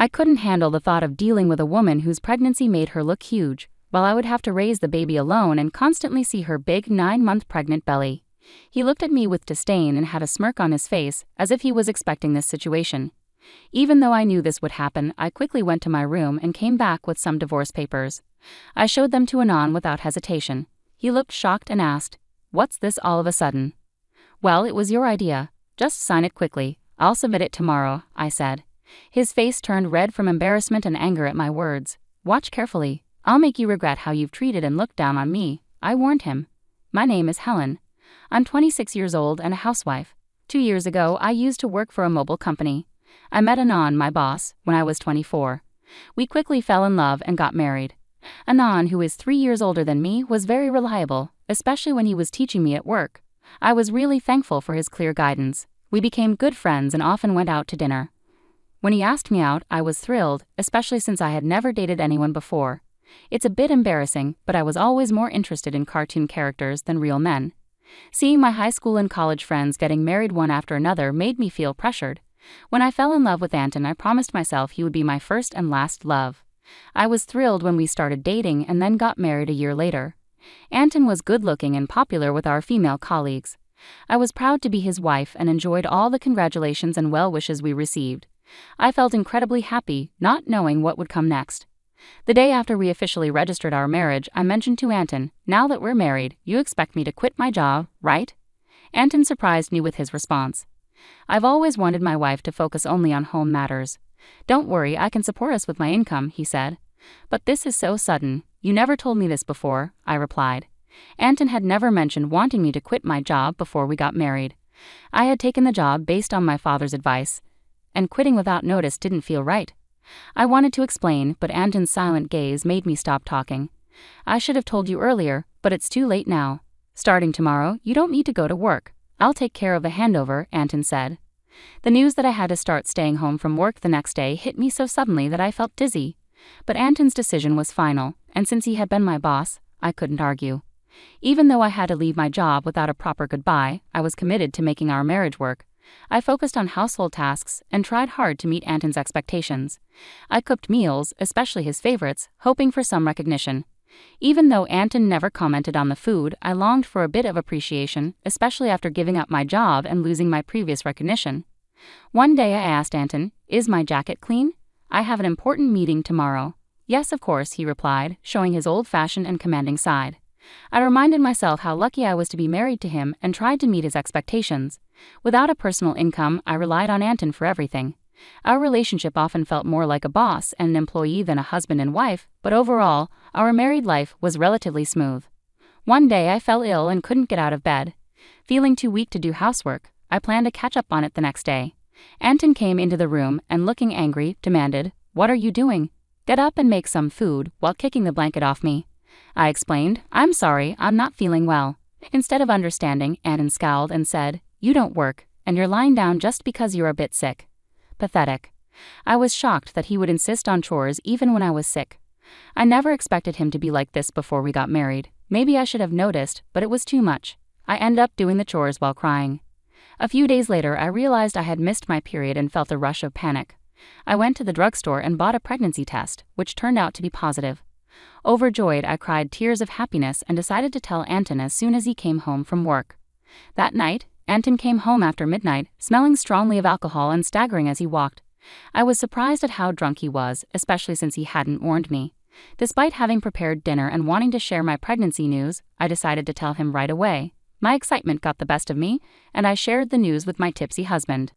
I couldn't handle the thought of dealing with a woman whose pregnancy made her look huge, while I would have to raise the baby alone and constantly see her big 9-month pregnant belly. He looked at me with disdain and had a smirk on his face, as if he was expecting this situation. Even though I knew this would happen, I quickly went to my room and came back with some divorce papers. I showed them to Anand without hesitation. He looked shocked and asked, "What's this all of a sudden?" "Well, it was your idea. Just sign it quickly. I'll submit it tomorrow," I said. His face turned red from embarrassment and anger at my words. "Watch carefully. I'll make you regret how you've treated and looked down on me," I warned him. "My name is Helen. I'm 26 years old and a housewife. 2 years ago, I used to work for a mobile company. I met Anand, my boss, when I was 24. We quickly fell in love and got married. Anand, who is 3 years older than me, was very reliable, especially when he was teaching me at work. I was really thankful for his clear guidance. We became good friends and often went out to dinner. When he asked me out, I was thrilled, especially since I had never dated anyone before. It's a bit embarrassing, but I was always more interested in cartoon characters than real men. Seeing my high school and college friends getting married one after another made me feel pressured. When I fell in love with Anton, I promised myself he would be my first and last love. I was thrilled when we started dating and then got married a year later. Anton was good-looking and popular with our female colleagues. I was proud to be his wife and enjoyed all the congratulations and well wishes we received. I felt incredibly happy, not knowing what would come next. The day after we officially registered our marriage, I mentioned to Anton, "Now that we're married, you expect me to quit my job, right?" Anton surprised me with his response. "I've always wanted my wife to focus only on home matters. Don't worry, I can support us with my income," he said. "But this is so sudden. You never told me this before," I replied. Anton had never mentioned wanting me to quit my job before we got married. I had taken the job based on my father's advice, and quitting without notice didn't feel right. I wanted to explain, but Anton's silent gaze made me stop talking. "I should have told you earlier, but it's too late now. Starting tomorrow, you don't need to go to work. I'll take care of the handover," Anton said. The news that I had to start staying home from work the next day hit me so suddenly that I felt dizzy. But Anton's decision was final, and since he had been my boss, I couldn't argue. Even though I had to leave my job without a proper goodbye, I was committed to making our marriage work. I focused on household tasks and tried hard to meet Anton's expectations. I cooked meals, especially his favorites, hoping for some recognition. Even though Anton never commented on the food, I longed for a bit of appreciation, especially after giving up my job and losing my previous recognition. One day I asked Anton, "Is my jacket clean? I have an important meeting tomorrow." "Yes, of course," he replied, showing his old-fashioned and commanding side. I reminded myself how lucky I was to be married to him and tried to meet his expectations. Without a personal income, I relied on Anton for everything. Our relationship often felt more like a boss and an employee than a husband and wife, but overall, our married life was relatively smooth. One day I fell ill and couldn't get out of bed. Feeling too weak to do housework, I planned to catch up on it the next day. Anton came into the room and, looking angry, demanded, "What are you doing? Get up and make some food," while kicking the blanket off me. I explained, "I'm sorry, I'm not feeling well." Instead of understanding, Anton scowled and said, "You don't work, and you're lying down just because you're a bit sick." Pathetic. I was shocked that he would insist on chores even when I was sick. I never expected him to be like this before we got married. Maybe I should have noticed, but it was too much. I ended up doing the chores while crying. A few days later, I realized I had missed my period and felt a rush of panic. I went to the drugstore and bought a pregnancy test, which turned out to be positive. Overjoyed, I cried tears of happiness and decided to tell Anton as soon as he came home from work. That night, Anton came home after midnight, smelling strongly of alcohol and staggering as he walked. I was surprised at how drunk he was, especially since he hadn't warned me. Despite having prepared dinner and wanting to share my pregnancy news, I decided to tell him right away. My excitement got the best of me, and I shared the news with my tipsy husband.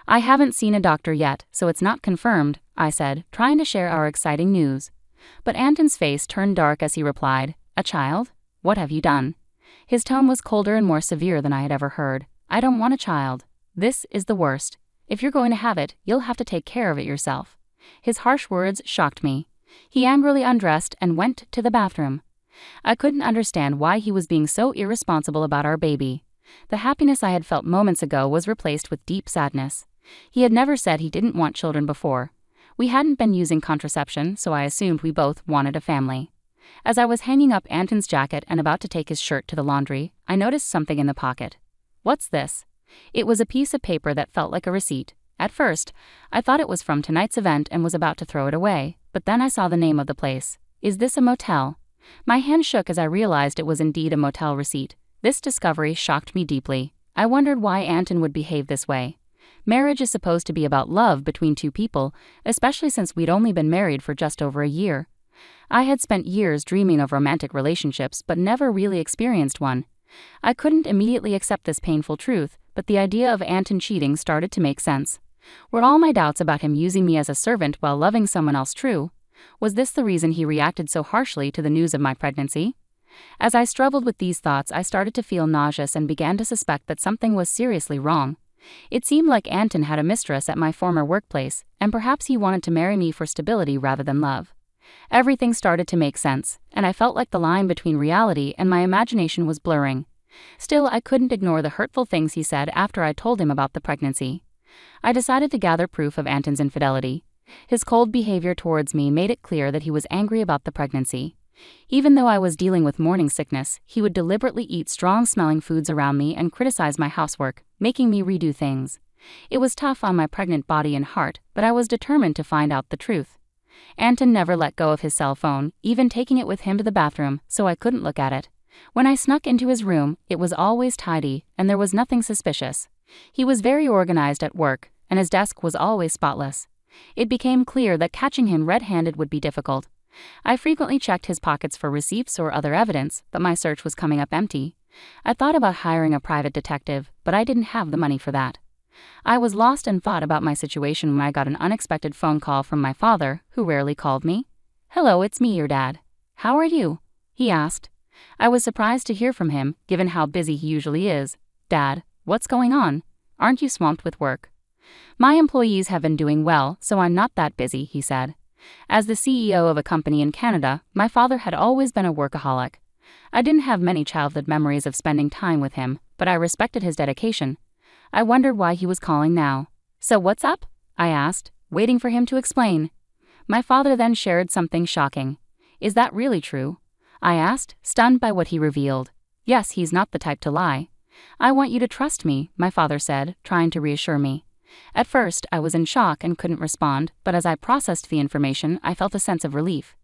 "I haven't seen a doctor yet, so it's not confirmed," I said, trying to share our exciting news. But Anton's face turned dark as he replied, "A child? What have you done?" His tone was colder and more severe than I had ever heard. "I don't want a child. This is the worst. If you're going to have it, you'll have to take care of it yourself." His harsh words shocked me. He angrily undressed and went to the bathroom. I couldn't understand why he was being so irresponsible about our baby. The happiness I had felt moments ago was replaced with deep sadness. He had never said he didn't want children before. We hadn't been using contraception, so I assumed we both wanted a family. As I was hanging up Anton's jacket and about to take his shirt to the laundry, I noticed something in the pocket. "What's this?" It was a piece of paper that felt like a receipt. At first, I thought it was from tonight's event and was about to throw it away, but then I saw the name of the place. Is this a motel? My hand shook as I realized it was indeed a motel receipt. This discovery shocked me deeply. I wondered why Anton would behave this way. Marriage is supposed to be about love between two people, especially since we'd only been married for just over a year. I had spent years dreaming of romantic relationships but never really experienced one. I couldn't immediately accept this painful truth, but the idea of Anton cheating started to make sense. Were all my doubts about him using me as a servant while loving someone else true? Was this the reason he reacted so harshly to the news of my pregnancy? As I struggled with these thoughts, I started to feel nauseous and began to suspect that something was seriously wrong. It seemed like Anton had a mistress at my former workplace, and perhaps he wanted to marry me for stability rather than love. Everything started to make sense, and I felt like the line between reality and my imagination was blurring. Still, I couldn't ignore the hurtful things he said after I told him about the pregnancy. I decided to gather proof of Anton's infidelity. His cold behavior towards me made it clear that he was angry about the pregnancy. Even though I was dealing with morning sickness, he would deliberately eat strong-smelling foods around me and criticize my housework, making me redo things. It was tough on my pregnant body and heart, but I was determined to find out the truth. Anton never let go of his cell phone, even taking it with him to the bathroom, so I couldn't look at it. When I snuck into his room, it was always tidy, and there was nothing suspicious. He was very organized at work, and his desk was always spotless. It became clear that catching him red-handed would be difficult. I frequently checked his pockets for receipts or other evidence, but my search was coming up empty. I thought about hiring a private detective, but I didn't have the money for that. I was lost and thought about my situation when I got an unexpected phone call from my father, who rarely called me. "Hello, it's me, your dad. How are you?" he asked. I was surprised to hear from him, given how busy he usually is. "Dad, what's going on? Aren't you swamped with work?" "My employees have been doing well, so I'm not that busy," he said. As the CEO of a company in Canada, my father had always been a workaholic. I didn't have many childhood memories of spending time with him, but I respected his dedication. I wondered why he was calling now. "So what's up?" I asked, waiting for him to explain. My father then shared something shocking. "Is that really true?" I asked, stunned by what he revealed. "Yes, he's not the type to lie." "I want you to trust me," my father said, trying to reassure me. At first, I was in shock and couldn't respond, but as I processed the information, I felt a sense of relief.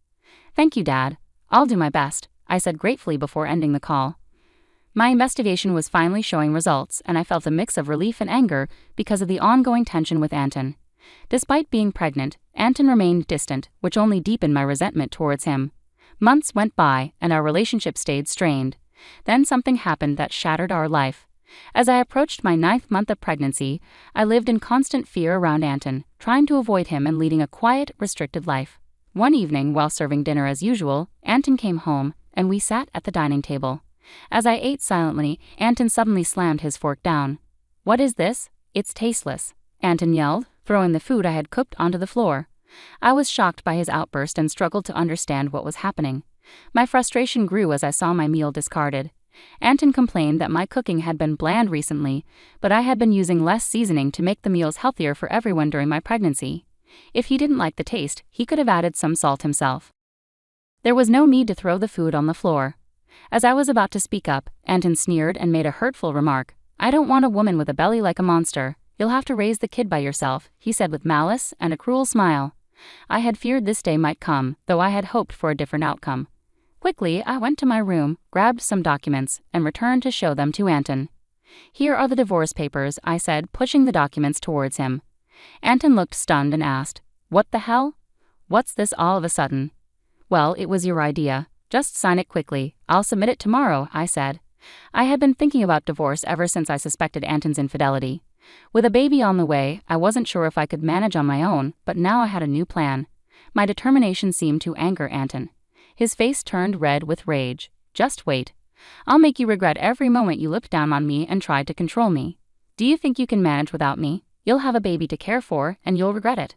"Thank you, Dad. I'll do my best," I said gratefully before ending the call. My investigation was finally showing results, and I felt a mix of relief and anger because of the ongoing tension with Anton. Despite being pregnant, Anton remained distant, which only deepened my resentment towards him. Months went by, and our relationship stayed strained. Then something happened that shattered our life. As I approached my 9th month of pregnancy, I lived in constant fear around Anton, trying to avoid him and leading a quiet, restricted life. One evening, while serving dinner as usual, Anton came home, and we sat at the dining table. As I ate silently, Anton suddenly slammed his fork down. "What is this? It's tasteless," Anton yelled, throwing the food I had cooked onto the floor. I was shocked by his outburst and struggled to understand what was happening. My frustration grew as I saw my meal discarded. Anton complained that my cooking had been bland recently, but I had been using less seasoning to make the meals healthier for everyone during my pregnancy. If he didn't like the taste, he could have added some salt himself. There was no need to throw the food on the floor. As I was about to speak up, Anton sneered and made a hurtful remark. "I don't want a woman with a belly like a monster. You'll have to raise the kid by yourself," he said with malice and a cruel smile. I had feared this day might come, though I had hoped for a different outcome. Quickly, I went to my room, grabbed some documents, and returned to show them to Anton. "Here are the divorce papers," I said, pushing the documents towards him. Anton looked stunned and asked, "What the hell? What's this all of a sudden?" "Well, it was your idea. Just sign it quickly. I'll submit it tomorrow," I said. I had been thinking about divorce ever since I suspected Anton's infidelity. With a baby on the way, I wasn't sure if I could manage on my own, but now I had a new plan. My determination seemed to anger Anton. His face turned red with rage. "Just wait. I'll make you regret every moment you looked down on me and tried to control me. Do you think you can manage without me? You'll have a baby to care for, and you'll regret it."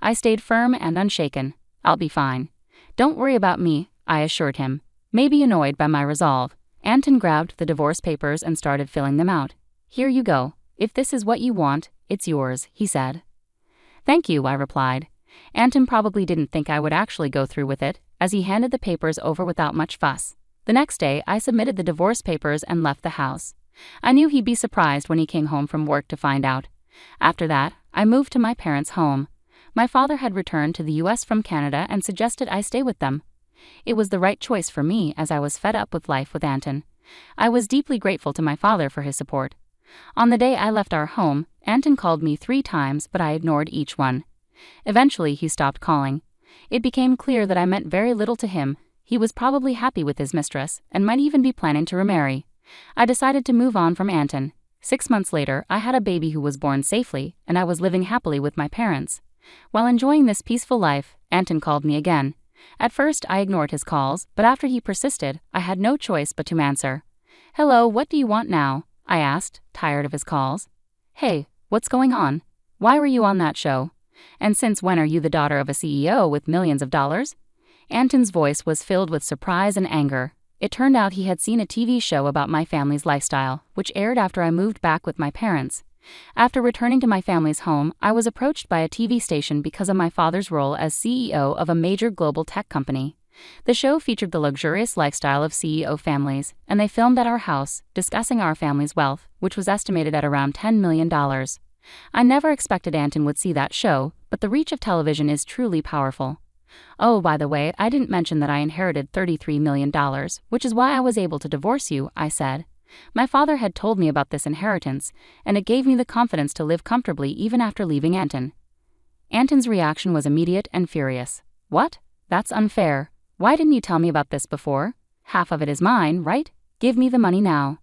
I stayed firm and unshaken. "I'll be fine. Don't worry about me," I assured him. Maybe annoyed by my resolve, Anton grabbed the divorce papers and started filling them out. "Here you go. If this is what you want, it's yours," he said. "Thank you," I replied. Anton probably didn't think I would actually go through with it, as he handed the papers over without much fuss. The next day, I submitted the divorce papers and left the house. I knew he'd be surprised when he came home from work to find out. After that, I moved to my parents' home. My father had returned to the US from Canada and suggested I stay with them. It was the right choice for me as I was fed up with life with Anton. I was deeply grateful to my father for his support. On the day I left our home, Anton called me 3 times, but I ignored each one. Eventually, he stopped calling. It became clear that I meant very little to him. He was probably happy with his mistress and might even be planning to remarry. I decided to move on from Anton. 6 months later, I had a baby who was born safely, and I was living happily with my parents. While enjoying this peaceful life, Anton called me again. At first, I ignored his calls, but after he persisted, I had no choice but to answer. "Hello, what do you want now?" I asked, tired of his calls. "Hey, what's going on? Why were you on that show? And since when are you the daughter of a CEO with millions of dollars?" Anton's voice was filled with surprise and anger. It turned out he had seen a TV show about my family's lifestyle, which aired after I moved back with my parents. After returning to my family's home, I was approached by a TV station because of my father's role as CEO of a major global tech company. The show featured the luxurious lifestyle of CEO families, and they filmed at our house, discussing our family's wealth, which was estimated at around $10 million. I never expected Anton would see that show, but the reach of television is truly powerful. "Oh, by the way, I didn't mention that I inherited $33 million, which is why I was able to divorce you," I said. My father had told me about this inheritance, and it gave me the confidence to live comfortably even after leaving Anton. Anton's reaction was immediate and furious. "What? That's unfair. Why didn't you tell me about this before? Half of it is mine, right? Give me the money now."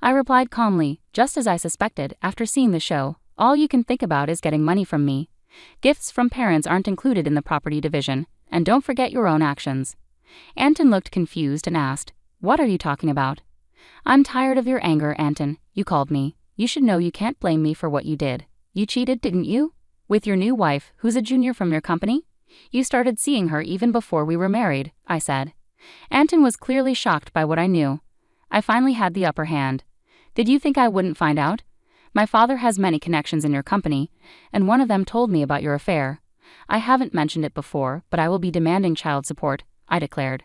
I replied calmly, just as I suspected after seeing the show. "All you can think about is getting money from me. Gifts from parents aren't included in the property division, and don't forget your own actions." Anton looked confused and asked, "What are you talking about?" "I'm tired of your anger, Anton. You called me. You should know you can't blame me for what you did. You cheated, didn't you? With your new wife, who's a junior from your company? You started seeing her even before we were married," I said. Anton was clearly shocked by what I knew. I finally had the upper hand. "Did you think I wouldn't find out? My father has many connections in your company, and one of them told me about your affair. I haven't mentioned it before, but I will be demanding child support," I declared.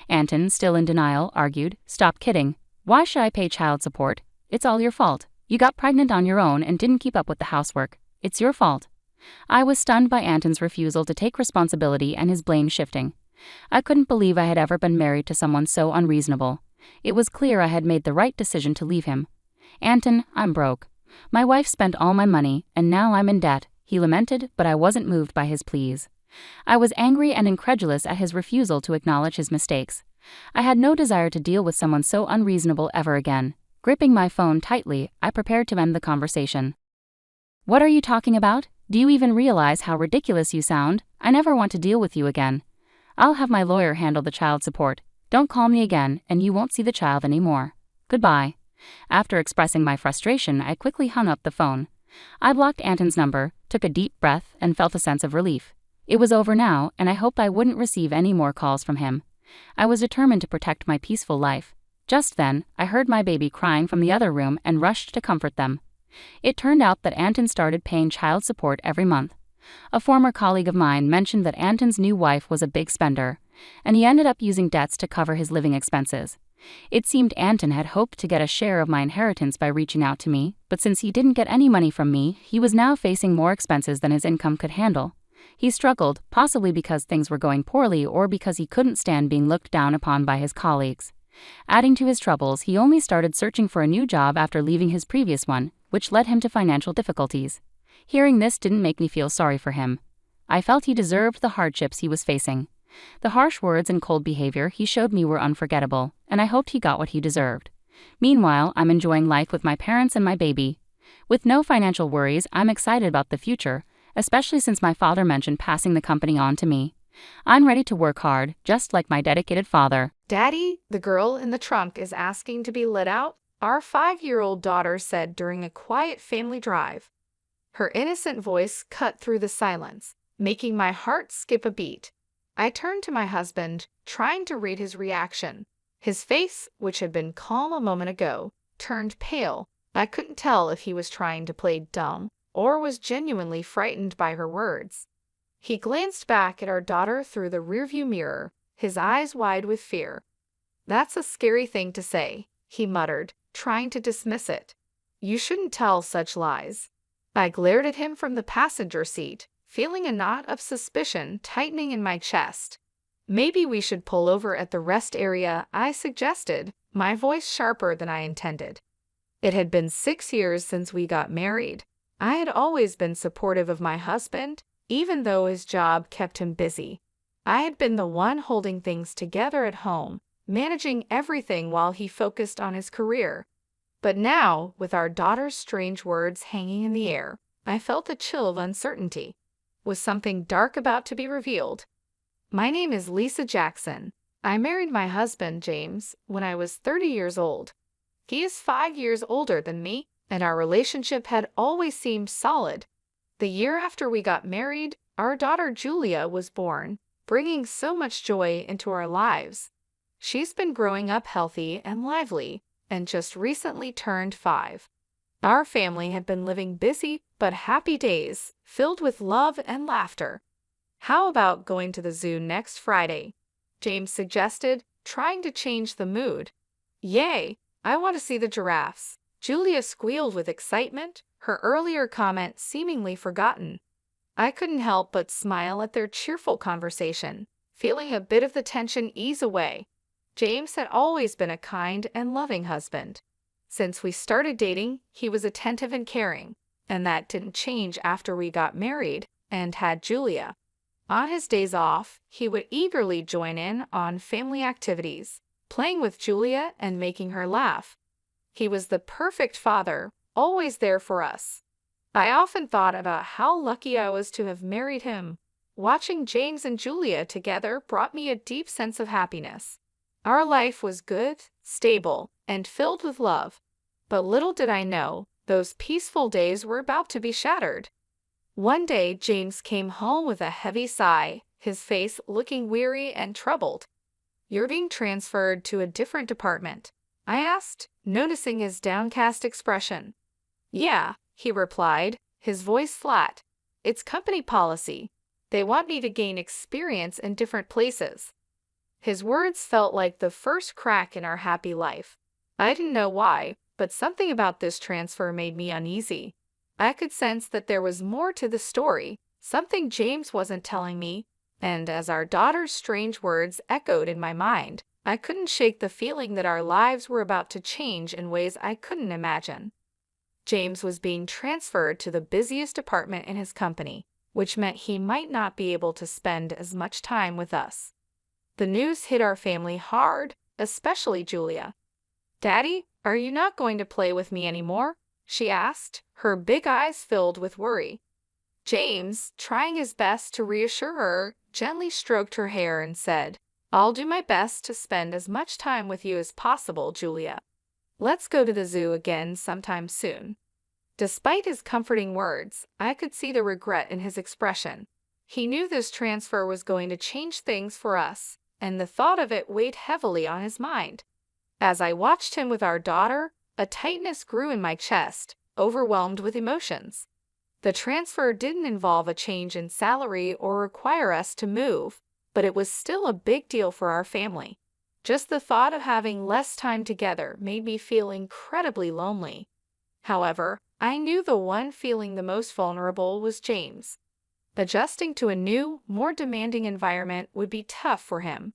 Anton, still in denial, argued, "Stop kidding. Why should I pay child support? It's all your fault. You got pregnant on your own and didn't keep up with the housework. It's your fault." I was stunned by Anton's refusal to take responsibility and his blame shifting. I couldn't believe I had ever been married to someone so unreasonable. It was clear I had made the right decision to leave him. "Anton, I'm broke. My wife spent all my money, and now I'm in debt," he lamented, but I wasn't moved by his pleas. I was angry and incredulous at his refusal to acknowledge his mistakes. I had no desire to deal with someone so unreasonable ever again. Gripping my phone tightly, I prepared to end the conversation. "What are you talking about? Do you even realize how ridiculous you sound? I never want to deal with you again. I'll have my lawyer handle the child support. Don't call me again, and you won't see the child anymore. Goodbye." After expressing my frustration, I quickly hung up the phone. I blocked Anton's number, took a deep breath, and felt a sense of relief. It was over now, and I hoped I wouldn't receive any more calls from him. I was determined to protect my peaceful life. Just then, I heard my baby crying from the other room and rushed to comfort them. It turned out that Anton started paying child support every month. A former colleague of mine mentioned that Anton's new wife was a big spender, and he ended up using debts to cover his living expenses. It seemed Anton had hoped to get a share of my inheritance by reaching out to me, but since he didn't get any money from me, he was now facing more expenses than his income could handle. He struggled, possibly because things were going poorly or because he couldn't stand being looked down upon by his colleagues. Adding to his troubles, he only started searching for a new job after leaving his previous one, which led him to financial difficulties. Hearing this didn't make me feel sorry for him. I felt he deserved the hardships he was facing. The harsh words and cold behavior he showed me were unforgettable, and I hoped he got what he deserved. Meanwhile, I'm enjoying life with my parents and my baby. With no financial worries, I'm excited about the future, especially since my father mentioned passing the company on to me. I'm ready to work hard, just like my dedicated father. "Daddy, the girl in the trunk is asking to be let out," our 5-year-old daughter said during a quiet family drive. Her innocent voice cut through the silence, making my heart skip a beat. I turned to my husband, trying to read his reaction. His face, which had been calm a moment ago, turned pale. I couldn't tell if he was trying to play dumb or was genuinely frightened by her words. He glanced back at our daughter through the rearview mirror, his eyes wide with fear. "That's a scary thing to say," he muttered, trying to dismiss it. "You shouldn't tell such lies." I glared at him from the passenger seat, feeling a knot of suspicion tightening in my chest. Maybe we should pull over at the rest area, I suggested, my voice sharper than I intended. It had been 6 years since we got married. I had always been supportive of my husband, even though his job kept him busy. I had been the one holding things together at home, managing everything while he focused on his career. But now, with our daughter's strange words hanging in the air, I felt a chill of uncertainty. Was something dark about to be revealed? My name is Lisa Jackson. I married my husband, James, when I was 30 years old. He is 5 years older than me, and our relationship had always seemed solid. The year after we got married, our daughter Julia was born, bringing so much joy into our lives. She's been growing up healthy and lively, and just recently turned 5. Our family had been living busy but happy days, filled with love and laughter. How about going to the zoo next Friday? James suggested, trying to change the mood. Yay! I want to see the giraffes. Julia squealed with excitement, her earlier comment seemingly forgotten. I couldn't help but smile at their cheerful conversation, feeling a bit of the tension ease away. James had always been a kind and loving husband. Since we started dating, he was attentive and caring, and that didn't change after we got married and had Julia. On his days off, he would eagerly join in on family activities, playing with Julia and making her laugh. He was the perfect father, always there for us. I often thought about how lucky I was to have married him. Watching James and Julia together brought me a deep sense of happiness. Our life was good, stable, and filled with love. But little did I know, those peaceful days were about to be shattered. One day, James came home with a heavy sigh, his face looking weary and troubled. "You're being transferred to a different department?" I asked, noticing his downcast expression. "Yeah," he replied, his voice flat. "It's company policy. They want me to gain experience in different places." His words felt like the first crack in our happy life. I didn't know why, but something about this transfer made me uneasy. I could sense that there was more to the story, something James wasn't telling me, and as our daughter's strange words echoed in my mind, I couldn't shake the feeling that our lives were about to change in ways I couldn't imagine. James was being transferred to the busiest department in his company, which meant he might not be able to spend as much time with us. The news hit our family hard, especially Julia. "Daddy, are you not going to play with me anymore?" she asked, her big eyes filled with worry. James, trying his best to reassure her, gently stroked her hair and said, "I'll do my best to spend as much time with you as possible, Julia. Let's go to the zoo again sometime soon." Despite his comforting words, I could see the regret in his expression. He knew this transfer was going to change things for us, and the thought of it weighed heavily on his mind. As I watched him with our daughter, a tightness grew in my chest, overwhelmed with emotions. The transfer didn't involve a change in salary or require us to move, but it was still a big deal for our family. Just the thought of having less time together made me feel incredibly lonely. However, I knew the one feeling the most vulnerable was James. Adjusting to a new, more demanding environment would be tough for him.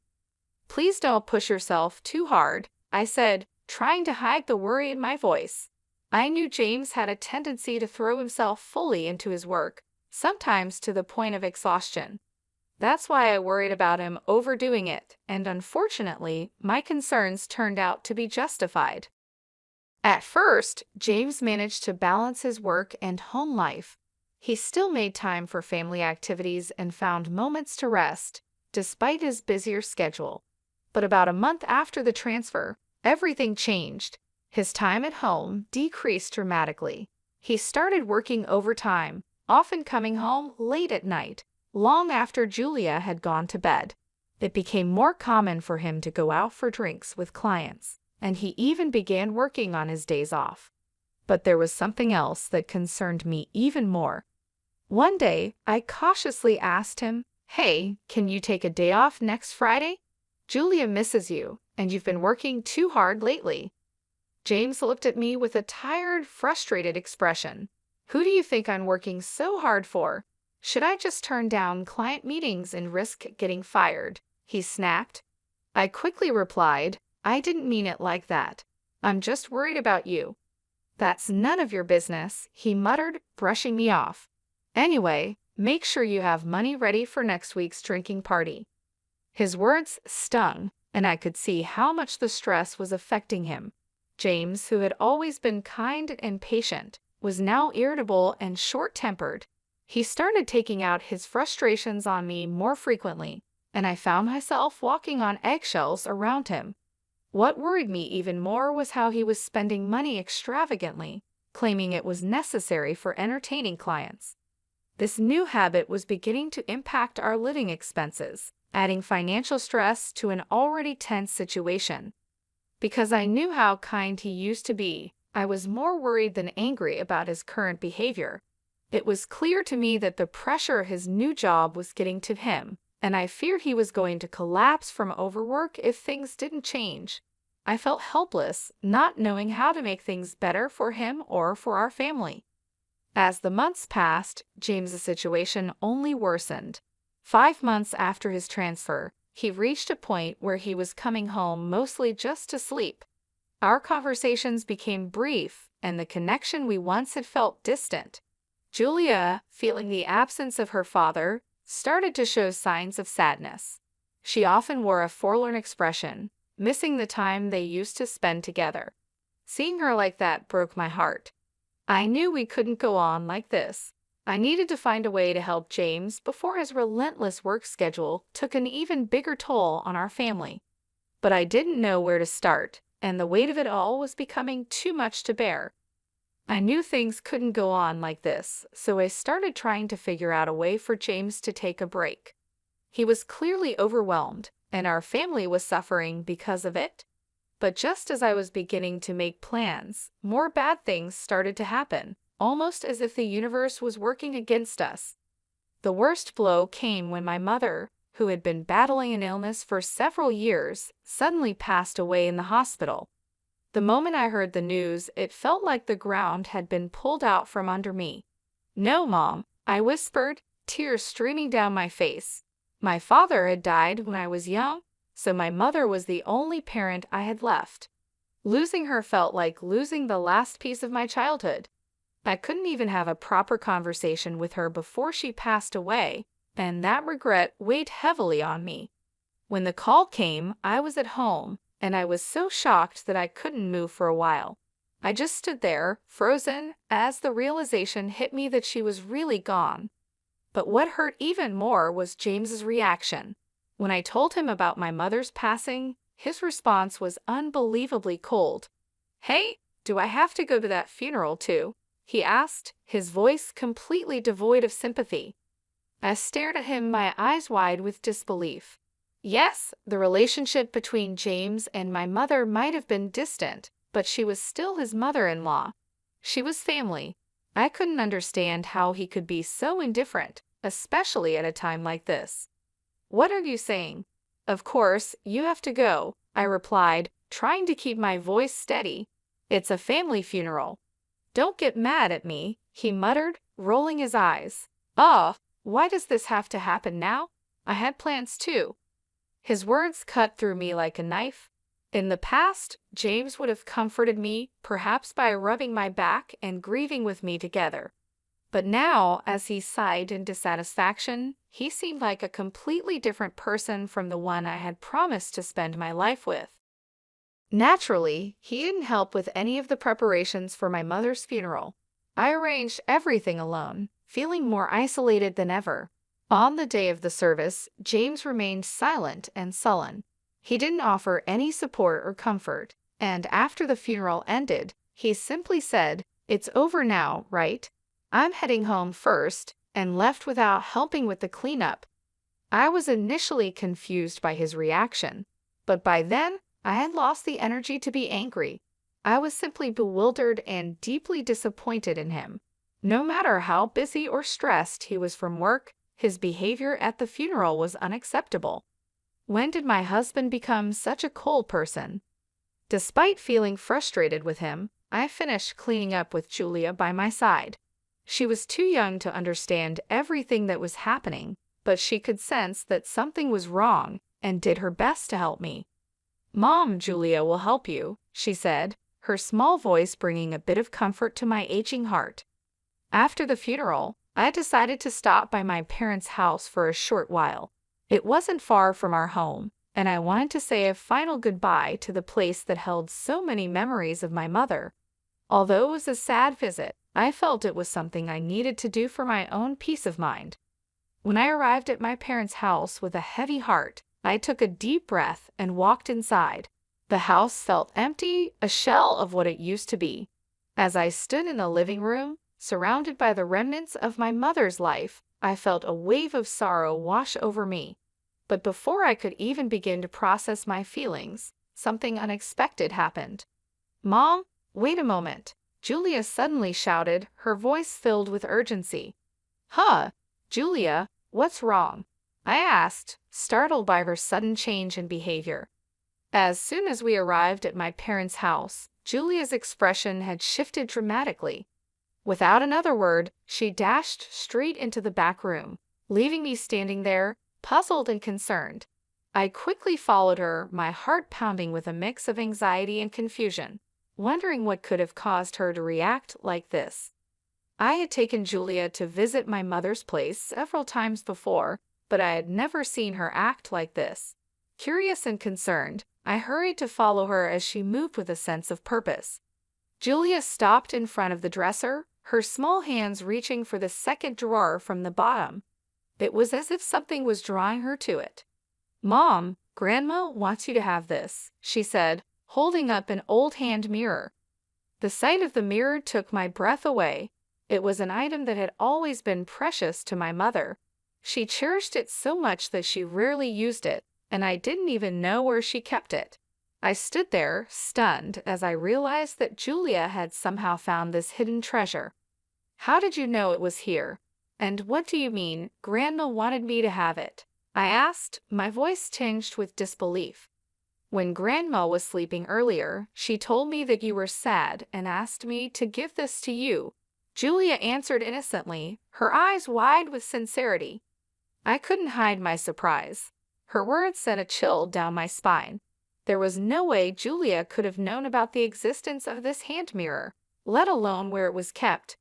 "Please don't push yourself too hard," I said, trying to hide the worry in my voice. I knew James had a tendency to throw himself fully into his work, sometimes to the point of exhaustion. That's why I worried about him overdoing it, and unfortunately, my concerns turned out to be justified. At first, James managed to balance his work and home life. He still made time for family activities and found moments to rest, despite his busier schedule. But about a month after the transfer, everything changed. His time at home decreased dramatically. He started working overtime, often coming home late at night, long after Julia had gone to bed. It became more common for him to go out for drinks with clients, and he even began working on his days off. But there was something else that concerned me even more. One day, I cautiously asked him, "Hey, can you take a day off next Friday? Julia misses you, and you've been working too hard lately." James looked at me with a tired, frustrated expression. Who do you think I'm working so hard for? Should I just turn down client meetings and risk getting fired? He snapped. I quickly replied, I didn't mean it like that. I'm just worried about you. That's none of your business, he muttered, brushing me off. Anyway, make sure you have money ready for next week's drinking party. His words stung, and I could see how much the stress was affecting him. James, who had always been kind and patient, was now irritable and short-tempered. He started taking out his frustrations on me more frequently, and I found myself walking on eggshells around him. What worried me even more was how he was spending money extravagantly, claiming it was necessary for entertaining clients. This new habit was beginning to impact our living expenses, adding financial stress to an already tense situation. Because I knew how kind he used to be, I was more worried than angry about his current behavior. It was clear to me that the pressure his new job was getting to him, and I feared he was going to collapse from overwork if things didn't change. I felt helpless, not knowing how to make things better for him or for our family. As the months passed, James's situation only worsened. 5 months after his transfer, he reached a point where he was coming home mostly just to sleep. Our conversations became brief, and the connection we once had felt distant. Julia, feeling the absence of her father, started to show signs of sadness. She often wore a forlorn expression, missing the time they used to spend together. Seeing her like that broke my heart. I knew we couldn't go on like this. I needed to find a way to help James before his relentless work schedule took an even bigger toll on our family. But I didn't know where to start, and the weight of it all was becoming too much to bear. I knew things couldn't go on like this, so I started trying to figure out a way for James to take a break. He was clearly overwhelmed, and our family was suffering because of it. But just as I was beginning to make plans, more bad things started to happen, almost as if the universe was working against us. The worst blow came when my mother, who had been battling an illness for several years, suddenly passed away in the hospital. The moment I heard the news, it felt like the ground had been pulled out from under me. "No, Mom," I whispered, tears streaming down my face. My father had died when I was young, so my mother was the only parent I had left. Losing her felt like losing the last piece of my childhood. I couldn't even have a proper conversation with her before she passed away, and that regret weighed heavily on me. When the call came, I was at home, and I was so shocked that I couldn't move for a while. I just stood there, frozen, as the realization hit me that she was really gone. But what hurt even more was James's reaction. When I told him about my mother's passing, his response was unbelievably cold. "Hey, do I have to go to that funeral too?" he asked, his voice completely devoid of sympathy. I stared at him, my eyes wide with disbelief. Yes, the relationship between James and my mother might have been distant, but she was still his mother-in-law. She was family. I couldn't understand how he could be so indifferent, especially at a time like this. "What are you saying?" "Of course, you have to go," I replied, trying to keep my voice steady. "It's a family funeral." "Don't get mad at me," he muttered, rolling his eyes. "Oh, why does this have to happen now? I had plans too." His words cut through me like a knife. In the past, James would have comforted me, perhaps by rubbing my back and grieving with me together. But now, as he sighed in dissatisfaction, he seemed like a completely different person from the one I had promised to spend my life with. Naturally, he didn't help with any of the preparations for my mother's funeral. I arranged everything alone, feeling more isolated than ever. On the day of the service, James remained silent and sullen. He didn't offer any support or comfort, and after the funeral ended, he simply said, "It's over now, right? I'm heading home first," and left without helping with the cleanup. I was initially confused by his reaction, but by then, I had lost the energy to be angry. I was simply bewildered and deeply disappointed in him. No matter how busy or stressed he was from work, his behavior at the funeral was unacceptable. When did my husband become such a cold person? Despite feeling frustrated with him, I finished cleaning up with Julia by my side. She was too young to understand everything that was happening, but she could sense that something was wrong and did her best to help me. "Mom, Julia will help you," she said, her small voice bringing a bit of comfort to my aching heart. After the funeral, I decided to stop by my parents' house for a short while. It wasn't far from our home, and I wanted to say a final goodbye to the place that held so many memories of my mother. Although it was a sad visit, I felt it was something I needed to do for my own peace of mind. When I arrived at my parents' house with a heavy heart, I took a deep breath and walked inside. The house felt empty, a shell of what it used to be. As I stood in the living room, surrounded by the remnants of my mother's life, I felt a wave of sorrow wash over me. But before I could even begin to process my feelings, something unexpected happened. "Mom, wait a moment," Julia suddenly shouted, her voice filled with urgency. "Huh, Julia, what's wrong?" I asked, startled by her sudden change in behavior. As soon as we arrived at my parents' house, Julia's expression had shifted dramatically. Without another word, she dashed straight into the back room, leaving me standing there, puzzled and concerned. I quickly followed her, my heart pounding with a mix of anxiety and confusion, wondering what could have caused her to react like this. I had taken Julia to visit my mother's place several times before, but I had never seen her act like this. Curious and concerned, I hurried to follow her as she moved with a sense of purpose. Julia stopped in front of the dresser, her small hands reaching for the second drawer from the bottom. It was as if something was drawing her to it. "Mom, Grandma wants you to have this," she said, holding up an old hand mirror. The sight of the mirror took my breath away. It was an item that had always been precious to my mother. She cherished it so much that she rarely used it, and I didn't even know where she kept it. I stood there, stunned, as I realized that Julia had somehow found this hidden treasure. "How did you know it was here? And what do you mean, Grandma wanted me to have it?" I asked, my voice tinged with disbelief. "When Grandma was sleeping earlier, she told me that you were sad and asked me to give this to you," Julia answered innocently, her eyes wide with sincerity. I couldn't hide my surprise. Her words sent a chill down my spine. There was no way Julia could have known about the existence of this hand mirror, let alone where it was kept.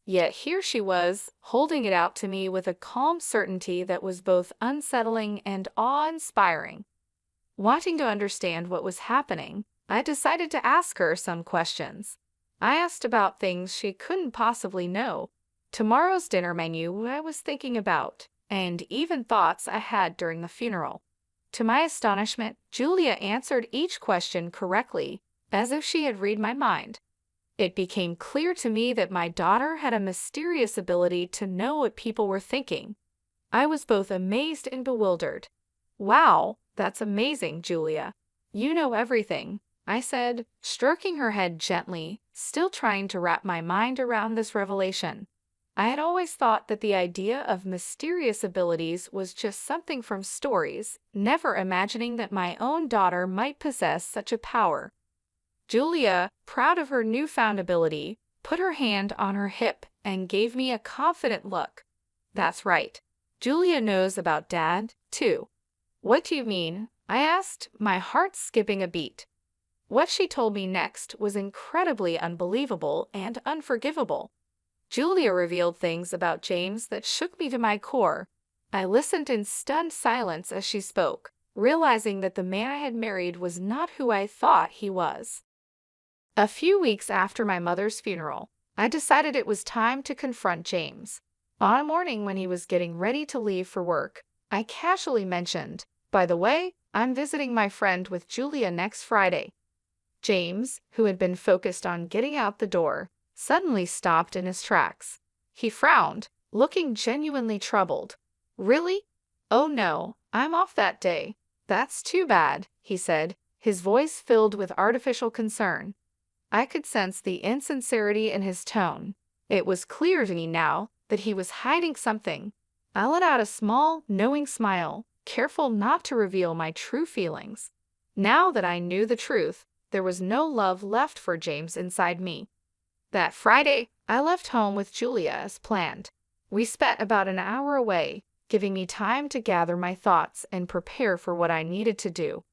Yet here she was, holding it out to me with a calm certainty that was both unsettling and awe-inspiring. Wanting to understand what was happening, I decided to ask her some questions. I asked about things she couldn't possibly know, tomorrow's dinner menu I was thinking about, and even thoughts I had during the funeral. To my astonishment, Julia answered each question correctly, as if she had read my mind. It became clear to me that my daughter had a mysterious ability to know what people were thinking. I was both amazed and bewildered. "Wow, that's amazing, Julia. You know everything," I said, stroking her head gently, still trying to wrap my mind around this revelation. I had always thought that the idea of mysterious abilities was just something from stories, never imagining that my own daughter might possess such a power. Julia, proud of her newfound ability, put her hand on her hip and gave me a confident look. "That's right. Julia knows about Dad, too." "What do you mean?" I asked, my heart skipping a beat. What she told me next was incredibly unbelievable and unforgivable. Julia revealed things about James that shook me to my core. I listened in stunned silence as she spoke, realizing that the man I had married was not who I thought he was. A few weeks after my mother's funeral, I decided it was time to confront James. On a morning when he was getting ready to leave for work, I casually mentioned, "By the way, I'm visiting my friend with Julia next Friday." James, who had been focused on getting out the door, suddenly stopped in his tracks. He frowned, looking genuinely troubled. "Really? Oh no, I'm off that day." "That's too bad," he said, his voice filled with artificial concern. I could sense the insincerity in his tone. It was clear to me now that he was hiding something. I let out a small, knowing smile, careful not to reveal my true feelings. Now that I knew the truth, there was no love left for James inside me. That Friday, I left home with Julia as planned. We spent about an hour away, giving me time to gather my thoughts and prepare for what I needed to do.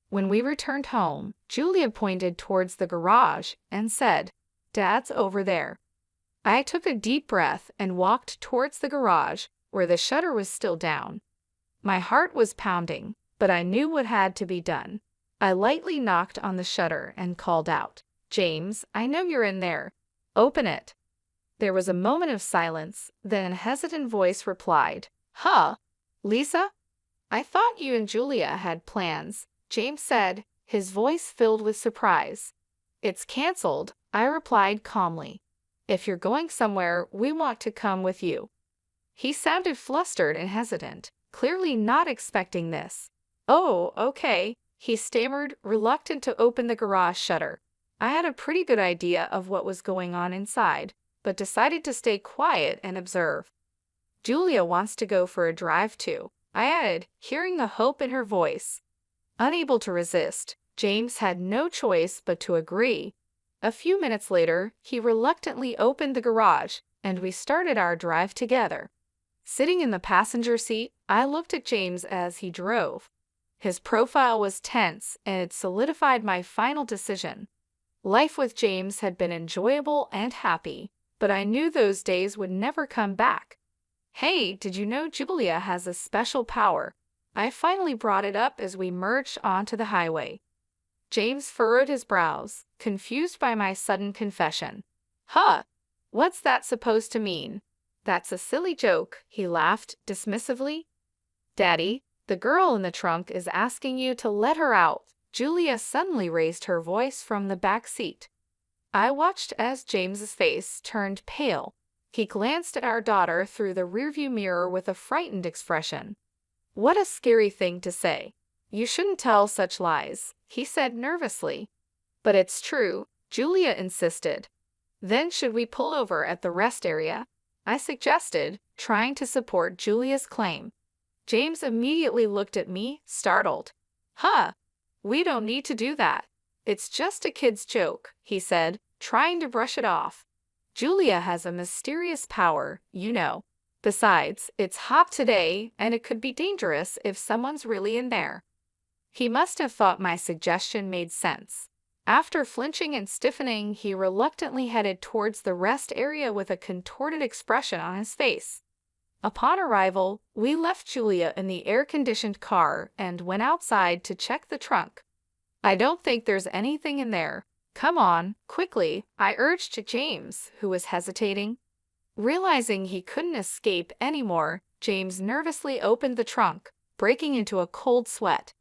When we returned home, Julia pointed towards the garage and said, "Dad's over there." I took a deep breath and walked towards the garage, where the shutter was still down. My heart was pounding, but I knew what had to be done. I lightly knocked on the shutter and called out, "James, I know you're in there. Open it." There was a moment of silence, then a hesitant voice replied, "Huh, Lisa? I thought you and Julia had plans," James said, his voice filled with surprise. "It's canceled," I replied calmly. "If you're going somewhere, we want to come with you." He sounded flustered and hesitant, clearly not expecting this. "Oh, okay," he stammered, reluctant to open the garage shutter. I had a pretty good idea of what was going on inside, but decided to stay quiet and observe. "Julia wants to go for a drive too," I added, hearing the hope in her voice. Unable to resist, James had no choice but to agree. A few minutes later, he reluctantly opened the garage, and we started our drive together. Sitting in the passenger seat, I looked at James as he drove. His profile was tense, and it solidified my final decision. Life with James had been enjoyable and happy, but I knew those days would never come back. "Hey, did you know Julia has a special power?" I finally brought it up as we merged onto the highway. James furrowed his brows, confused by my sudden confession. "Huh? What's that supposed to mean?" "That's a silly joke," he laughed dismissively. "Daddy, the girl in the trunk is asking you to let her out." Julia suddenly raised her voice from the back seat. I watched as James's face turned pale. He glanced at our daughter through the rearview mirror with a frightened expression. "What a scary thing to say. You shouldn't tell such lies," he said nervously. "But it's true," Julia insisted. "Then should we pull over at the rest area?" I suggested, trying to support Julia's claim. James immediately looked at me, startled. "Huh? We don't need to do that. It's just a kid's joke," he said, trying to brush it off. "Julia has a mysterious power, you know. Besides, it's hot today, and it could be dangerous if someone's really in there." He must have thought my suggestion made sense. After flinching and stiffening, he reluctantly headed towards the rest area with a contorted expression on his face. Upon arrival, we left Julia in the air-conditioned car and went outside to check the trunk. "I don't think there's anything in there. Come on, quickly," I urged to James, who was hesitating. Realizing he couldn't escape anymore, James nervously opened the trunk, breaking into a cold sweat.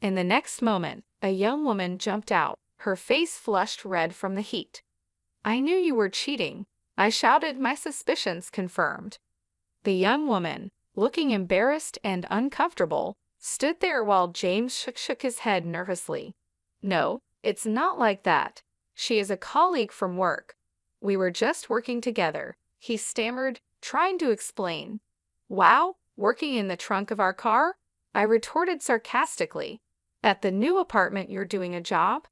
In the next moment, a young woman jumped out, her face flushed red from the heat. "I knew you were cheating," I shouted, my suspicions confirmed. The young woman, looking embarrassed and uncomfortable, stood there while James shook his head nervously. "No, it's not like that. She is a colleague from work. We were just working together," he stammered, trying to explain. "Wow, working in the trunk of our car?" I retorted sarcastically. "At the new apartment you're doing a job?"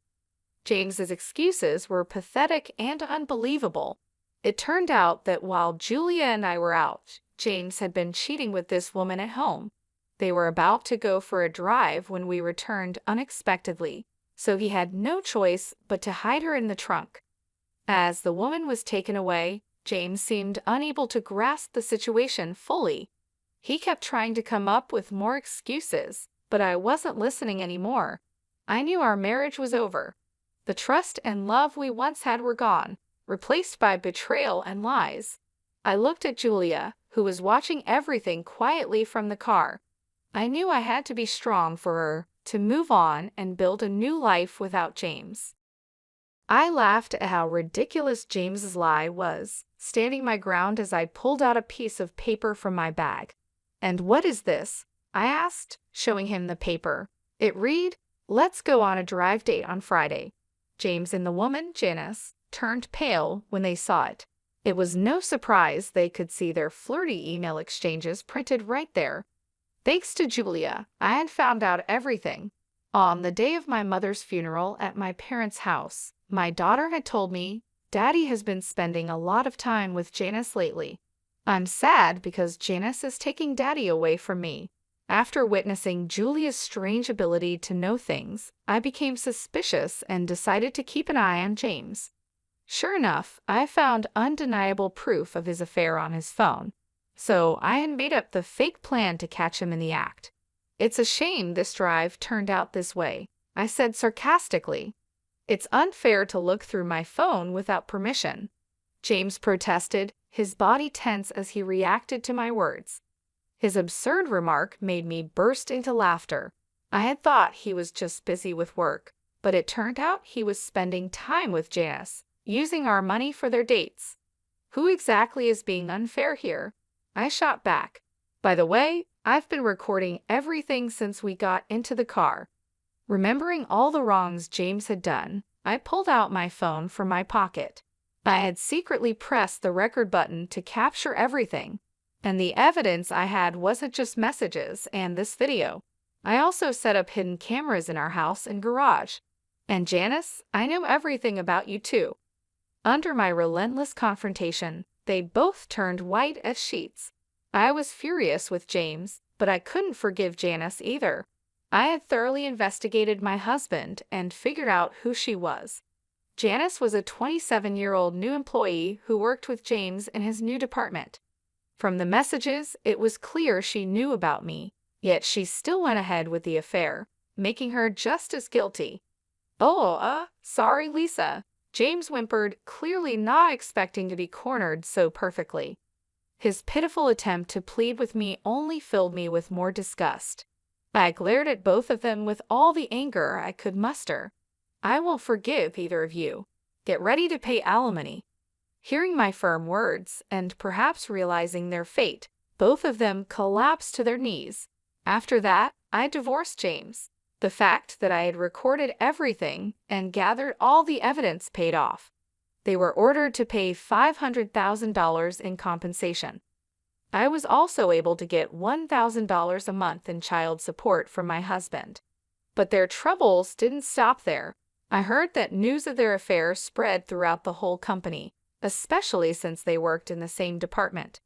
James's excuses were pathetic and unbelievable. It turned out that while Julia and I were out, James had been cheating with this woman at home. They were about to go for a drive when we returned unexpectedly, so he had no choice but to hide her in the trunk. As the woman was taken away, James seemed unable to grasp the situation fully. He kept trying to come up with more excuses, but I wasn't listening anymore. I knew our marriage was over. The trust and love we once had were gone, replaced by betrayal and lies. I looked at Julia, who was watching everything quietly from the car. I knew I had to be strong for her, to move on and build a new life without James. I laughed at how ridiculous James's lie was, standing my ground as I pulled out a piece of paper from my bag. "And what is this?" I asked, showing him the paper. It read, "Let's go on a drive date on Friday." James and the woman, Janice, turned pale when they saw it. It was no surprise they could see their flirty email exchanges printed right there. Thanks to Julia, I had found out everything. On the day of my mother's funeral at my parents' house, my daughter had told me, Daddy has been spending a lot of time with Janice lately. I'm sad because Janice is taking Daddy away from me. After witnessing Julia's strange ability to know things, I became suspicious and decided to keep an eye on James. Sure enough, I found undeniable proof of his affair on his phone, so I had made up the fake plan to catch him in the act. It's a shame this drive turned out this way, I said sarcastically. It's unfair to look through my phone without permission. James protested, his body tense as he reacted to my words. His absurd remark made me burst into laughter. I had thought he was just busy with work, but it turned out he was spending time with Janice, using our money for their dates. Who exactly is being unfair here? I shot back. By the way, I've been recording everything since we got into the car. Remembering all the wrongs James had done, I pulled out my phone from my pocket. I had secretly pressed the record button to capture everything, and the evidence I had wasn't just messages and this video. I also set up hidden cameras in our house and garage. And Janice, I know everything about you too. Under my relentless confrontation, they both turned white as sheets. I was furious with James, but I couldn't forgive Janice either. I had thoroughly investigated my husband and figured out who she was. Janice was a 27-year-old new employee who worked with James in his new department. From the messages, it was clear she knew about me, yet she still went ahead with the affair, making her just as guilty. "Oh, sorry, Lisa," James whimpered, clearly not expecting to be cornered so perfectly. His pitiful attempt to plead with me only filled me with more disgust. I glared at both of them with all the anger I could muster. "I won't forgive either of you. Get ready to pay alimony." Hearing my firm words, and perhaps realizing their fate, both of them collapsed to their knees. After that, I divorced James. The fact that I had recorded everything and gathered all the evidence paid off. They were ordered to pay $500,000 in compensation. I was also able to get $1,000 a month in child support from my husband. But their troubles didn't stop there. I heard that news of their affair spread throughout the whole company, especially since they worked in the same department.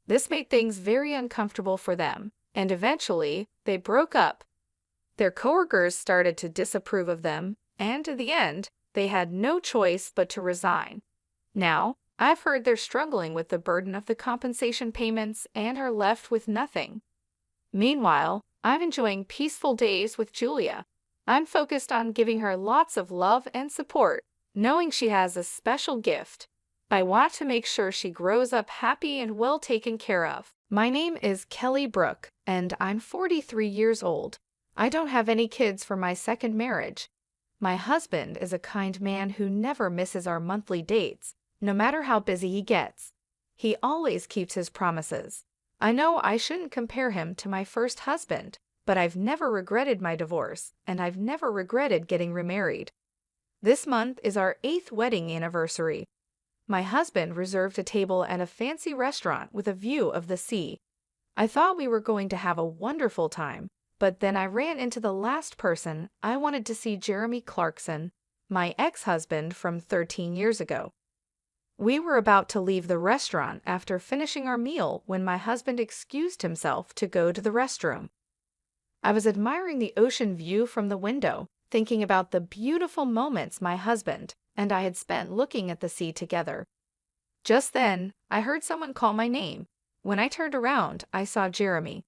This made things very uncomfortable for them, and eventually, they broke up. Their coworkers started to disapprove of them, and in the end, they had no choice but to resign. Now, I've heard they're struggling with the burden of the compensation payments and are left with nothing. Meanwhile, I'm enjoying peaceful days with Julia. I'm focused on giving her lots of love and support, knowing she has a special gift. I want to make sure she grows up happy and well taken care of. My name is Kelly Brooke, and I'm 43 years old. I don't have any kids from my second marriage. My husband is a kind man who never misses our monthly dates, no matter how busy he gets. He always keeps his promises. I know I shouldn't compare him to my first husband, but I've never regretted my divorce, and I've never regretted getting remarried. This month is our 8th wedding anniversary. My husband reserved a table at a fancy restaurant with a view of the sea. I thought we were going to have a wonderful time, but then I ran into the last person I wanted to see, Jeremy Clarkson, my ex-husband from 13 years ago. We were about to leave the restaurant after finishing our meal when my husband excused himself to go to the restroom. I was admiring the ocean view from the window, thinking about the beautiful moments my husband and I had spent looking at the sea together. Just then, I heard someone call my name. When I turned around, I saw Jeremy.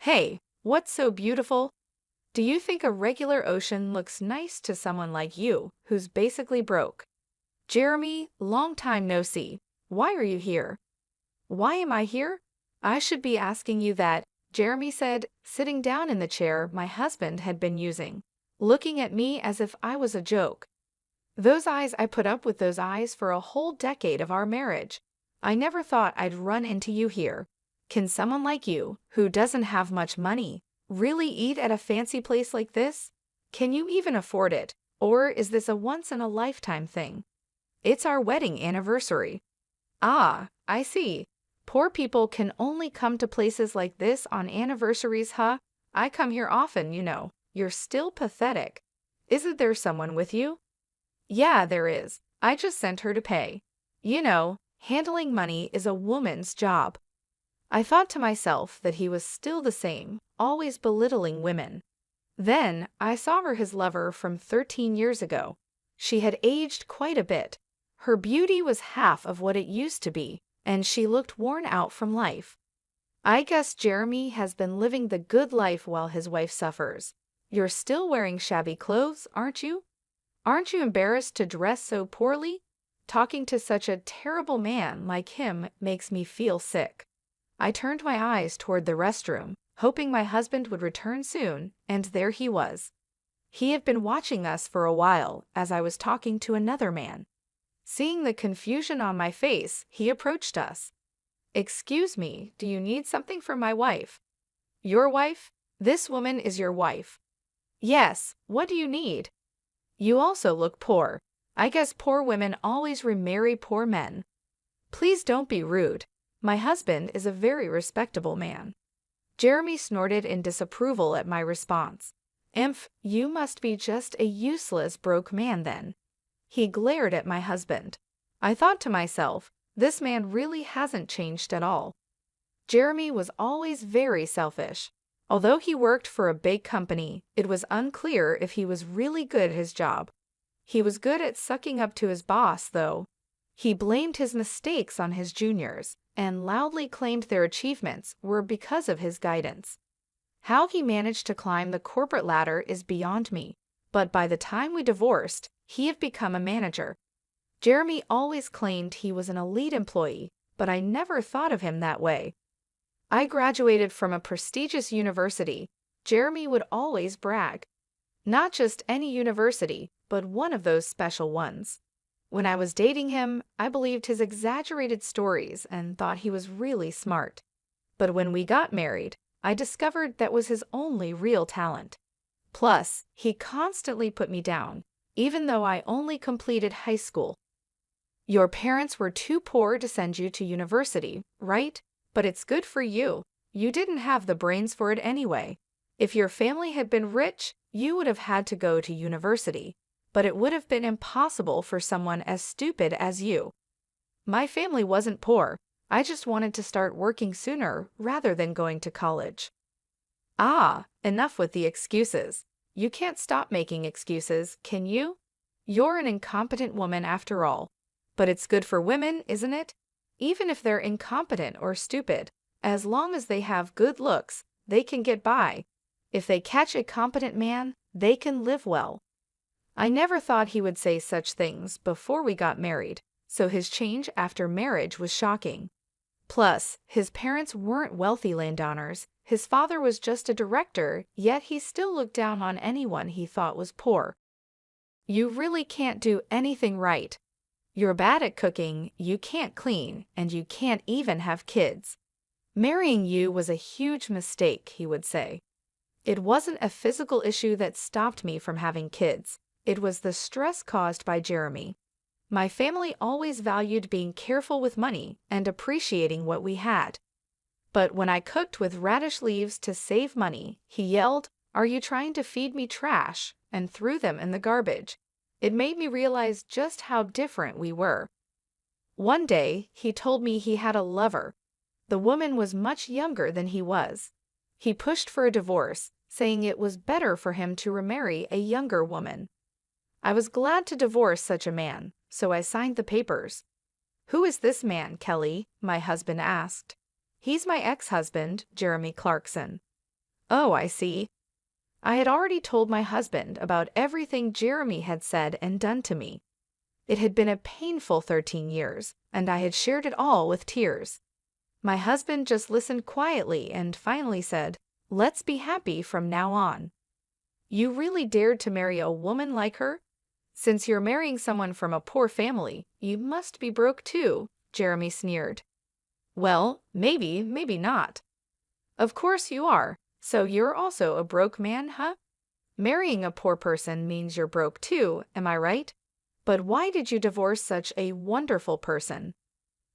"Hey, what's so beautiful? Do you think a regular ocean looks nice to someone like you, who's basically broke?" "Jeremy, long time no see. Why are you here?" "Why am I here? I should be asking you that," Jeremy said, sitting down in the chair my husband had been using, looking at me as if I was a joke. I put up with those eyes for a whole decade of our marriage. I never thought I'd run into you here. Can someone like you, who doesn't have much money, really eat at a fancy place like this? Can you even afford it? Or is this a once-in-a-lifetime thing? It's our wedding anniversary. Ah, I see. Poor people can only come to places like this on anniversaries, huh? I come here often, you know. You're still pathetic. Isn't there someone with you? Yeah, there is. I just sent her to pay. You know, handling money is a woman's job. I thought to myself that he was still the same, always belittling women. Then I saw her his lover from 13 years ago. She had aged quite a bit. Her beauty was half of what it used to be, and she looked worn out from life. I guess Jeremy has been living the good life while his wife suffers. You're still wearing shabby clothes, aren't you? Aren't you embarrassed to dress so poorly? Talking to such a terrible man like him makes me feel sick. I turned my eyes toward the restroom, hoping my husband would return soon, and there he was. He had been watching us for a while as I was talking to another man. Seeing the confusion on my face, he approached us. "Excuse me, do you need something from my wife?" "Your wife? This woman is your wife." "Yes, what do you need?" "You also look poor. I guess poor women always remarry poor men." "Please don't be rude. My husband is a very respectable man." Jeremy snorted in disapproval at my response. "Imph, you must be just a useless broke man then." He glared at my husband. I thought to myself, this man really hasn't changed at all. Jeremy was always very selfish. Although he worked for a big company, it was unclear if he was really good at his job. He was good at sucking up to his boss, though. He blamed his mistakes on his juniors and loudly claimed their achievements were because of his guidance. How he managed to climb the corporate ladder is beyond me, but by the time we divorced, he had become a manager. Jeremy always claimed he was an elite employee, but I never thought of him that way. I graduated from a prestigious university, Jeremy would always brag. Not just any university, but one of those special ones. When I was dating him, I believed his exaggerated stories and thought he was really smart. But when we got married, I discovered that was his only real talent. Plus, he constantly put me down, even though I only completed high school. Your parents were too poor to send you to university, right? But it's good for you. You didn't have the brains for it anyway. If your family had been rich, you would have had to go to university. But it would have been impossible for someone as stupid as you. My family wasn't poor. I just wanted to start working sooner rather than going to college. Ah, enough with the excuses. You can't stop making excuses, can you? You're an incompetent woman after all. But it's good for women, isn't it? Even if they're incompetent or stupid, as long as they have good looks, they can get by. If they catch a competent man, they can live well. I never thought he would say such things before we got married, so his change after marriage was shocking. Plus, his parents weren't wealthy landowners. His father was just a director, yet he still looked down on anyone he thought was poor. You really can't do anything right. You're bad at cooking, you can't clean, and you can't even have kids. Marrying you was a huge mistake, he would say. It wasn't a physical issue that stopped me from having kids. It was the stress caused by Jeremy. My family always valued being careful with money and appreciating what we had. But when I cooked with radish leaves to save money, he yelled, "Are you trying to feed me trash?" and threw them in the garbage. It made me realize just how different we were. One day, he told me he had a lover. The woman was much younger than he was. He pushed for a divorce, saying it was better for him to remarry a younger woman. I was glad to divorce such a man, so I signed the papers. "Who is this man, Kelly?" my husband asked. "He's my ex-husband, Jeremy Clarkson." "Oh, I see." I had already told my husband about everything Jeremy had said and done to me. It had been a painful 13 years, and I had shared it all with tears. My husband just listened quietly and finally said, "Let's be happy from now on." "You really dared to marry a woman like her? Since you're marrying someone from a poor family, you must be broke too," Jeremy sneered. "Well, maybe, maybe not." "Of course you are. So you're also a broke man, huh? Marrying a poor person means you're broke too, am I right? But why did you divorce such a wonderful person?"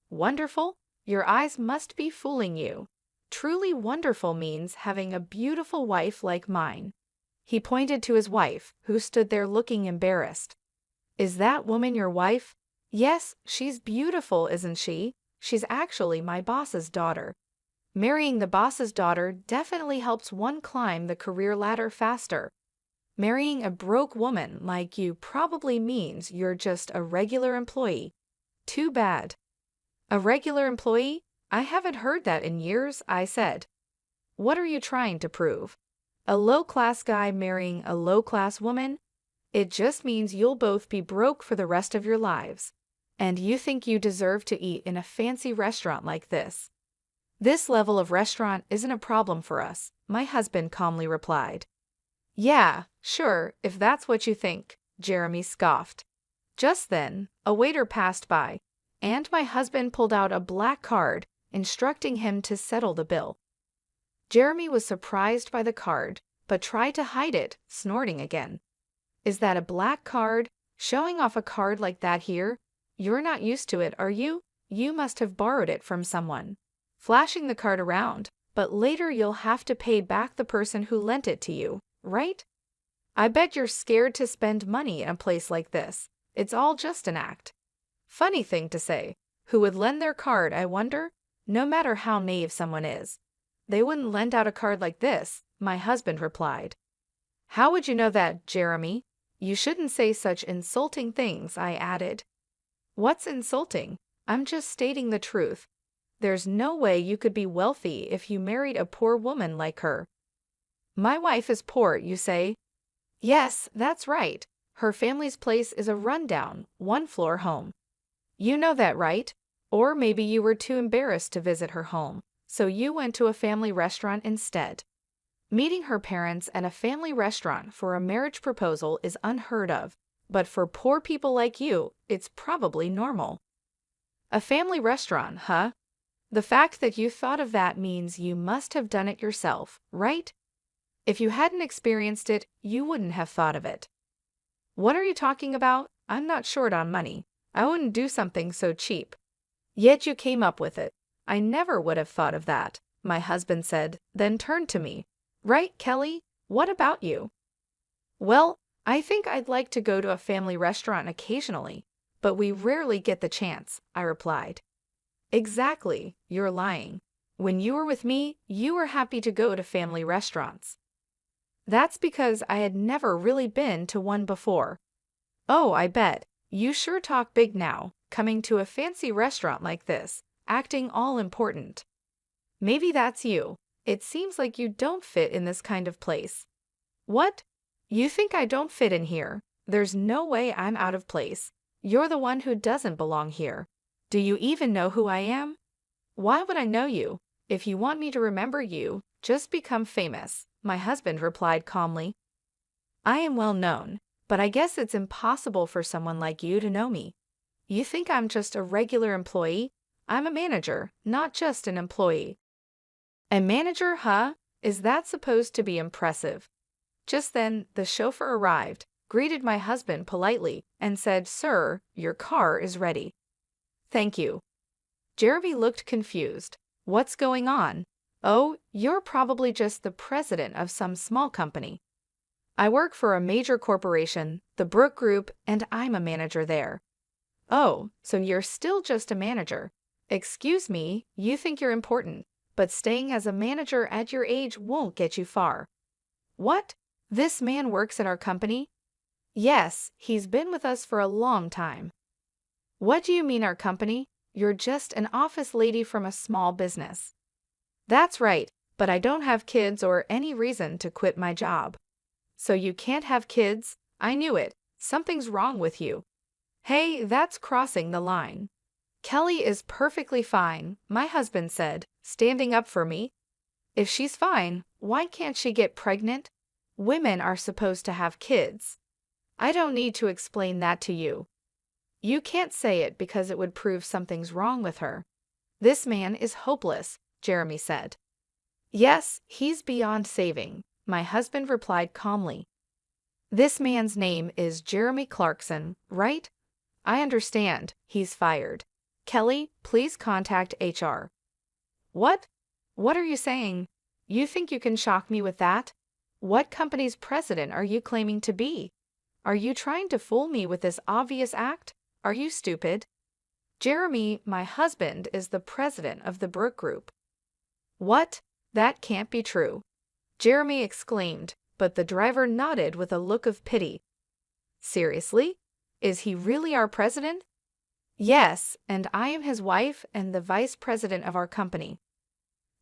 "Wonderful? Your eyes must be fooling you. Truly wonderful means having a beautiful wife like mine." He pointed to his wife, who stood there looking embarrassed. Is that woman your wife? Yes, she's beautiful, isn't she? She's actually my boss's daughter. Marrying the boss's daughter definitely helps one climb the career ladder faster. Marrying a broke woman like you probably means you're just a regular employee. Too bad. A regular employee? I haven't heard that in years, I said. What are you trying to prove? A low-class guy marrying a low-class woman? It just means you'll both be broke for the rest of your lives. And you think you deserve to eat in a fancy restaurant like this? This level of restaurant isn't a problem for us, my husband calmly replied. Yeah, sure, if that's what you think, Jeremy scoffed. Just then, a waiter passed by, and my husband pulled out a black card, instructing him to settle the bill. Jeremy was surprised by the card, but tried to hide it, snorting again. Is that a black card? Showing off a card like that here? You're not used to it, are you? You must have borrowed it from someone. Flashing the card around, but later you'll have to pay back the person who lent it to you, right? I bet you're scared to spend money in a place like this. It's all just an act. Funny thing to say. Who would lend their card, I wonder? No matter how naive someone is. They wouldn't lend out a card like this, my husband replied. How would you know that, Jeremy? You shouldn't say such insulting things, I added. What's insulting? I'm just stating the truth. There's no way you could be wealthy if you married a poor woman like her. My wife is poor, you say? Yes, that's right. Her family's place is a rundown, one-floor home. You know that, right? Or maybe you were too embarrassed to visit her home, so you went to a family restaurant instead. Meeting her parents at a family restaurant for a marriage proposal is unheard of, but for poor people like you, it's probably normal. A family restaurant, huh? The fact that you thought of that means you must have done it yourself, right? If you hadn't experienced it, you wouldn't have thought of it. What are you talking about? I'm not short on money. I wouldn't do something so cheap. Yet you came up with it. I never would have thought of that, my husband said, then turned to me. Right, Kelly? What about you? Well, I think I'd like to go to a family restaurant occasionally, but we rarely get the chance, I replied. Exactly, you're lying. When you were with me, you were happy to go to family restaurants. That's because I had never really been to one before. Oh, I bet. You sure talk big now, coming to a fancy restaurant like this, acting all important. Maybe that's you. It seems like you don't fit in this kind of place. What? You think I don't fit in here? There's no way I'm out of place. You're the one who doesn't belong here. Do you even know who I am? Why would I know you? If you want me to remember you, just become famous, my husband replied calmly. I am well known, but I guess it's impossible for someone like you to know me. You think I'm just a regular employee? I'm a manager, not just an employee. A manager, huh? Is that supposed to be impressive? Just then, the chauffeur arrived, greeted my husband politely, and said, Sir, your car is ready. Thank you. Jeremy looked confused. What's going on? Oh, you're probably just the president of some small company. I work for a major corporation, the Brook Group, and I'm a manager there. Oh, so you're still just a manager. Excuse me, you think you're important, but staying as a manager at your age won't get you far. What? This man works at our company? Yes, he's been with us for a long time. What do you mean our company? You're just an office lady from a small business. That's right, but I don't have kids or any reason to quit my job. So you can't have kids? I knew it. Something's wrong with you. Hey, that's crossing the line. Kelly is perfectly fine, my husband said, standing up for me. If she's fine, why can't she get pregnant? Women are supposed to have kids. I don't need to explain that to you. You can't say it because it would prove something's wrong with her. This man is hopeless, Jeremy said. Yes, he's beyond saving, my husband replied calmly. This man's name is Jeremy Clarkson, right? I understand, he's fired. Kelly, please contact HR. What? What are you saying? You think you can shock me with that? What company's president are you claiming to be? Are you trying to fool me with this obvious act? Are you stupid? Jeremy, my husband, is the president of the Brooke Group. What? That can't be true, Jeremy exclaimed, but the driver nodded with a look of pity. Seriously? Is he really our president? Yes, and I am his wife and the vice president of our company.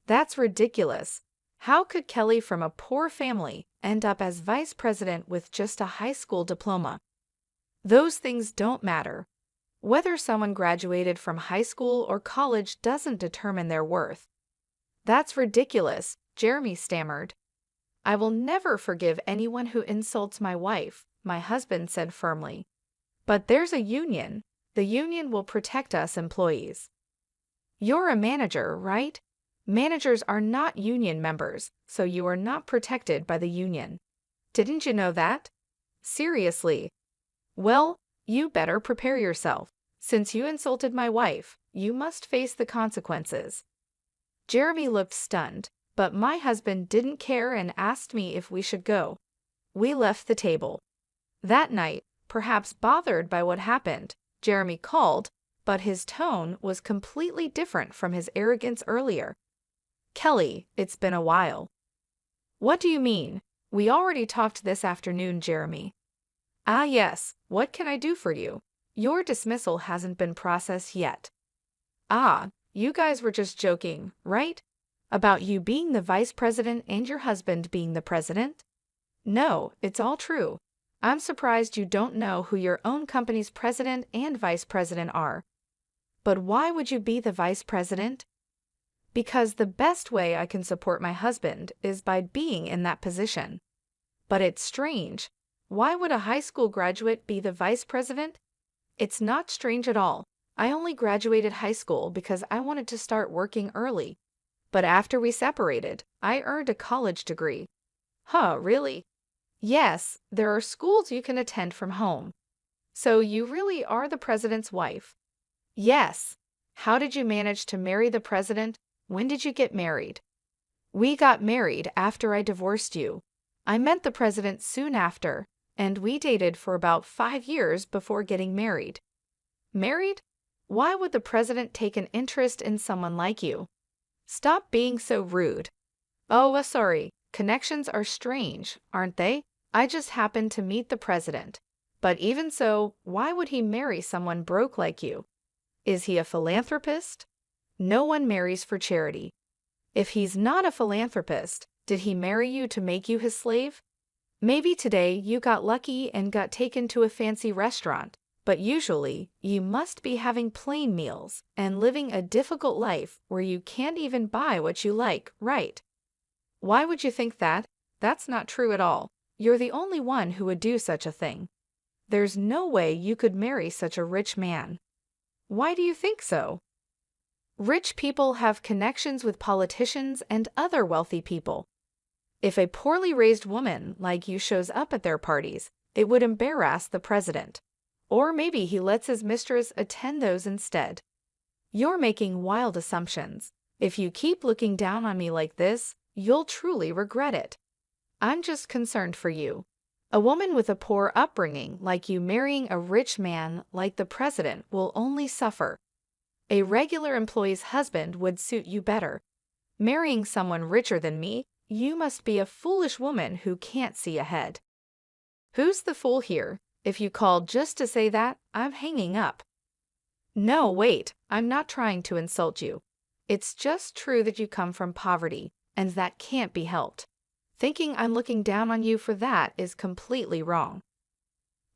That's ridiculous. How could Kelly from a poor family end up as vice president with just a high school diploma? Those things don't matter. Whether someone graduated from high school or college doesn't determine their worth. That's ridiculous, Jeremy stammered. I will never forgive anyone who insults my wife, my husband said firmly. But there's a union. The union will protect us employees. You're a manager, right? Managers are not union members, so you are not protected by the union. Didn't you know that? Seriously. Well, you better prepare yourself. Since you insulted my wife, you must face the consequences. Jeremy looked stunned, but my husband didn't care and asked me if we should go. We left the table. That night, perhaps bothered by what happened, Jeremy called, but his tone was completely different from his arrogance earlier. Kelly, it's been a while. What do you mean? We already talked this afternoon, Jeremy. Ah yes, what can I do for you? Your dismissal hasn't been processed yet. Ah, you guys were just joking, right? About you being the vice president and your husband being the president? No, it's all true. I'm surprised you don't know who your own company's president and vice president are. But why would you be the vice president? Because the best way I can support my husband is by being in that position. But it's strange. Why would a high school graduate be the vice president? It's not strange at all. I only graduated high school because I wanted to start working early. But after we separated, I earned a college degree. Huh, really? Yes, there are schools you can attend from home. So you really are the president's wife? Yes. How did you manage to marry the president? When did you get married? We got married after I divorced you. I met the president soon after, and we dated for about 5 years before getting married. Married? Why would the president take an interest in someone like you? Stop being so rude. Oh, sorry. Connections are strange, aren't they? I just happened to meet the president. But even so, why would he marry someone broke like you? Is he a philanthropist? No one marries for charity. If he's not a philanthropist, did he marry you to make you his slave? Maybe today you got lucky and got taken to a fancy restaurant, but usually you must be having plain meals and living a difficult life where you can't even buy what you like, right? Why would you think that? That's not true at all. You're the only one who would do such a thing. There's no way you could marry such a rich man. Why do you think so? Rich people have connections with politicians and other wealthy people. If a poorly raised woman like you shows up at their parties, it would embarrass the president. Or maybe he lets his mistress attend those instead. You're making wild assumptions. If you keep looking down on me like this, you'll truly regret it. I'm just concerned for you. A woman with a poor upbringing like you marrying a rich man like the president will only suffer. A regular employee's husband would suit you better. Marrying someone richer than me, you must be a foolish woman who can't see ahead. Who's the fool here? If you called just to say that, I'm hanging up. No, wait, I'm not trying to insult you. It's just true that you come from poverty, and that can't be helped. Thinking I'm looking down on you for that is completely wrong.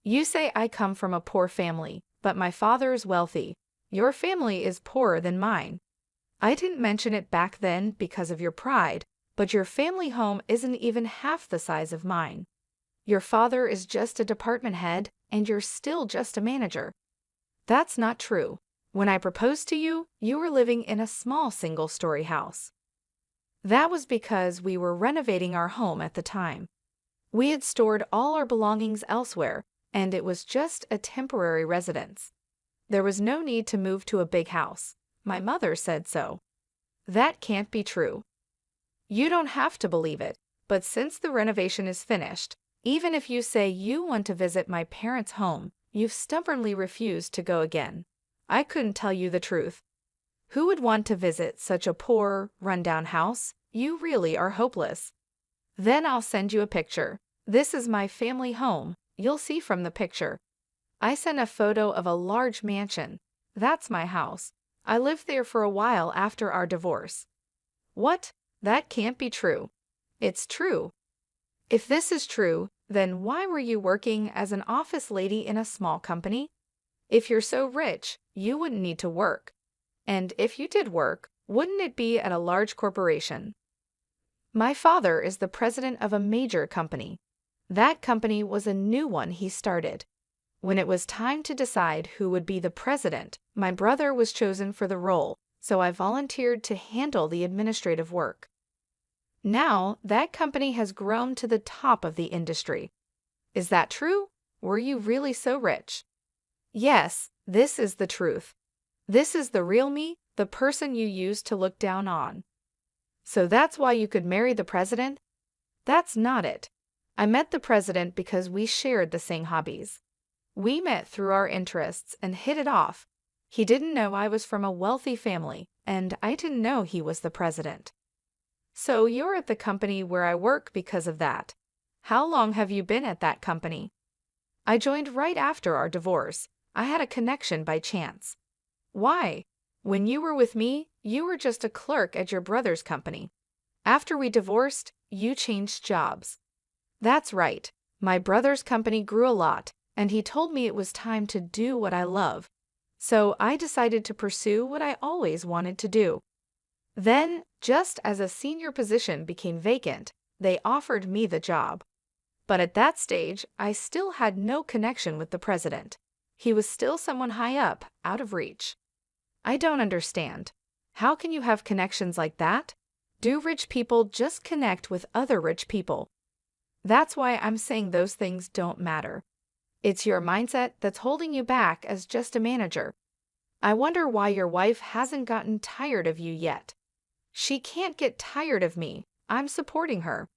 You say I come from a poor family, but my father is wealthy. Your family is poorer than mine. I didn't mention it back then because of your pride, but your family home isn't even half the size of mine. Your father is just a department head, and you're still just a manager. That's not true. When I proposed to you, you were living in a small single-story house. That was because we were renovating our home at the time. We had stored all our belongings elsewhere, and it was just a temporary residence. There was no need to move to a big house. My mother said so. That can't be true. You don't have to believe it, but since the renovation is finished, Even if you say you want to visit my parents' home, you've stubbornly refused to go again. I couldn't tell you the truth. Who would want to visit such a poor, run-down house? You really are hopeless. Then I'll send you a picture. This is my family home. You'll see from the picture. I sent a photo of a large mansion. That's my house. I lived there for a while after our divorce. What? That can't be true. It's true. If this is true, then why were you working as an office lady in a small company? If you're so rich, you wouldn't need to work. And if you did work, wouldn't it be at a large corporation? My father is the president of a major company. That company was a new one he started. When it was time to decide who would be the president, my brother was chosen for the role, so I volunteered to handle the administrative work. Now, that company has grown to the top of the industry. Is that true? Were you really so rich? Yes, this is the truth. This is the real me, the person you used to look down on. So that's why you could marry the president? That's not it. I met the president because we shared the same hobbies. We met through our interests and hit it off. He didn't know I was from a wealthy family, and I didn't know he was the president. So you're at the company where I work because of that. How long have you been at that company? I joined right after our divorce. I had a connection by chance. Why? When you were with me, you were just a clerk at your brother's company. After we divorced, you changed jobs. That's right. My brother's company grew a lot, and he told me it was time to do what I love. So I decided to pursue what I always wanted to do. Then, just as a senior position became vacant, they offered me the job. But at that stage, I still had no connection with the president. He was still someone high up, out of reach. I don't understand. How can you have connections like that? Do rich people just connect with other rich people? That's why I'm saying those things don't matter. It's your mindset that's holding you back as just a manager. I wonder why your wife hasn't gotten tired of you yet. She can't get tired of me. I'm supporting her.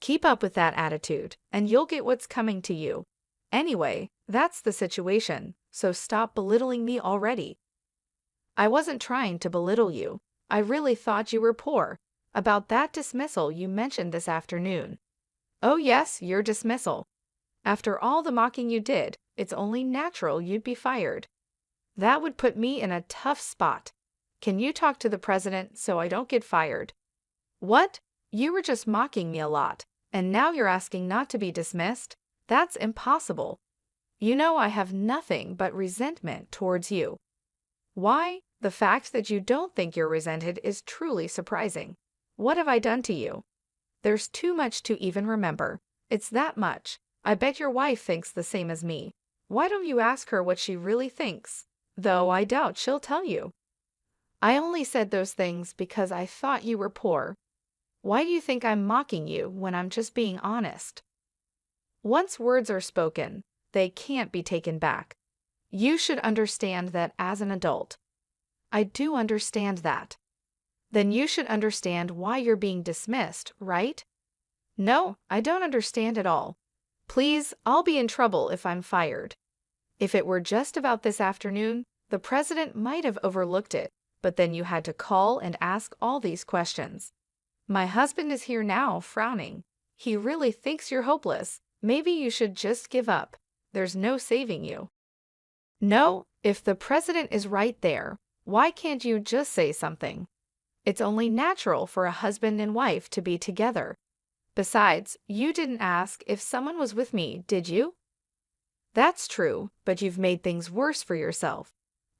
Keep up with that attitude, and you'll get what's coming to you. Anyway, that's the situation, so stop belittling me already. I wasn't trying to belittle you. I really thought you were poor. About that dismissal you mentioned this afternoon. Oh yes, your dismissal. After all the mocking you did, it's only natural you'd be fired. That would put me in a tough spot. Can you talk to the president so I don't get fired? What? You were just mocking me a lot, and now you're asking not to be dismissed? That's impossible. You know I have nothing but resentment towards you. Why? The fact that you don't think you're resented is truly surprising. What have I done to you? There's too much to even remember. It's that much. I bet your wife thinks the same as me. Why don't you ask her what she really thinks? Though I doubt she'll tell you. I only said those things because I thought you were poor. Why do you think I'm mocking you when I'm just being honest? Once words are spoken, they can't be taken back. You should understand that as an adult. I do understand that. Then you should understand why you're being dismissed, right? No, I don't understand at all. Please, I'll be in trouble if I'm fired. If it were just about this afternoon, the president might have overlooked it, but then you had to call and ask all these questions. My husband is here now, frowning. He really thinks you're hopeless. Maybe you should just give up. There's no saving you. No, if the president is right there, why can't you just say something? It's only natural for a husband and wife to be together. Besides, you didn't ask if someone was with me, did you? That's true, but you've made things worse for yourself.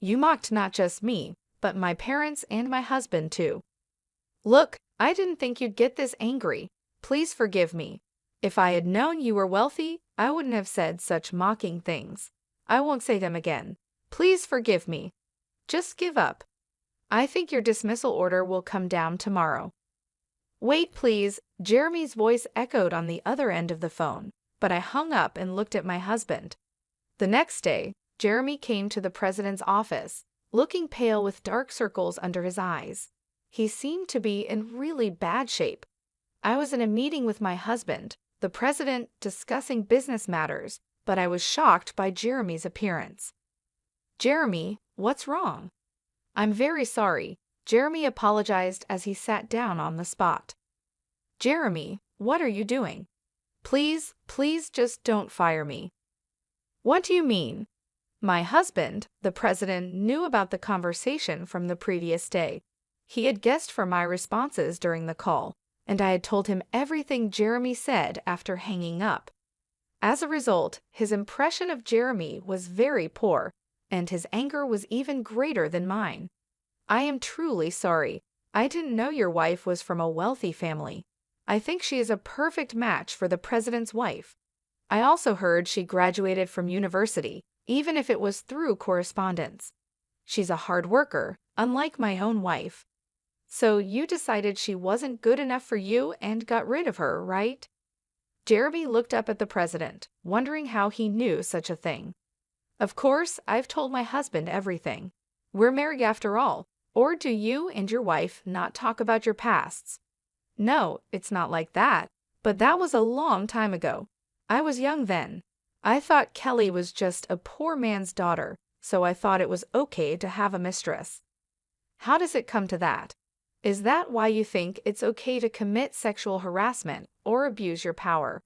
You mocked not just me, but my parents and my husband too. Look, I didn't think you'd get this angry. Please forgive me. If I had known you were wealthy, I wouldn't have said such mocking things. I won't say them again. Please forgive me. Just give up. I think your dismissal order will come down tomorrow. Wait, please. Jeremy's voice echoed on the other end of the phone, but I hung up and looked at my husband. The next day, Jeremy came to the president's office, looking pale with dark circles under his eyes. He seemed to be in really bad shape. I was in a meeting with my husband, the president discussing business matters, but I was shocked by Jeremy's appearance. "Jeremy, what's wrong?" "I'm very sorry," Jeremy apologized as he sat down on the spot. "Jeremy, what are you doing? Please, please just don't fire me." "What do you mean?" My husband, the president, knew about the conversation from the previous day. He had guessed from my responses during the call, and I had told him everything Jeremy said after hanging up. As a result, his impression of Jeremy was very poor, and his anger was even greater than mine. "I am truly sorry. I didn't know your wife was from a wealthy family. I think she is a perfect match for the president's wife. I also heard she graduated from university, even if it was through correspondence. She's a hard worker, unlike my own wife. So you decided she wasn't good enough for you and got rid of her, right?" Jeremy looked up at the president, wondering how he knew such a thing. "Of course, I've told my husband everything. We're married after all. Or do you and your wife not talk about your pasts?" "No, it's not like that. But that was a long time ago. I was young then. I thought Kelly was just a poor man's daughter, so I thought it was okay to have a mistress." "How does it come to that? Is that why you think it's okay to commit sexual harassment or abuse your power?"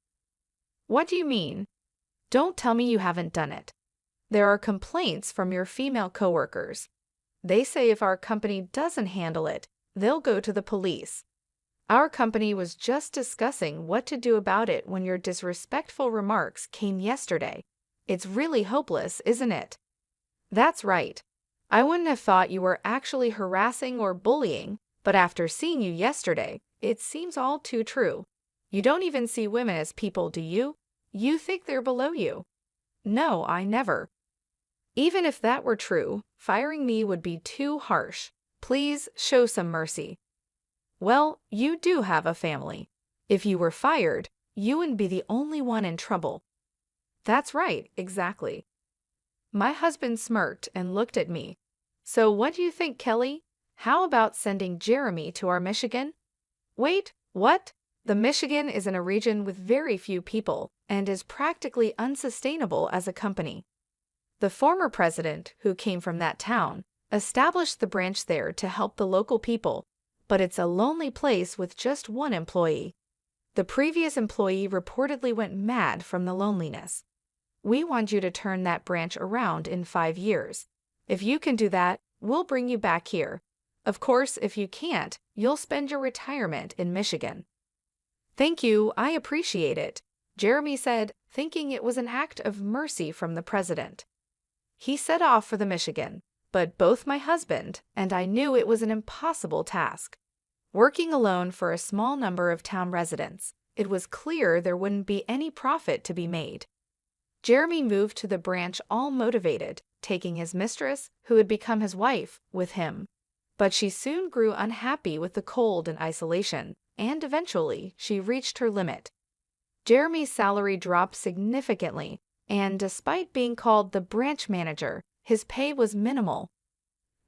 "What do you mean? Don't tell me you haven't done it." "There are complaints from your female coworkers. They say if our company doesn't handle it, they'll go to the police. Our company was just discussing what to do about it when your disrespectful remarks came yesterday. It's really hopeless, isn't it?" "That's right. I wouldn't have thought you were actually harassing or bullying, but after seeing you yesterday, it seems all too true. You don't even see women as people, do you? You think they're below you." "No, I never." "Even if that were true, firing me would be too harsh. Please show some mercy." "Well, you do have a family. If you were fired, you wouldn't be the only one in trouble." "That's right, exactly." My husband smirked and looked at me. "So what do you think, Kelly? How about sending Jeremy to our Michigan?" "Wait, what?" "The Michigan is in a region with very few people and is practically unsustainable as a company. The former president, who came from that town, established the branch there to help the local people, but it's a lonely place with just one employee. The previous employee reportedly went mad from the loneliness. We want you to turn that branch around in 5 years. If you can do that, we'll bring you back here. Of course, if you can't, you'll spend your retirement in Michigan." "Thank you, I appreciate it," Jeremy said, thinking it was an act of mercy from the president. He set off for the Michigan, but both my husband and I knew it was an impossible task. Working alone for a small number of town residents, it was clear there wouldn't be any profit to be made. Jeremy moved to the branch all motivated, taking his mistress, who had become his wife, with him. But she soon grew unhappy with the cold and isolation, and eventually she reached her limit. Jeremy's salary dropped significantly, and despite being called the branch manager, his pay was minimal.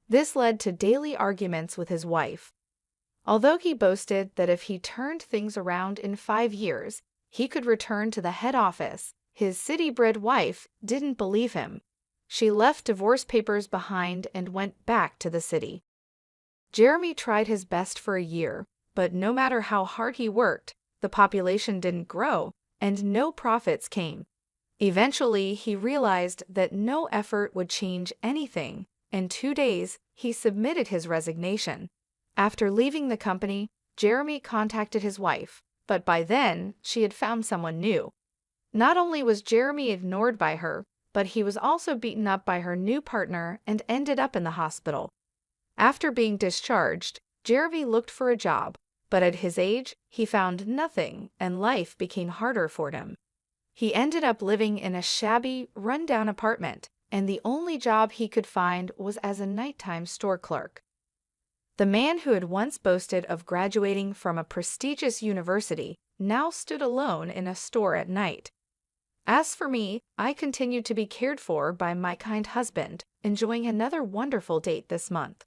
This led to daily arguments with his wife. Although he boasted that if he turned things around in 5 years, he could return to the head office, his city-bred wife didn't believe him. She left divorce papers behind and went back to the city. Jeremy tried his best for a year, but no matter how hard he worked, the population didn't grow, and no profits came. Eventually, he realized that no effort would change anything. In 2 days, he submitted his resignation. After leaving the company, Jeremy contacted his wife, but by then, she had found someone new. Not only was Jeremy ignored by her, but he was also beaten up by her new partner and ended up in the hospital. After being discharged, Jeremy looked for a job, but at his age, he found nothing and life became harder for him. He ended up living in a shabby, run-down apartment, and the only job he could find was as a nighttime store clerk. The man who had once boasted of graduating from a prestigious university now stood alone in a store at night. As for me, I continued to be cared for by my kind husband, enjoying another wonderful date this month.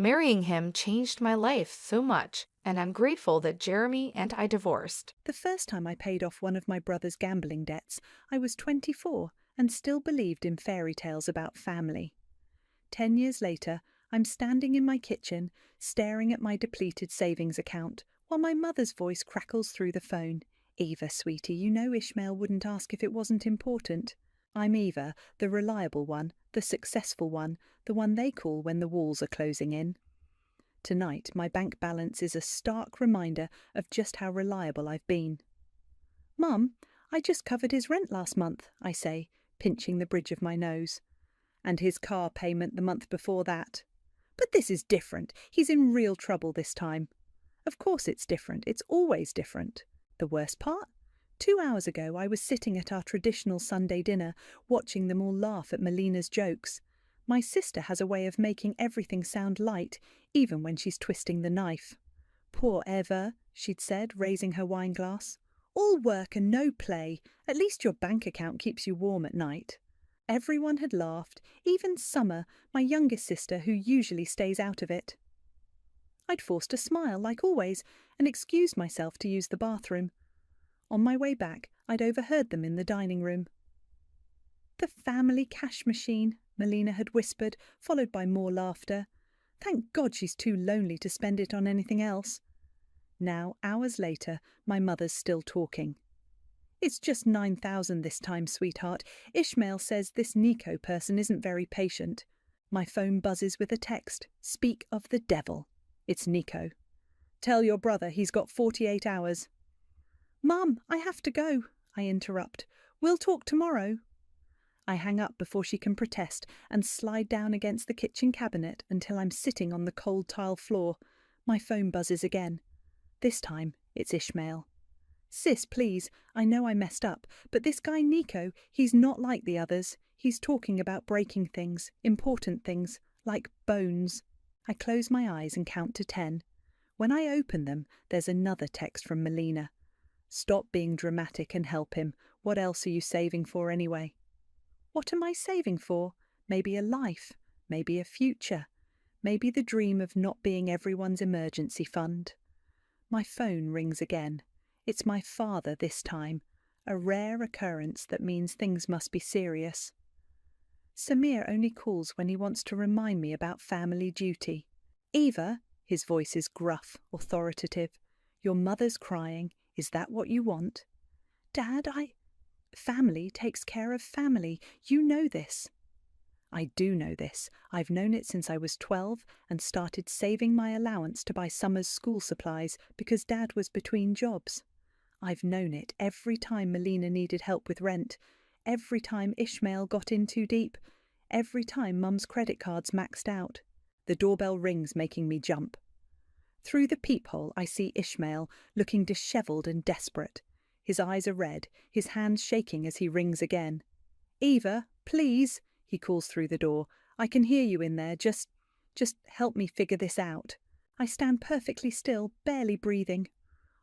Marrying him changed my life so much, and I'm grateful that Jeremy and I divorced. The first time I paid off one of my brother's gambling debts, I was 24 and still believed in fairy tales about family. 10 years later, I'm standing in my kitchen, staring at my depleted savings account, while my mother's voice crackles through the phone. Eva, sweetie, you know Ishmael wouldn't ask if it wasn't important. I'm Eva, the reliable one, the successful one, the one they call when the walls are closing in. Tonight, my bank balance is a stark reminder of just how reliable I've been. Mum, I just covered his rent last month, I say, pinching the bridge of my nose. And his car payment the month before that. But this is different. He's in real trouble this time. Of course it's different. It's always different. The worst part? 2 hours ago, I was sitting at our traditional Sunday dinner, watching them all laugh at Melina's jokes. My sister has a way of making everything sound light, even when she's twisting the knife. Poor Eva, she'd said, raising her wine glass. All work and no play. At least your bank account keeps you warm at night. Everyone had laughed, even Summer, my youngest sister, who usually stays out of it. I'd forced a smile, like always, and excused myself to use the bathroom. On my way back, I'd overheard them in the dining room. "The family cash machine," Melina had whispered, followed by more laughter. Thank God she's too lonely to spend it on anything else. Now, hours later, my mother's still talking. "It's just 9,000 this time, sweetheart. Ishmael says this Nico person isn't very patient." My phone buzzes with a text. Speak of the devil. It's Nico. "Tell your brother he's got 48 hours. "Mum, I have to go," I interrupt. "We'll talk tomorrow." I hang up before she can protest and slide down against the kitchen cabinet until I'm sitting on the cold tile floor. My phone buzzes again. This time, it's Ishmael. "Sis, please, I know I messed up, but this guy Nico, he's not like the others. He's talking about breaking things, important things, like bones." I close my eyes and count to 10. When I open them, there's another text from Melina. "Stop being dramatic and help him. What else are you saving for anyway?" What am I saving for? Maybe a life, maybe a future, maybe the dream of not being everyone's emergency fund. My phone rings again. It's my father this time, a rare occurrence that means things must be serious. Samir only calls when he wants to remind me about family duty. "Eva," his voice is gruff, authoritative. "Your mother's crying. Is that what you want?" "Dad, Family takes care of family. You know this." I do know this. I've known it since I was 12 and started saving my allowance to buy Summer's school supplies because Dad was between jobs. I've known it every time Melina needed help with rent, every time Ishmael got in too deep, every time Mum's credit cards maxed out. The doorbell rings, making me jump. Through the peephole, I see Ishmael, looking dishevelled and desperate. His eyes are red, his hands shaking as he rings again. "Eva, please," he calls through the door. "I can hear you in there. Just help me figure this out." I stand perfectly still, barely breathing.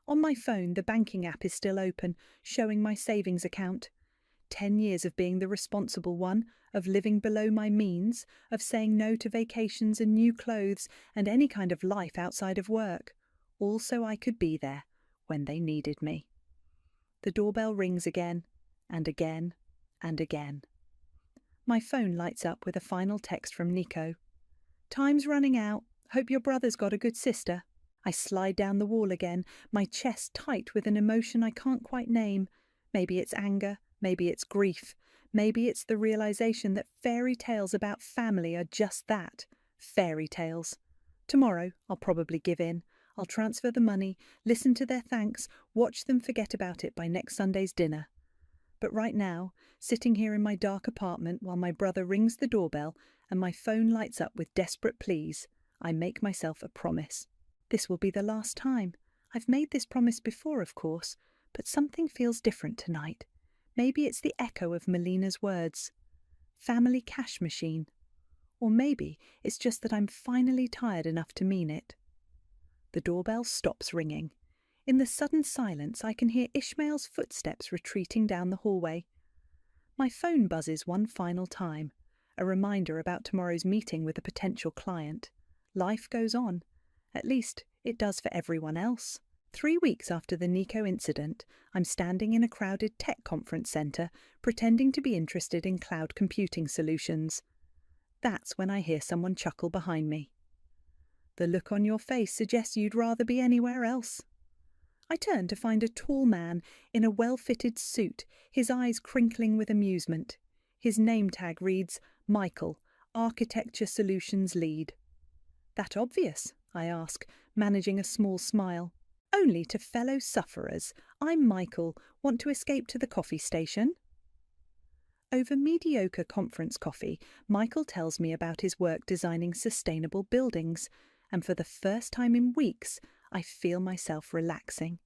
On my phone, the banking app is still open, showing my savings account. 10 years of being the responsible one, of living below my means, of saying no to vacations and new clothes and any kind of life outside of work. All so I could be there when they needed me. The doorbell rings again, and again, and again. My phone lights up with a final text from Nico. "Time's running out. Hope your brother's got a good sister." I slide down the wall again, my chest tight with an emotion I can't quite name. Maybe it's anger, maybe it's grief, maybe it's the realization that fairy tales about family are just that, fairy tales. Tomorrow, I'll probably give in. I'll transfer the money, listen to their thanks, watch them forget about it by next Sunday's dinner. But right now, sitting here in my dark apartment while my brother rings the doorbell and my phone lights up with desperate pleas, I make myself a promise. This will be the last time. I've made this promise before, of course, but something feels different tonight. Maybe it's the echo of Melina's words. Family cash machine. Or maybe it's just that I'm finally tired enough to mean it. The doorbell stops ringing. In the sudden silence, I can hear Ishmael's footsteps retreating down the hallway. My phone buzzes one final time, a reminder about tomorrow's meeting with a potential client. Life goes on. At least, it does for everyone else. 3 weeks after the Nico incident, I'm standing in a crowded tech conference centre, pretending to be interested in cloud computing solutions. That's when I hear someone chuckle behind me. The look on your face suggests you'd rather be anywhere else. I turn to find a tall man in a well-fitted suit, his eyes crinkling with amusement. His name tag reads, Michael, Architecture Solutions Lead. That obvious? I ask, managing a small smile. Only to fellow sufferers. I'm Michael. Want to escape to the coffee station? Over mediocre conference coffee, Michael tells me about his work designing sustainable buildings, and for the first time in weeks, I feel myself relaxing.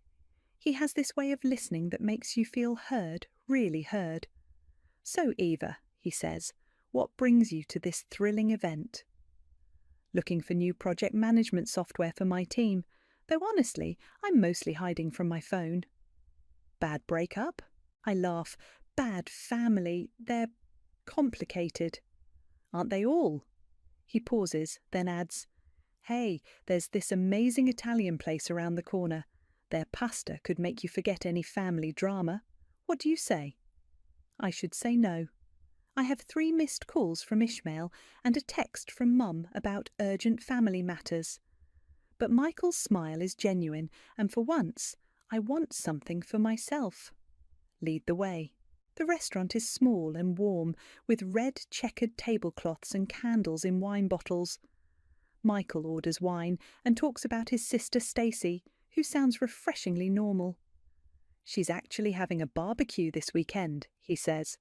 He has this way of listening that makes you feel heard, really heard. So, Eva, he says, what brings you to this thrilling event? Looking for new project management software for my team, though honestly, I'm mostly hiding from my phone. Bad breakup? I laugh. Bad family. They're complicated. Aren't they all? He pauses, then adds, Hey, there's this amazing Italian place around the corner. Their pasta could make you forget any family drama. What do you say? I should say no. I have 3 missed calls from Ishmael and a text from Mum about urgent family matters. But Michael's smile is genuine, and for once, I want something for myself. Lead the way. The restaurant is small and warm, with red checkered tablecloths and candles in wine bottles. Michael orders wine and talks about his sister Stacy, who sounds refreshingly normal. She's actually having a barbecue this weekend, he says.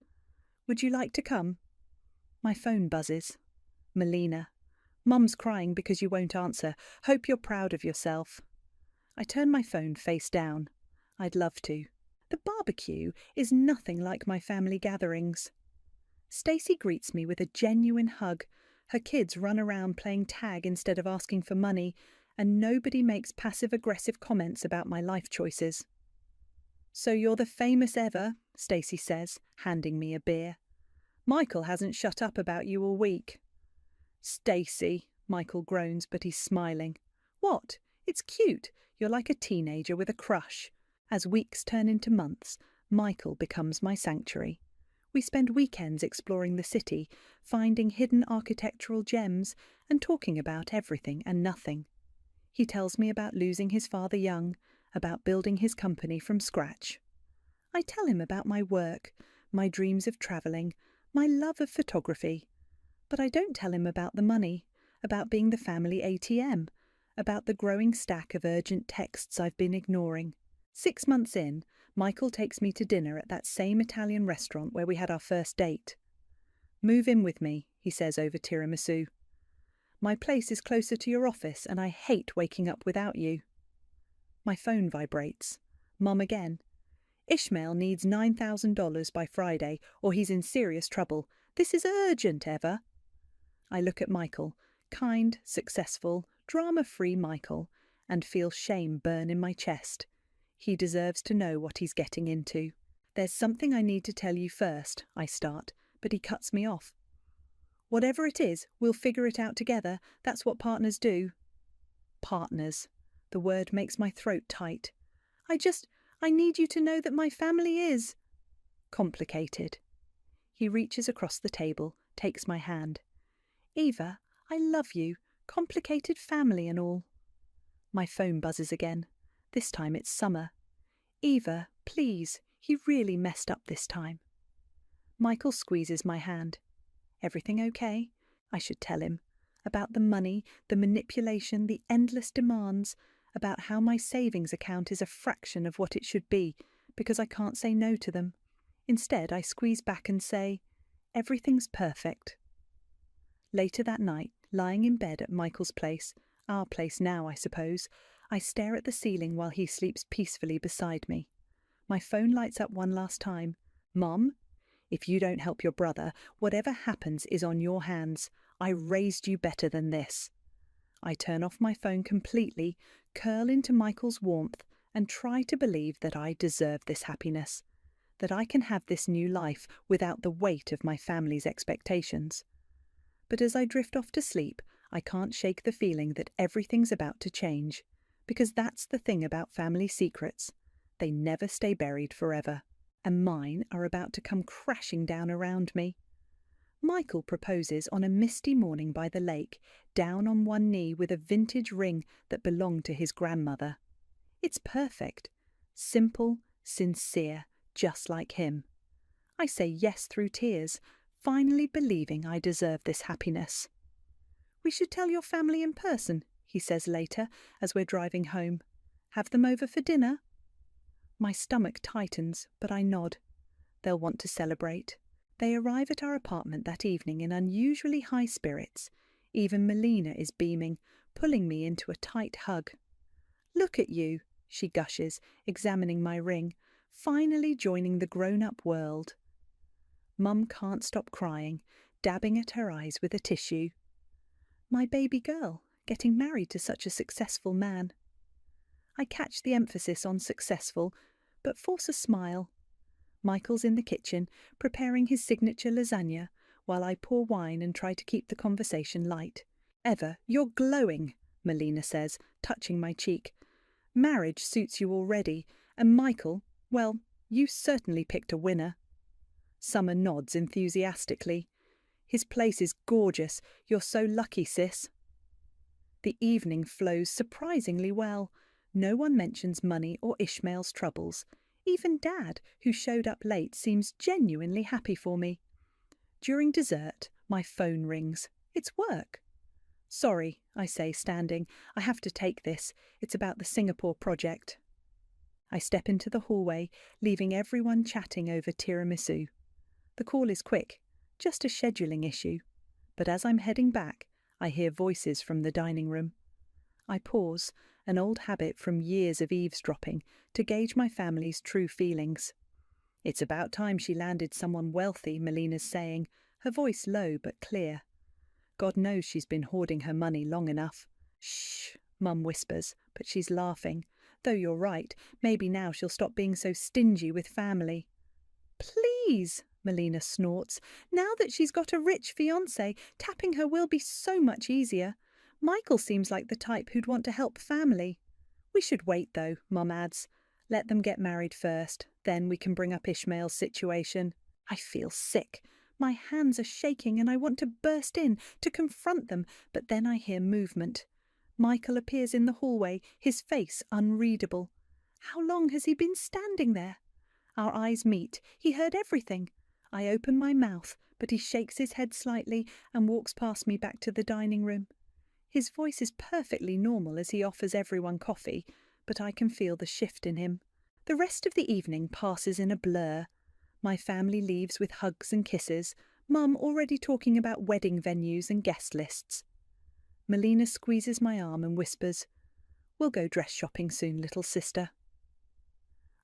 Would you like to come? My phone buzzes. Melina. Mum's crying because you won't answer. Hope you're proud of yourself. I turn my phone face down. I'd love to. The barbecue is nothing like my family gatherings. Stacy greets me with a genuine hug. Her kids run around playing tag instead of asking for money, and nobody makes passive-aggressive comments about my life choices. So you're the famous Eva, Stacy says, handing me a beer. Michael hasn't shut up about you all week. Stacy, Michael groans, but he's smiling. What? It's cute. You're like a teenager with a crush. As weeks turn into months, Michael becomes my sanctuary. We spend weekends exploring the city, finding hidden architectural gems, and talking about everything and nothing. He tells me about losing his father young, about building his company from scratch. I tell him about my work, my dreams of travelling, my love of photography. But I don't tell him about the money, about being the family ATM, about the growing stack of urgent texts I've been ignoring. 6 months in, Michael takes me to dinner at that same Italian restaurant where we had our first date. Move in with me, he says over tiramisu. My place is closer to your office and I hate waking up without you. My phone vibrates. Mum again. Ishmael needs $9,000 by Friday or he's in serious trouble. This is urgent, Eva. I look at Michael, kind, successful, drama-free Michael, and feel shame burn in my chest. He deserves to know what he's getting into. There's something I need to tell you first, I start, but he cuts me off. Whatever it is, we'll figure it out together. That's what partners do. Partners. The word makes my throat tight. I need you to know that my family is complicated. He reaches across the table, takes my hand. Eva, I love you. Complicated family and all. My phone buzzes again. This time it's Summer. Eva, please, he really messed up this time. Michael squeezes my hand. Everything okay? I should tell him. About the money, the manipulation, the endless demands, about how my savings account is a fraction of what it should be, because I can't say no to them. Instead, I squeeze back and say, everything's perfect. Later that night, lying in bed at Michael's place, our place now, I suppose, I stare at the ceiling while he sleeps peacefully beside me. My phone lights up one last time. Mom, if you don't help your brother, whatever happens is on your hands. I raised you better than this. I turn off my phone completely, curl into Michael's warmth, and try to believe that I deserve this happiness, that I can have this new life without the weight of my family's expectations. But as I drift off to sleep, I can't shake the feeling that everything's about to change, because that's the thing about family secrets. They never stay buried forever, and mine are about to come crashing down around me. Michael proposes on a misty morning by the lake, down on one knee with a vintage ring that belonged to his grandmother. It's perfect. Simple, sincere, just like him. I say yes through tears, finally believing I deserve this happiness. "We should tell your family in person," he says later as we're driving home. "Have them over for dinner?" My stomach tightens, but I nod. They'll want to celebrate. They arrive at our apartment that evening in unusually high spirits. Even Melina is beaming, pulling me into a tight hug. "Look at you," she gushes, examining my ring, finally joining the grown-up world. Mum can't stop crying, dabbing at her eyes with a tissue. My baby girl, getting married to such a successful man. I catch the emphasis on successful, but force a smile. Michael's in the kitchen, preparing his signature lasagna, while I pour wine and try to keep the conversation light. "Eva, you're glowing," Melina says, touching my cheek. "Marriage suits you already, and Michael, well, you certainly picked a winner." Summer nods enthusiastically. "His place is gorgeous. You're so lucky, sis." The evening flows surprisingly well. No one mentions money or Ishmael's troubles. Even Dad, who showed up late, seems genuinely happy for me. During dessert, my phone rings. It's work. "Sorry," I say, standing. "I have to take this. It's about the Singapore project." I step into the hallway, leaving everyone chatting over tiramisu. The call is quick, just a scheduling issue. But as I'm heading back, I hear voices from the dining room. I pause, an old habit from years of eavesdropping, to gauge my family's true feelings. "It's about time she landed someone wealthy," Melina's saying, her voice low but clear. God knows she's been hoarding her money long enough. "Shh," Mum whispers, but she's laughing. "Though you're right, maybe now she'll stop being so stingy with family." "Please," Melina snorts. "Now that she's got a rich fiancé, tapping her will be so much easier. Michael seems like the type who'd want to help family." "We should wait, though," Mum adds. "Let them get married first, then we can bring up Ishmael's situation." I feel sick. My hands are shaking and I want to burst in, to confront them, but then I hear movement. Michael appears in the hallway, his face unreadable. How long has he been standing there? Our eyes meet. He heard everything. I open my mouth, but he shakes his head slightly and walks past me back to the dining room. His voice is perfectly normal as he offers everyone coffee, but I can feel the shift in him. The rest of the evening passes in a blur. My family leaves with hugs and kisses, Mum already talking about wedding venues and guest lists. Melina squeezes my arm and whispers, "We'll go dress shopping soon, little sister."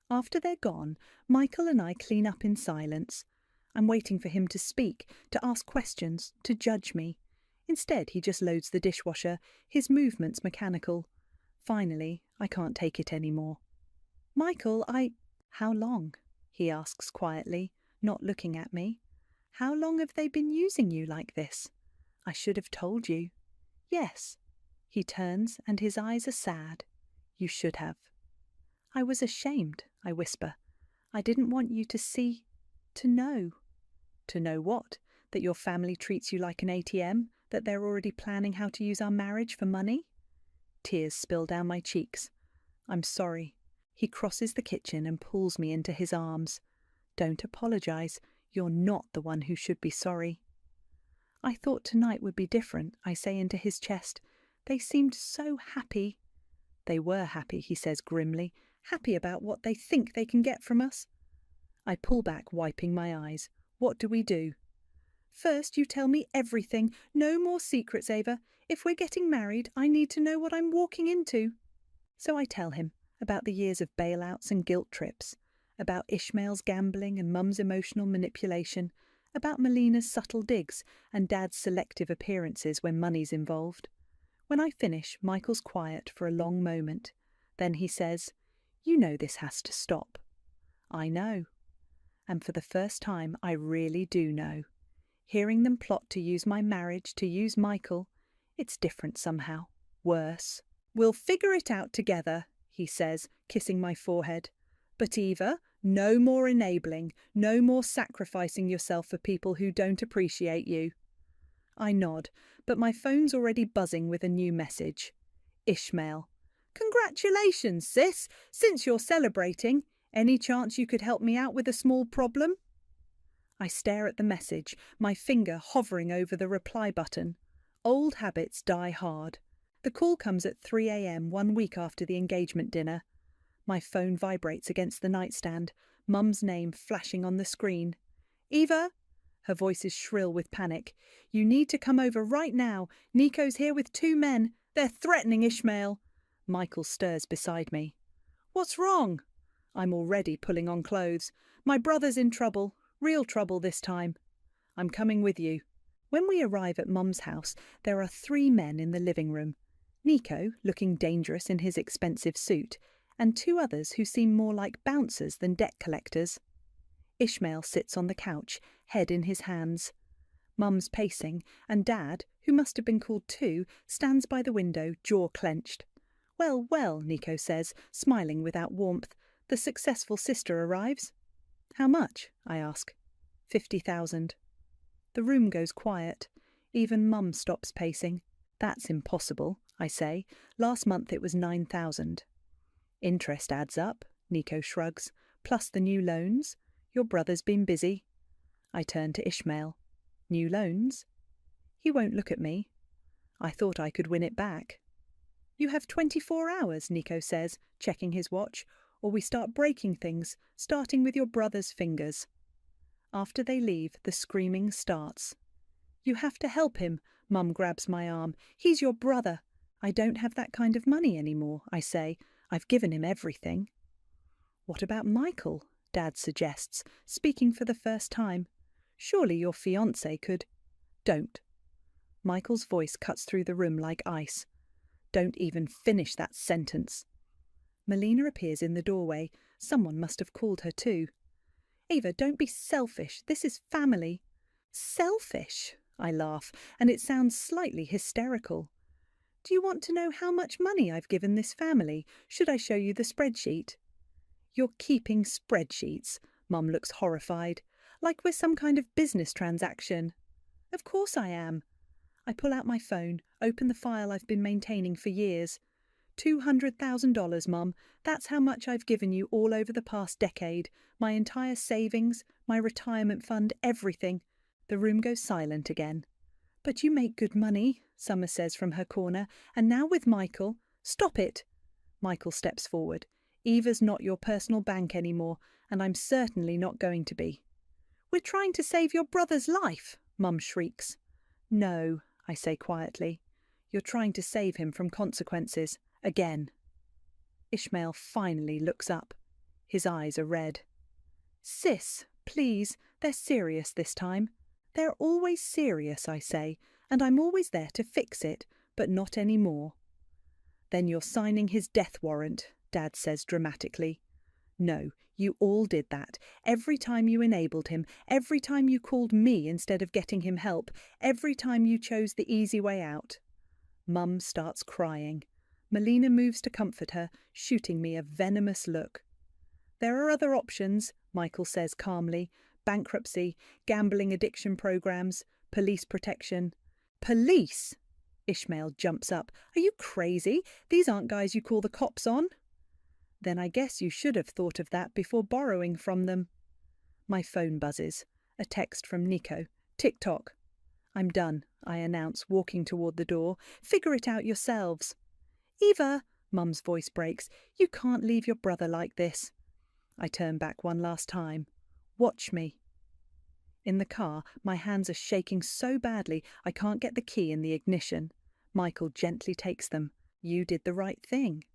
After they're gone, Michael and I clean up in silence. I'm waiting for him to speak, to ask questions, to judge me. Instead, he just loads the dishwasher, his movements mechanical. Finally, I can't take it anymore. "Michael, How long?" he asks quietly, not looking at me. "How long have they been using you like this?" "I should have told you." "Yes." He turns and his eyes are sad. "You should have." "I was ashamed," I whisper. "I didn't want you to see, to know." "To know what? That your family treats you like an ATM? That they're already planning how to use our marriage for money?" Tears spill down my cheeks. "I'm sorry." He crosses the kitchen and pulls me into his arms. "Don't apologise. You're not the one who should be sorry." "I thought tonight would be different," I say into his chest. "They seemed so happy." "They were happy," he says grimly. "Happy about what they think they can get from us." I pull back, wiping my eyes. "What do we do?" "First, you tell me everything. No more secrets, Ava. If we're getting married, I need to know what I'm walking into." So I tell him about the years of bailouts and guilt trips, about Ishmael's gambling and Mum's emotional manipulation, about Melina's subtle digs and Dad's selective appearances when money's involved. When I finish, Michael's quiet for a long moment. Then he says, "You know this has to stop." I know. And for the first time, I really do know. Hearing them plot to use my marriage, to use Michael, It's different somehow. Worse. We'll figure it out together, he says, kissing my forehead. But Eva, no more enabling, no more sacrificing yourself for people who don't appreciate you. I nod, but my phone's already buzzing with a new message. Ishmael. Congratulations, sis! Since you're celebrating, any chance you could help me out with a small problem? I stare at the message, my finger hovering over the reply button. Old habits die hard. The call comes at 3 a.m. 1 week after the engagement dinner. My phone vibrates against the nightstand, Mum's name flashing on the screen. Eva? Her voice is shrill with panic. You need to come over right now. Nico's here with 2 men. They're threatening Ishmael. Michael stirs beside me. What's wrong? I'm already pulling on clothes. My brother's in trouble. Real trouble this time. I'm coming with you. When we arrive at Mum's house, there are 3 men in the living room. Nico, looking dangerous in his expensive suit, and 2 others who seem more like bouncers than debt collectors. Ishmael sits on the couch, head in his hands. Mum's pacing, and Dad, who must have been called too, stands by the window, jaw clenched. Well, well, Nico says, smiling without warmth. The successful sister arrives. How much? I ask. 50,000. The room goes quiet. Even Mum stops pacing. That's impossible, I say. Last month it was 9,000. Interest adds up, Nico shrugs, plus the new loans. Your brother's been busy. I turn to Ishmael. New loans? He won't look at me. I thought I could win it back. You have 24 hours, Nico says, checking his watch, or we start breaking things, starting with your brother's fingers. After they leave, the screaming starts. You have to help him, Mum grabs my arm. He's your brother. I don't have that kind of money anymore, I say. I've given him everything. What about Michael? Dad suggests, speaking for the first time. Surely your fiancé could... Don't. Michael's voice cuts through the room like ice. Don't even finish that sentence. Melina appears in the doorway. Someone must have called her too. Eva, don't be selfish. This is family. Selfish? I laugh, and it sounds slightly hysterical. Do you want to know how much money I've given this family? Should I show you the spreadsheet? You're keeping spreadsheets. Mum looks horrified. Like we're some kind of business transaction. Of course I am. I pull out my phone, open the file I've been maintaining for years. $200,000, Mum. That's how much I've given you all over the past decade. My entire savings, my retirement fund, everything. The room goes silent again. But you make good money, Summer says from her corner. And now with Michael. Stop it. Michael steps forward. Eva's not your personal bank anymore, and I'm certainly not going to be. We're trying to save your brother's life, Mum shrieks. No, I say quietly. You're trying to save him from consequences. Again. Ishmael finally looks up. His eyes are red. Sis, please, they're serious this time. They're always serious, I say, and I'm always there to fix it, but not any more. Then you're signing his death warrant, Dad says dramatically. No, you all did that. Every time you enabled him, every time you called me instead of getting him help, every time you chose the easy way out. Mum starts crying. Melina moves to comfort her, shooting me a venomous look. There are other options, Michael says calmly. Bankruptcy, gambling addiction programs, police protection. Police? Ishmael jumps up. Are you crazy? These aren't guys you call the cops on. Then I guess you should have thought of that before borrowing from them. My phone buzzes. A text from Nico. Tick-tock. I'm done, I announce, walking toward the door. Figure it out yourselves. Eva, Mum's voice breaks. You can't leave your brother like this. I turn back one last time. Watch me. In the car, my hands are shaking so badly I can't get the key in the ignition. Michael gently takes them. You did the right thing.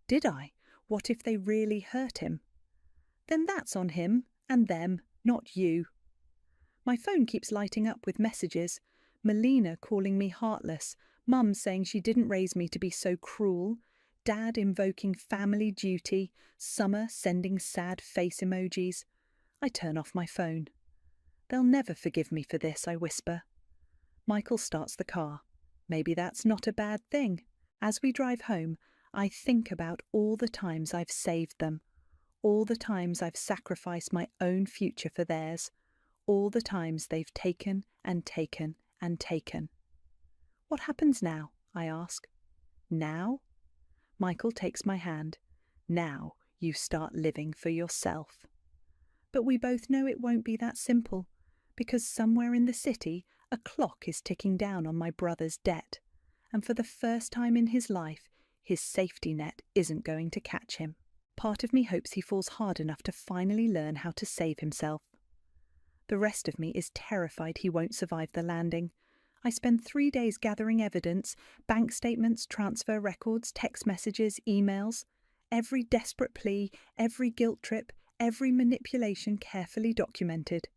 Did I? What if they really hurt him? Then that's on him and them, not you. My phone keeps lighting up with messages. Melina calling me heartless. Mum saying she didn't raise me to be so cruel. Dad invoking family duty. Summer sending sad face emojis. I turn off my phone. They'll never forgive me for this, I whisper. Michael starts the car. Maybe that's not a bad thing. As we drive home, I think about all the times I've saved them, all the times I've sacrificed my own future for theirs, all the times they've taken and taken and taken. What happens now? I ask. Now? Michael takes my hand. Now you start living for yourself. But we both know it won't be that simple, because somewhere in the city a clock is ticking down on my brother's debt, and for the first time in his life, his safety net isn't going to catch him. Part of me hopes he falls hard enough to finally learn how to save himself. The rest of me is terrified he won't survive the landing. I spend 3 days gathering evidence, bank statements, transfer records, text messages, emails, every desperate plea, every guilt trip, every manipulation carefully documented.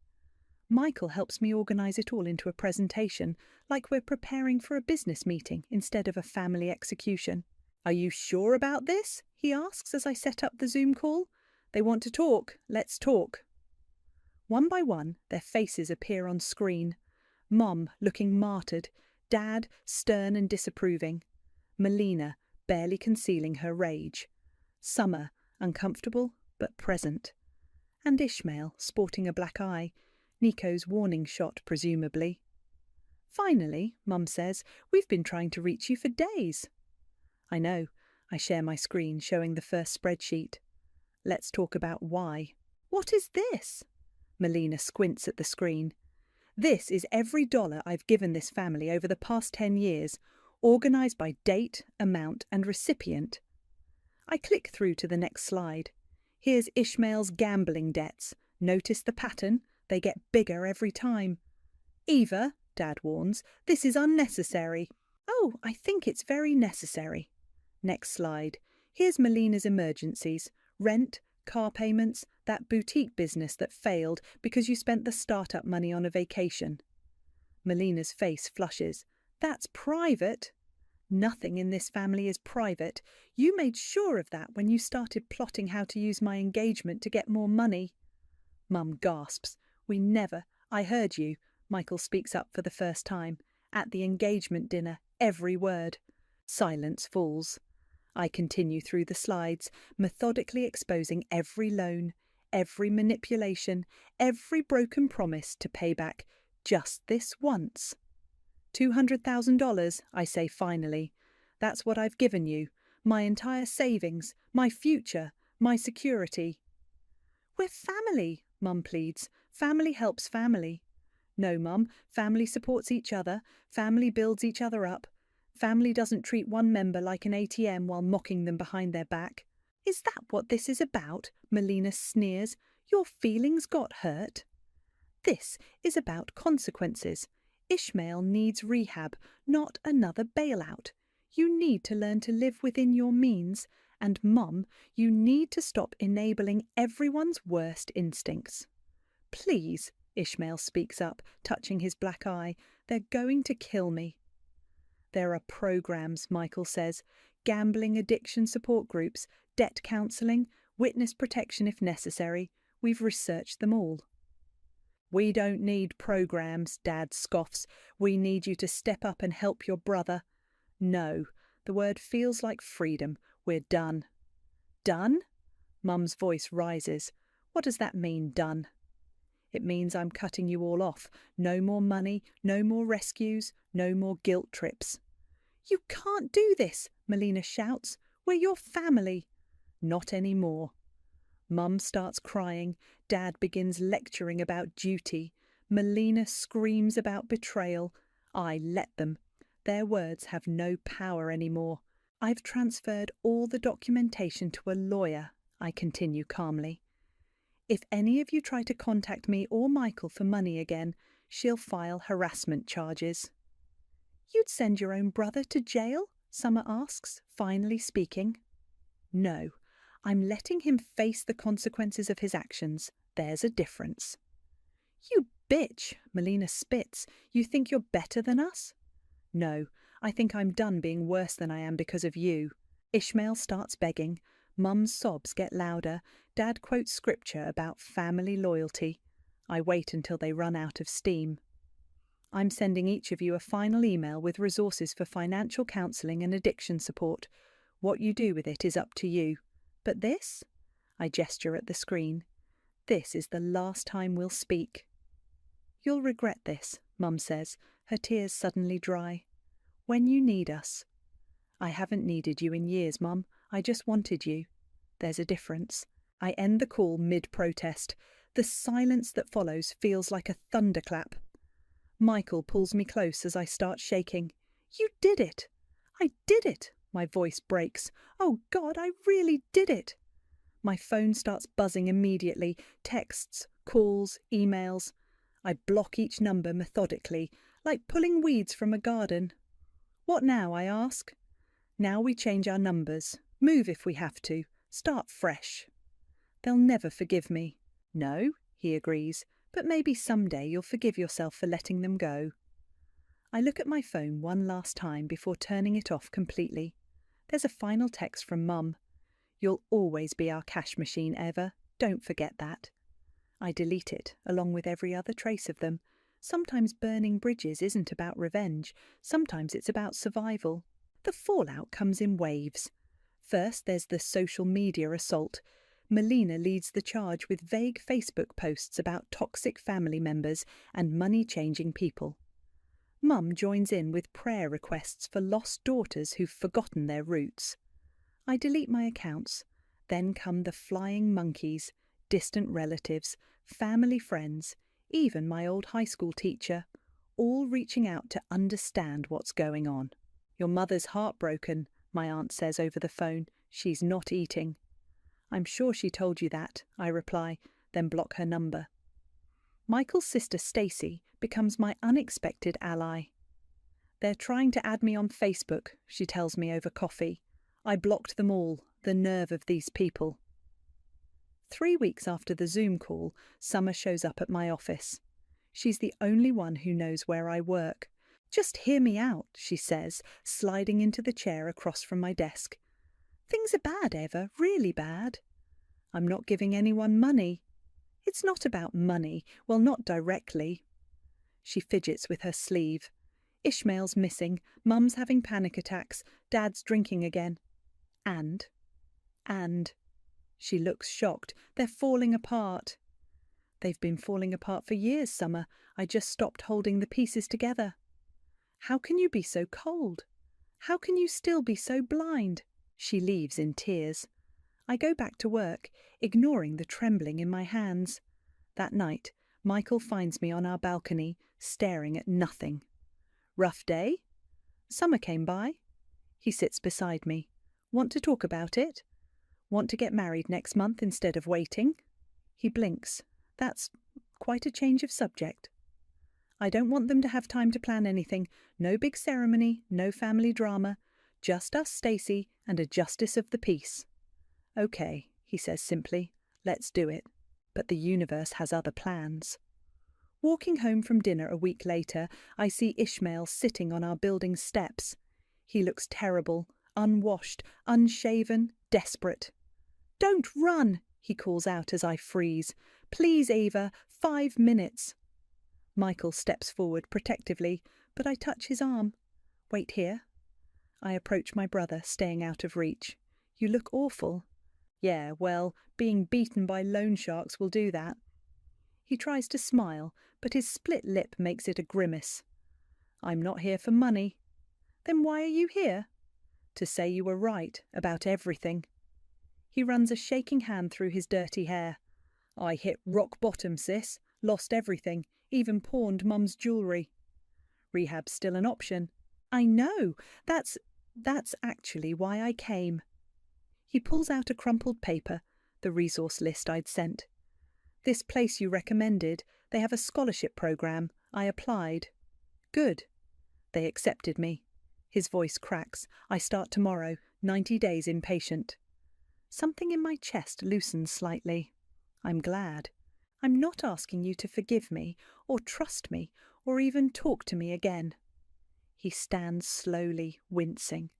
Michael helps me organise it all into a presentation, like we're preparing for a business meeting instead of a family execution. "Are you sure about this?" he asks as I set up the Zoom call. "They want to talk. Let's talk." One by one, their faces appear on screen. Mom, looking martyred. Dad, stern and disapproving. Melina, barely concealing her rage. Summer, uncomfortable but present. And Ishmael, sporting a black eye. Nico's warning shot, presumably. "Finally," Mum says, "we've been trying to reach you for days." I know. I share my screen, showing the first spreadsheet. Let's talk about why. "What is this?" Melina squints at the screen. "This is every dollar I've given this family over the past 10 years, organised by date, amount and recipient." I click through to the next slide. Here's Ishmael's gambling debts. Notice the pattern? They get bigger every time. "Eva," Dad warns, "this is unnecessary." "Oh, I think it's very necessary." Next slide. Here's Melina's emergencies. Rent, car payments, that boutique business that failed because you spent the startup money on a vacation. Melina's face flushes. "That's private." "Nothing in this family is private. You made sure of that when you started plotting how to use my engagement to get more money." Mum gasps. "We never—" "I heard you," Michael speaks up for the first time. "At the engagement dinner, every word." Silence falls. I continue through the slides, methodically exposing every loan, every manipulation, every broken promise to pay back just this once. $200,000, I say finally. That's what I've given you. My entire savings, my future, my security. "We're family," Mum pleads. "Family helps family." "No, Mum. Family supports each other. Family builds each other up. Family doesn't treat one member like an ATM while mocking them behind their back." "Is that what this is about?" Melina sneers. "Your feelings got hurt?" "This is about consequences. Ishmael needs rehab, not another bailout. You need to learn to live within your means, and Mum, you need to stop enabling everyone's worst instincts." "Please," Ishmael speaks up, touching his black eye, "they're going to kill me." "There are programs," Michael says, "gambling addiction support groups, debt counselling, witness protection if necessary. We've researched them all." "We don't need programs," Dad scoffs. "We need you to step up and help your brother." "No, the word feels like freedom. We're done." "Done?" Mum's voice rises. "What does that mean, done?" "It means I'm cutting you all off. No more money, no more rescues, no more guilt trips." "You can't do this," Melina shouts. "We're your family." "Not anymore." Mum starts crying. Dad begins lecturing about duty. Melina screams about betrayal. I let them. Their words have no power anymore. "I've transferred all the documentation to a lawyer," I continue calmly. "If any of you try to contact me or Michael for money again, she'll file harassment charges." "You'd send your own brother to jail?" Summer asks, finally speaking. "No, I'm letting him face the consequences of his actions. There's a difference." "You bitch," Melina spits. "You think you're better than us?" "No, I think I'm done being worse than I am because of you." Ishmael starts begging. Mum's sobs get louder. Dad quotes scripture about family loyalty. I wait until they run out of steam. I'm sending each of you a final email with resources for financial counselling and addiction support. What you do with it is up to you. But this? I gesture at the screen. This is the last time we'll speak. You'll regret this, Mum says, her tears suddenly dry. When you need us. I haven't needed you in years, Mum. I just wanted you. There's a difference. I end the call mid-protest. The silence that follows feels like a thunderclap. Michael pulls me close as I start shaking. You did it! I did it! My voice breaks. Oh God, I really did it! My phone starts buzzing immediately. Texts, calls, emails. I block each number methodically, like pulling weeds from a garden. What now, I ask? Now we change our numbers. Move if we have to. Start fresh. They'll never forgive me. No, he agrees, but maybe someday you'll forgive yourself for letting them go. I look at my phone one last time before turning it off completely. There's a final text from Mum. You'll always be our cash machine, Eva. Don't forget that. I delete it, along with every other trace of them. Sometimes burning bridges isn't about revenge. Sometimes it's about survival. The fallout comes in waves. First, there's the social media assault. Melina leads the charge with vague Facebook posts about toxic family members and money-changing people. Mum joins in with prayer requests for lost daughters who've forgotten their roots. I delete my accounts. Then come the flying monkeys, distant relatives, family friends, even my old high school teacher, all reaching out to understand what's going on. Your mother's heartbroken, my aunt says over the phone. She's not eating. I'm sure she told you that, I reply, then block her number. Michael's sister Stacy becomes my unexpected ally. They're trying to add me on Facebook, she tells me over coffee. I blocked them all, the nerve of these people. 3 weeks after the Zoom call, Summer shows up at my office. She's the only one who knows where I work. Just hear me out, she says, sliding into the chair across from my desk. Things are bad, Eva, really bad. I'm not giving anyone money. It's not about money, well, not directly. She fidgets with her sleeve. Ishmael's missing, Mum's having panic attacks, Dad's drinking again. And. She looks shocked. They're falling apart. They've been falling apart for years, Summer. I just stopped holding the pieces together. How can you be so cold? How can you still be so blind? She leaves in tears. I go back to work, ignoring the trembling in my hands. That night, Michael finds me on our balcony, staring at nothing. Rough day? Summer came by. He sits beside me. Want to talk about it? Want to get married next month instead of waiting? He blinks. That's quite a change of subject. I don't want them to have time to plan anything. No big ceremony, no family drama. Just us, Stacy, and a justice of the peace. Okay, he says simply. Let's do it. But the universe has other plans. Walking home from dinner a week later, I see Ishmael sitting on our building's steps. He looks terrible, unwashed, unshaven, desperate. Don't run, he calls out as I freeze. Please, Eva, 5 minutes. Michael steps forward protectively, but I touch his arm. Wait here. I approach my brother, staying out of reach. You look awful. Yeah, well, being beaten by loan sharks will do that. He tries to smile, but his split lip makes it a grimace. I'm not here for money. Then why are you here? To say you were right about everything. He runs a shaking hand through his dirty hair. I hit rock bottom, sis. Lost everything, even pawned Mum's jewellery. Rehab's still an option. I know. That's actually why I came. He pulls out a crumpled paper, the resource list I'd sent. This place you recommended, they have a scholarship program. I applied. Good. They accepted me. His voice cracks. I start tomorrow, 90 days inpatient. Something in my chest loosens slightly. I'm glad. I'm not asking you to forgive me, or trust me, or even talk to me again. He stands slowly, wincing.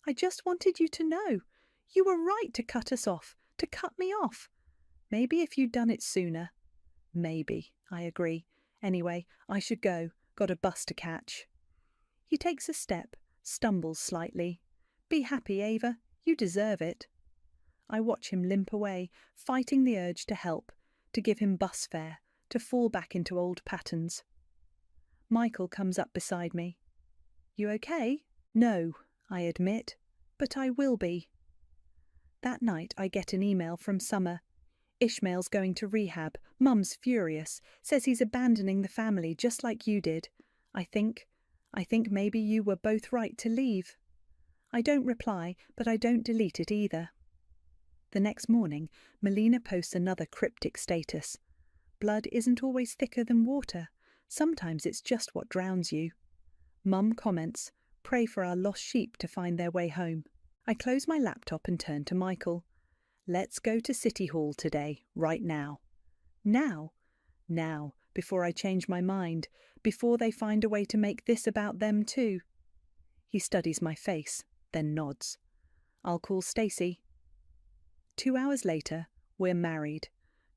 I just wanted you to know. You were right to cut us off, to cut me off. Maybe if you'd done it sooner. Maybe, I agree. Anyway, I should go. Got a bus to catch. He takes a step, stumbles slightly. Be happy, Ava. You deserve it. I watch him limp away, fighting the urge to help, to give him bus fare, to fall back into old patterns. Michael comes up beside me. You okay? No, I admit, but I will be. That night I get an email from Summer. Ishmael's going to rehab. Mum's furious, says he's abandoning the family just like you did. I think maybe you were both right to leave. I don't reply, but I don't delete it either. The next morning, Melina posts another cryptic status. Blood isn't always thicker than water. Sometimes it's just what drowns you. Mum comments, pray for our lost sheep to find their way home. I close my laptop and turn to Michael. Let's go to City Hall today, right now. Now? Now, before I change my mind, before they find a way to make this about them too. He studies my face, then nods. I'll call Stacy. 2 hours later, we're married.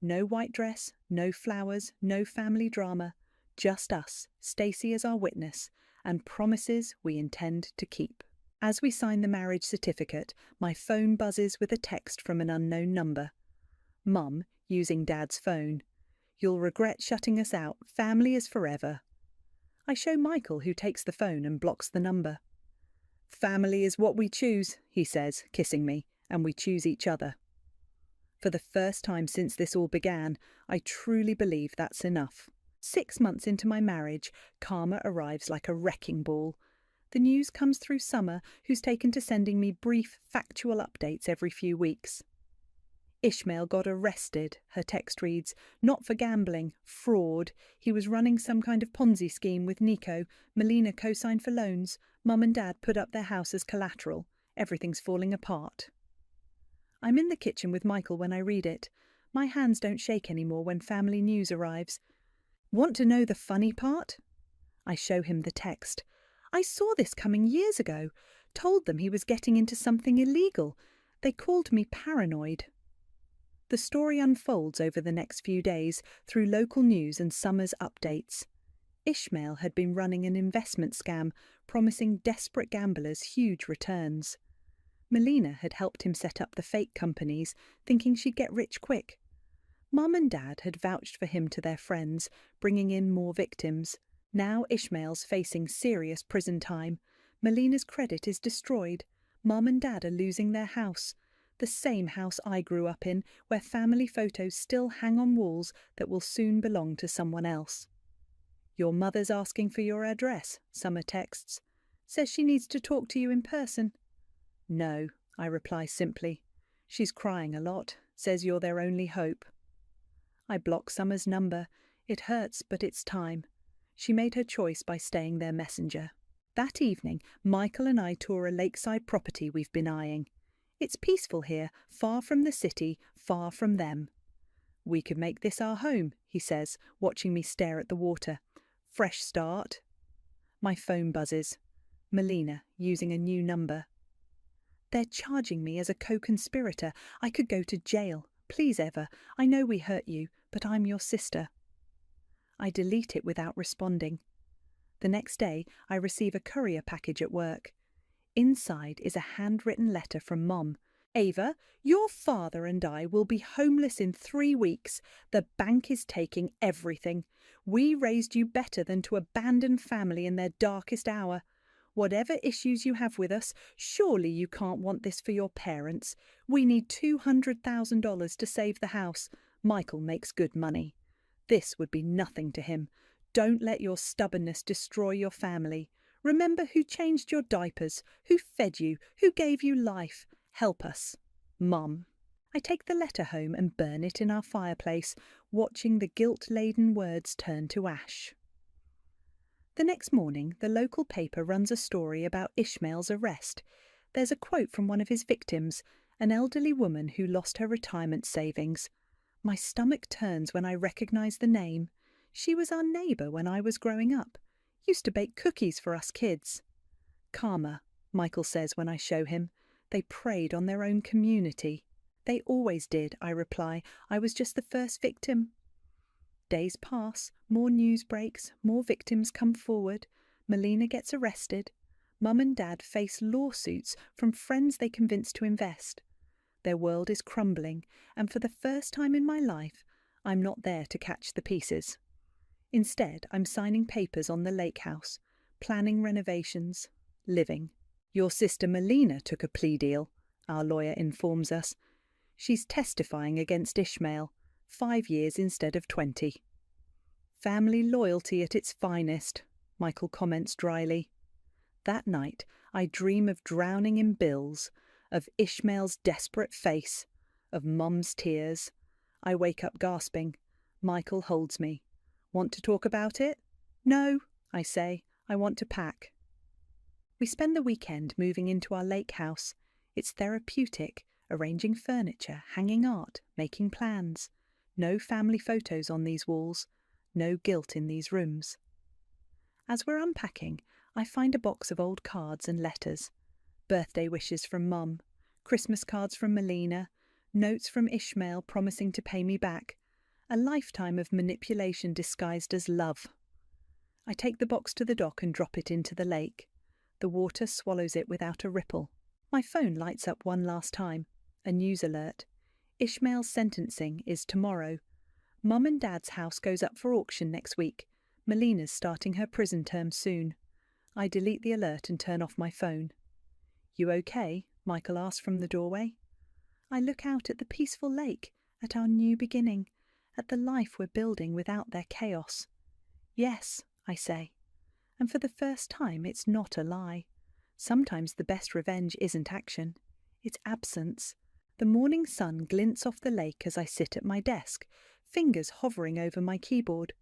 No white dress, no flowers, no family drama. Just us, Stacy as our witness, and promises we intend to keep. As we sign the marriage certificate, my phone buzzes with a text from an unknown number. Mum, using Dad's phone. You'll regret shutting us out. Family is forever. I show Michael, who takes the phone and blocks the number. Family is what we choose, he says, kissing me, and we choose each other. For the first time since this all began, I truly believe that's enough. 6 months into my marriage, karma arrives like a wrecking ball. The news comes through Summer, who's taken to sending me brief, factual updates every few weeks. Ishmael got arrested, her text reads, not for gambling, fraud. He was running some kind of Ponzi scheme with Nico. Melina co-signed for loans. Mum and Dad put up their house as collateral. Everything's falling apart. I'm in the kitchen with Michael when I read it. My hands don't shake anymore when family news arrives. Want to know the funny part? I show him the text. I saw this coming years ago. Told them he was getting into something illegal. They called me paranoid. The story unfolds over the next few days through local news and Summer's updates. Ishmael had been running an investment scam, promising desperate gamblers huge returns. Melina had helped him set up the fake companies, thinking she'd get rich quick. Mum and Dad had vouched for him to their friends, bringing in more victims. Now Ishmael's facing serious prison time. Melina's credit is destroyed. Mum and Dad are losing their house. The same house I grew up in, where family photos still hang on walls that will soon belong to someone else. Your mother's asking for your address, Summer texts. Says she needs to talk to you in person. No, I reply simply. She's crying a lot, says you're their only hope. I block Summer's number. It hurts, but it's time. She made her choice by staying their messenger. That evening, Michael and I tour a lakeside property we've been eyeing. It's peaceful here, far from the city, far from them. We could make this our home, he says, watching me stare at the water. Fresh start. My phone buzzes. Melina, using a new number. They're charging me as a co-conspirator. I could go to jail. Please, Eva, I know we hurt you, but I'm your sister. I delete it without responding. The next day, I receive a courier package at work. Inside is a handwritten letter from Mom. Ava, your father and I will be homeless in 3 weeks. The bank is taking everything. We raised you better than to abandon family in their darkest hour. Whatever issues you have with us, surely you can't want this for your parents. We need $200,000 to save the house. Michael makes good money. This would be nothing to him. Don't let your stubbornness destroy your family. Remember who changed your diapers, who fed you, who gave you life. Help us. Mum. I take the letter home and burn it in our fireplace, watching the guilt-laden words turn to ash. The next morning, the local paper runs a story about Ishmael's arrest. There's a quote from one of his victims, an elderly woman who lost her retirement savings. My stomach turns when I recognise the name. She was our neighbour when I was growing up. Used to bake cookies for us kids. Karma, Michael says when I show him. They preyed on their own community. They always did, I reply. I was just the first victim. Days pass, more news breaks, more victims come forward. Melina gets arrested. Mum and Dad face lawsuits from friends they convinced to invest. Their world is crumbling, and for the first time in my life, I'm not there to catch the pieces. Instead, I'm signing papers on the lake house, planning renovations, living. Your sister Melina took a plea deal, our lawyer informs us. She's testifying against Ishmael, 5 years instead of 20. Family loyalty at its finest, Michael comments dryly. That night, I dream of drowning in bills, of Ishmael's desperate face, of Mum's tears. I wake up gasping. Michael holds me. Want to talk about it? No, I say. I want to pack. We spend the weekend moving into our lake house. It's therapeutic, arranging furniture, hanging art, making plans. No family photos on these walls. No guilt in these rooms. As we're unpacking, I find a box of old cards and letters. Birthday wishes from Mum, Christmas cards from Melina, notes from Ishmael promising to pay me back. A lifetime of manipulation disguised as love. I take the box to the dock and drop it into the lake. The water swallows it without a ripple. My phone lights up one last time. A news alert. Ishmael's sentencing is tomorrow. Mum and Dad's house goes up for auction next week. Melina's starting her prison term soon. I delete the alert and turn off my phone. You okay? Michael asks from the doorway. I look out at the peaceful lake, at our new beginning, at the life we're building without their chaos. Yes, I say. And for the first time, it's not a lie. Sometimes the best revenge isn't action. It's absence. The morning sun glints off the lake as I sit at my desk, fingers hovering over my keyboard.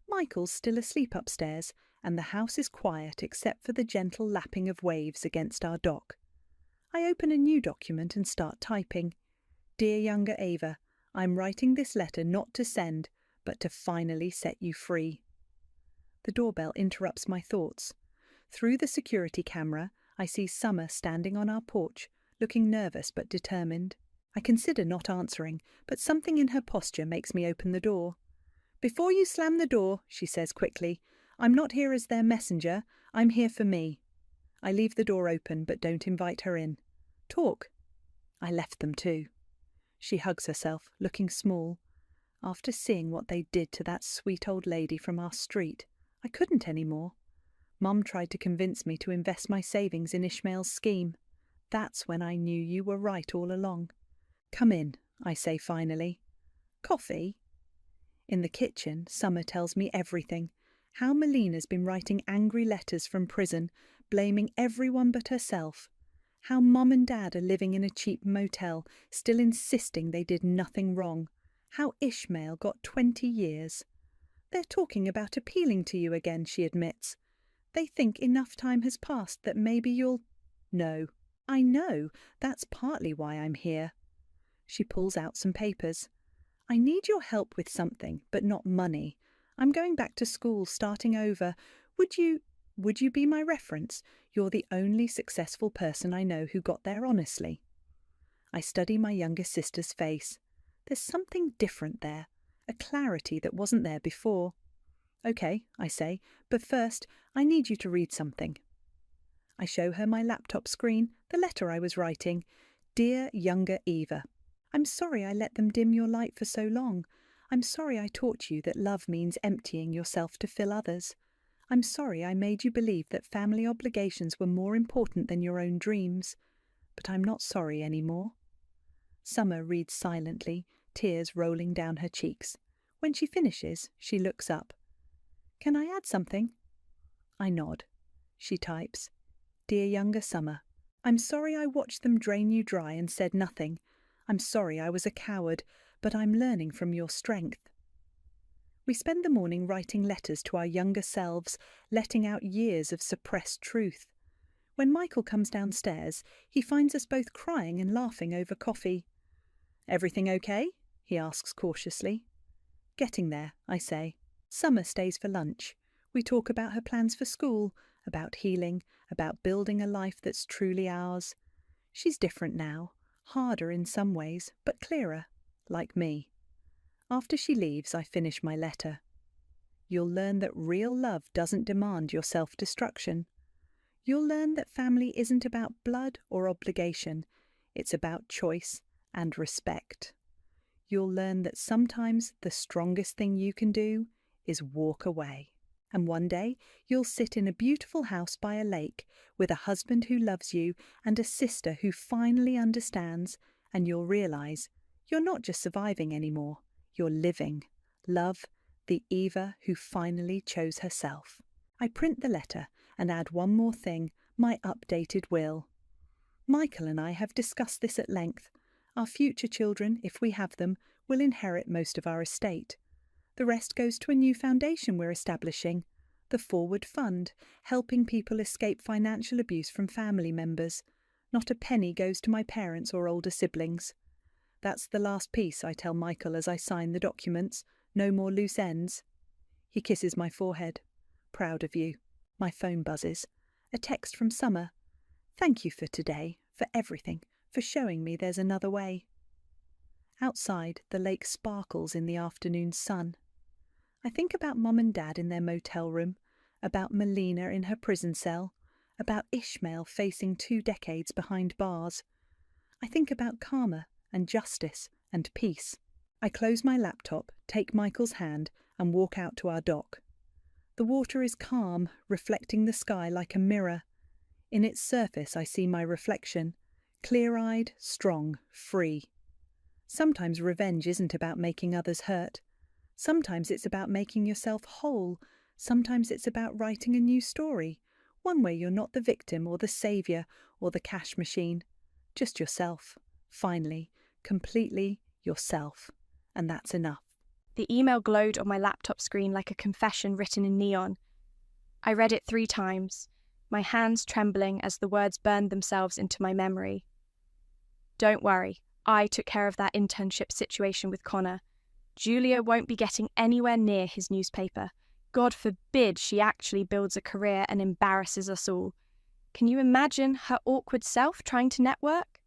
Michael's still asleep upstairs, and the house is quiet except for the gentle lapping of waves against our dock. I open a new document and start typing. Dear younger Ava, I'm writing this letter not to send, but to finally set you free. The doorbell interrupts my thoughts. Through the security camera, I see Summer standing on our porch, looking nervous but determined. I consider not answering, but something in her posture makes me open the door. Before you slam the door, she says quickly, I'm not here as their messenger, I'm here for me. I leave the door open but don't invite her in. Talk. I left them too. She hugs herself, looking small. After seeing what they did to that sweet old lady from our street, I couldn't anymore. Mum tried to convince me to invest my savings in Ishmael's scheme. That's when I knew you were right all along. Come in, I say finally. Coffee? In the kitchen, Summer tells me everything. How Melina's been writing angry letters from prison, blaming everyone but herself. How Mum and Dad are living in a cheap motel, still insisting they did nothing wrong. How Ishmael got 20 years. They're talking about appealing to you again, she admits. They think enough time has passed that maybe you'll... No, I know. That's partly why I'm here. She pulls out some papers. I need your help with something, but not money. I'm going back to school, starting over. Would you be my reference? You're the only successful person I know who got there honestly. I study my younger sister's face. There's something different there, a clarity that wasn't there before. Okay, I say, but first I need you to read something. I show her my laptop screen, the letter I was writing. Dear younger Eva, I'm sorry I let them dim your light for so long. I'm sorry I taught you that love means emptying yourself to fill others. I'm sorry I made you believe that family obligations were more important than your own dreams. But I'm not sorry anymore. Summer reads silently, tears rolling down her cheeks. When she finishes, she looks up. Can I add something? I nod. She types. Dear younger Summer, I'm sorry I watched them drain you dry and said nothing. I'm sorry I was a coward, but I'm learning from your strength. We spend the morning writing letters to our younger selves, letting out years of suppressed truth. When Michael comes downstairs, he finds us both crying and laughing over coffee. Everything okay? He asks cautiously. Getting there, I say. Summer stays for lunch. We talk about her plans for school, about healing, about building a life that's truly ours. She's different now, harder in some ways, but clearer, like me. After she leaves, I finish my letter. You'll learn that real love doesn't demand your self-destruction. You'll learn that family isn't about blood or obligation. It's about choice and respect. You'll learn that sometimes the strongest thing you can do is walk away. And one day you'll sit in a beautiful house by a lake with a husband who loves you and a sister who finally understands, and you'll realize you're not just surviving anymore, you're living. Love, the Eva who finally chose herself. I print the letter and add one more thing, my updated will. Michael and I have discussed this at length. Our future children, if we have them, will inherit most of our estate. The rest goes to a new foundation we're establishing, the Forward Fund, helping people escape financial abuse from family members. Not a penny goes to my parents or older siblings. That's the last piece I tell Michael as I sign the documents. No more loose ends. He kisses my forehead. Proud of you. My phone buzzes. A text from Summer. Thank you for today, for everything, for showing me there's another way. Outside, the lake sparkles in the afternoon sun. I think about Mum and Dad in their motel room, about Melina in her prison cell, about Ishmael facing 2 decades behind bars. I think about karma and justice and peace. I close my laptop, take Michael's hand, and walk out to our dock. The water is calm, reflecting the sky like a mirror. In its surface I see my reflection, clear-eyed, strong, free. Sometimes revenge isn't about making others hurt. Sometimes it's about making yourself whole. Sometimes it's about writing a new story, one where you're not the victim or the saviour or the cash machine. Just yourself. Finally, completely yourself. And that's enough. The email glowed on my laptop screen like a confession written in neon. I read it 3 times, my hands trembling as the words burned themselves into my memory. Don't worry, I took care of that internship situation with Connor. Julia won't be getting anywhere near his newspaper. God forbid she actually builds a career and embarrasses us all. Can you imagine her awkward self trying to network?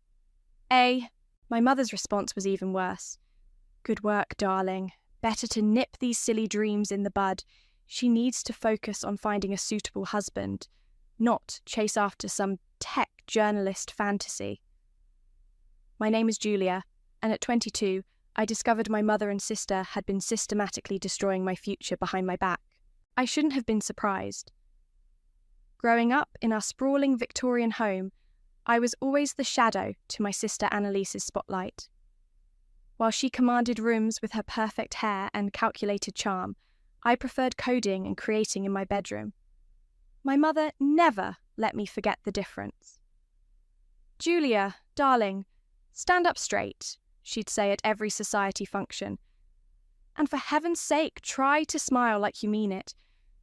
My mother's response was even worse. Good work, darling. Better to nip these silly dreams in the bud. She needs to focus on finding a suitable husband, not chase after some tech journalist fantasy. My name is Julia, and at 22, I discovered my mother and sister had been systematically destroying my future behind my back. I shouldn't have been surprised. Growing up in our sprawling Victorian home, I was always the shadow to my sister Annalise's spotlight. While she commanded rooms with her perfect hair and calculated charm, I preferred coding and creating in my bedroom. My mother never let me forget the difference. Julia, darling, stand up straight, she'd say at every society function. And for heaven's sake, try to smile like you mean it.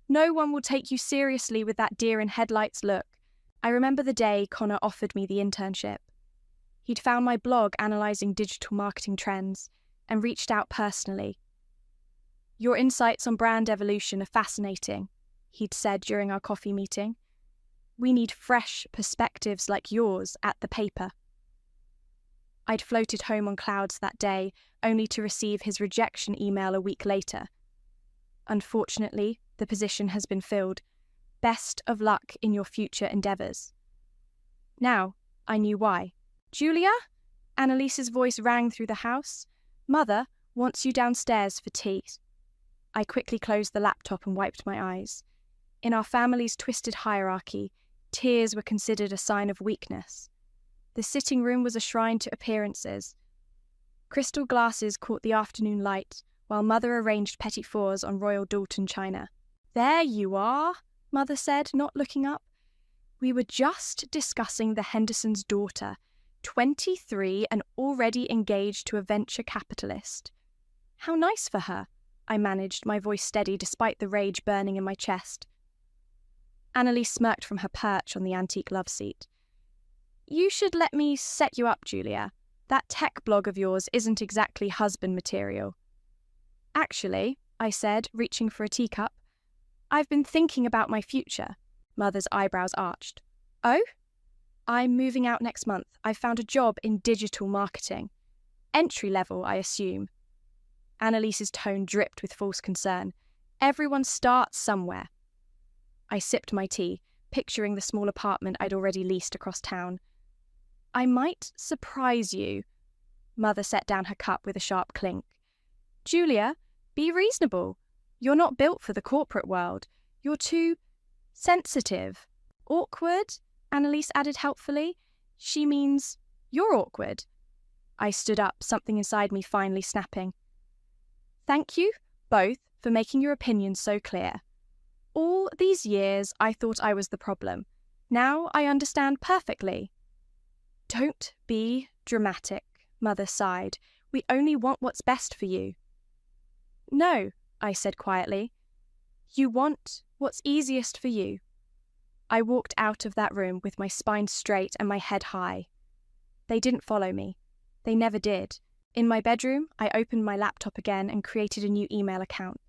No one will take you seriously with that deer-in-headlights look. I remember the day Connor offered me the internship. He'd found my blog analysing digital marketing trends and reached out personally. Your insights on brand evolution are fascinating, he'd said during our coffee meeting. We need fresh perspectives like yours at the paper. I'd floated home on clouds that day, only to receive his rejection email a week later. Unfortunately, the position has been filled. Best of luck in your future endeavours. Now, I knew why. Julia? Annalise's voice rang through the house. Mother wants you downstairs for tea. I quickly closed the laptop and wiped my eyes. In our family's twisted hierarchy, tears were considered a sign of weakness. The sitting room was a shrine to appearances. Crystal glasses caught the afternoon light, while Mother arranged petit fours on Royal Doulton china. There you are, Mother said, not looking up. We were just discussing the Hendersons' daughter, 23 and already engaged to a venture capitalist. How nice for her, I managed, my voice steady despite the rage burning in my chest. Annalise smirked from her perch on the antique love seat. You should let me set you up, Julia. That tech blog of yours isn't exactly husband material. Actually, I said, reaching for a teacup, I've been thinking about my future. Mother's eyebrows arched. Oh? I'm moving out next month. I've found a job in digital marketing. Entry level, I assume. Annalise's tone dripped with false concern. Everyone starts somewhere. I sipped my tea, picturing the small apartment I'd already leased across town. I might surprise you. Mother set down her cup with a sharp clink. Julia, be reasonable. You're not built for the corporate world. You're too sensitive. Awkward? Annalise added helpfully. She means you're awkward. I stood up, something inside me finally snapping. Thank you, both, for making your opinions so clear. All these years I thought I was the problem. Now I understand perfectly. Don't be dramatic, Mother sighed. We only want what's best for you. No, I said quietly. You want what's easiest for you. I walked out of that room with my spine straight and my head high. They didn't follow me. They never did. In my bedroom, I opened my laptop again and created a new email account.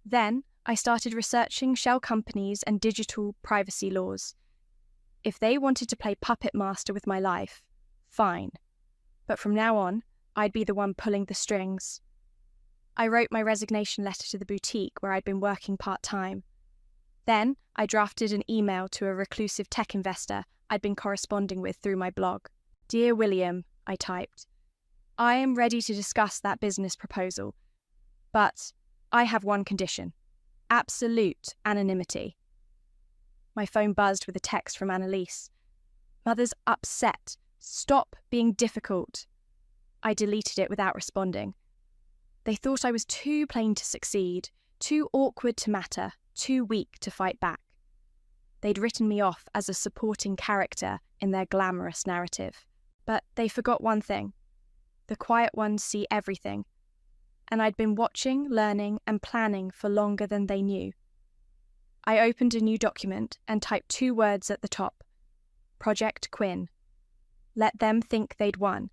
Then, I started researching shell companies and digital privacy laws. If they wanted to play puppet master with my life, fine. But from now on, I'd be the one pulling the strings. I wrote my resignation letter to the boutique where I'd been working part-time. Then, I drafted an email to a reclusive tech investor I'd been corresponding with through my blog. Dear William, I typed, I am ready to discuss that business proposal, but I have one condition. Absolute anonymity. My phone buzzed with a text from Annalise. Mother's upset. Stop being difficult. I deleted it without responding. They thought I was too plain to succeed, too awkward to matter, too weak to fight back. They'd written me off as a supporting character in their glamorous narrative. But they forgot one thing. The quiet ones see everything. And I'd been watching, learning, and planning for longer than they knew. I opened a new document and typed 2 words at the top. Project Quinn. Let them think they'd won.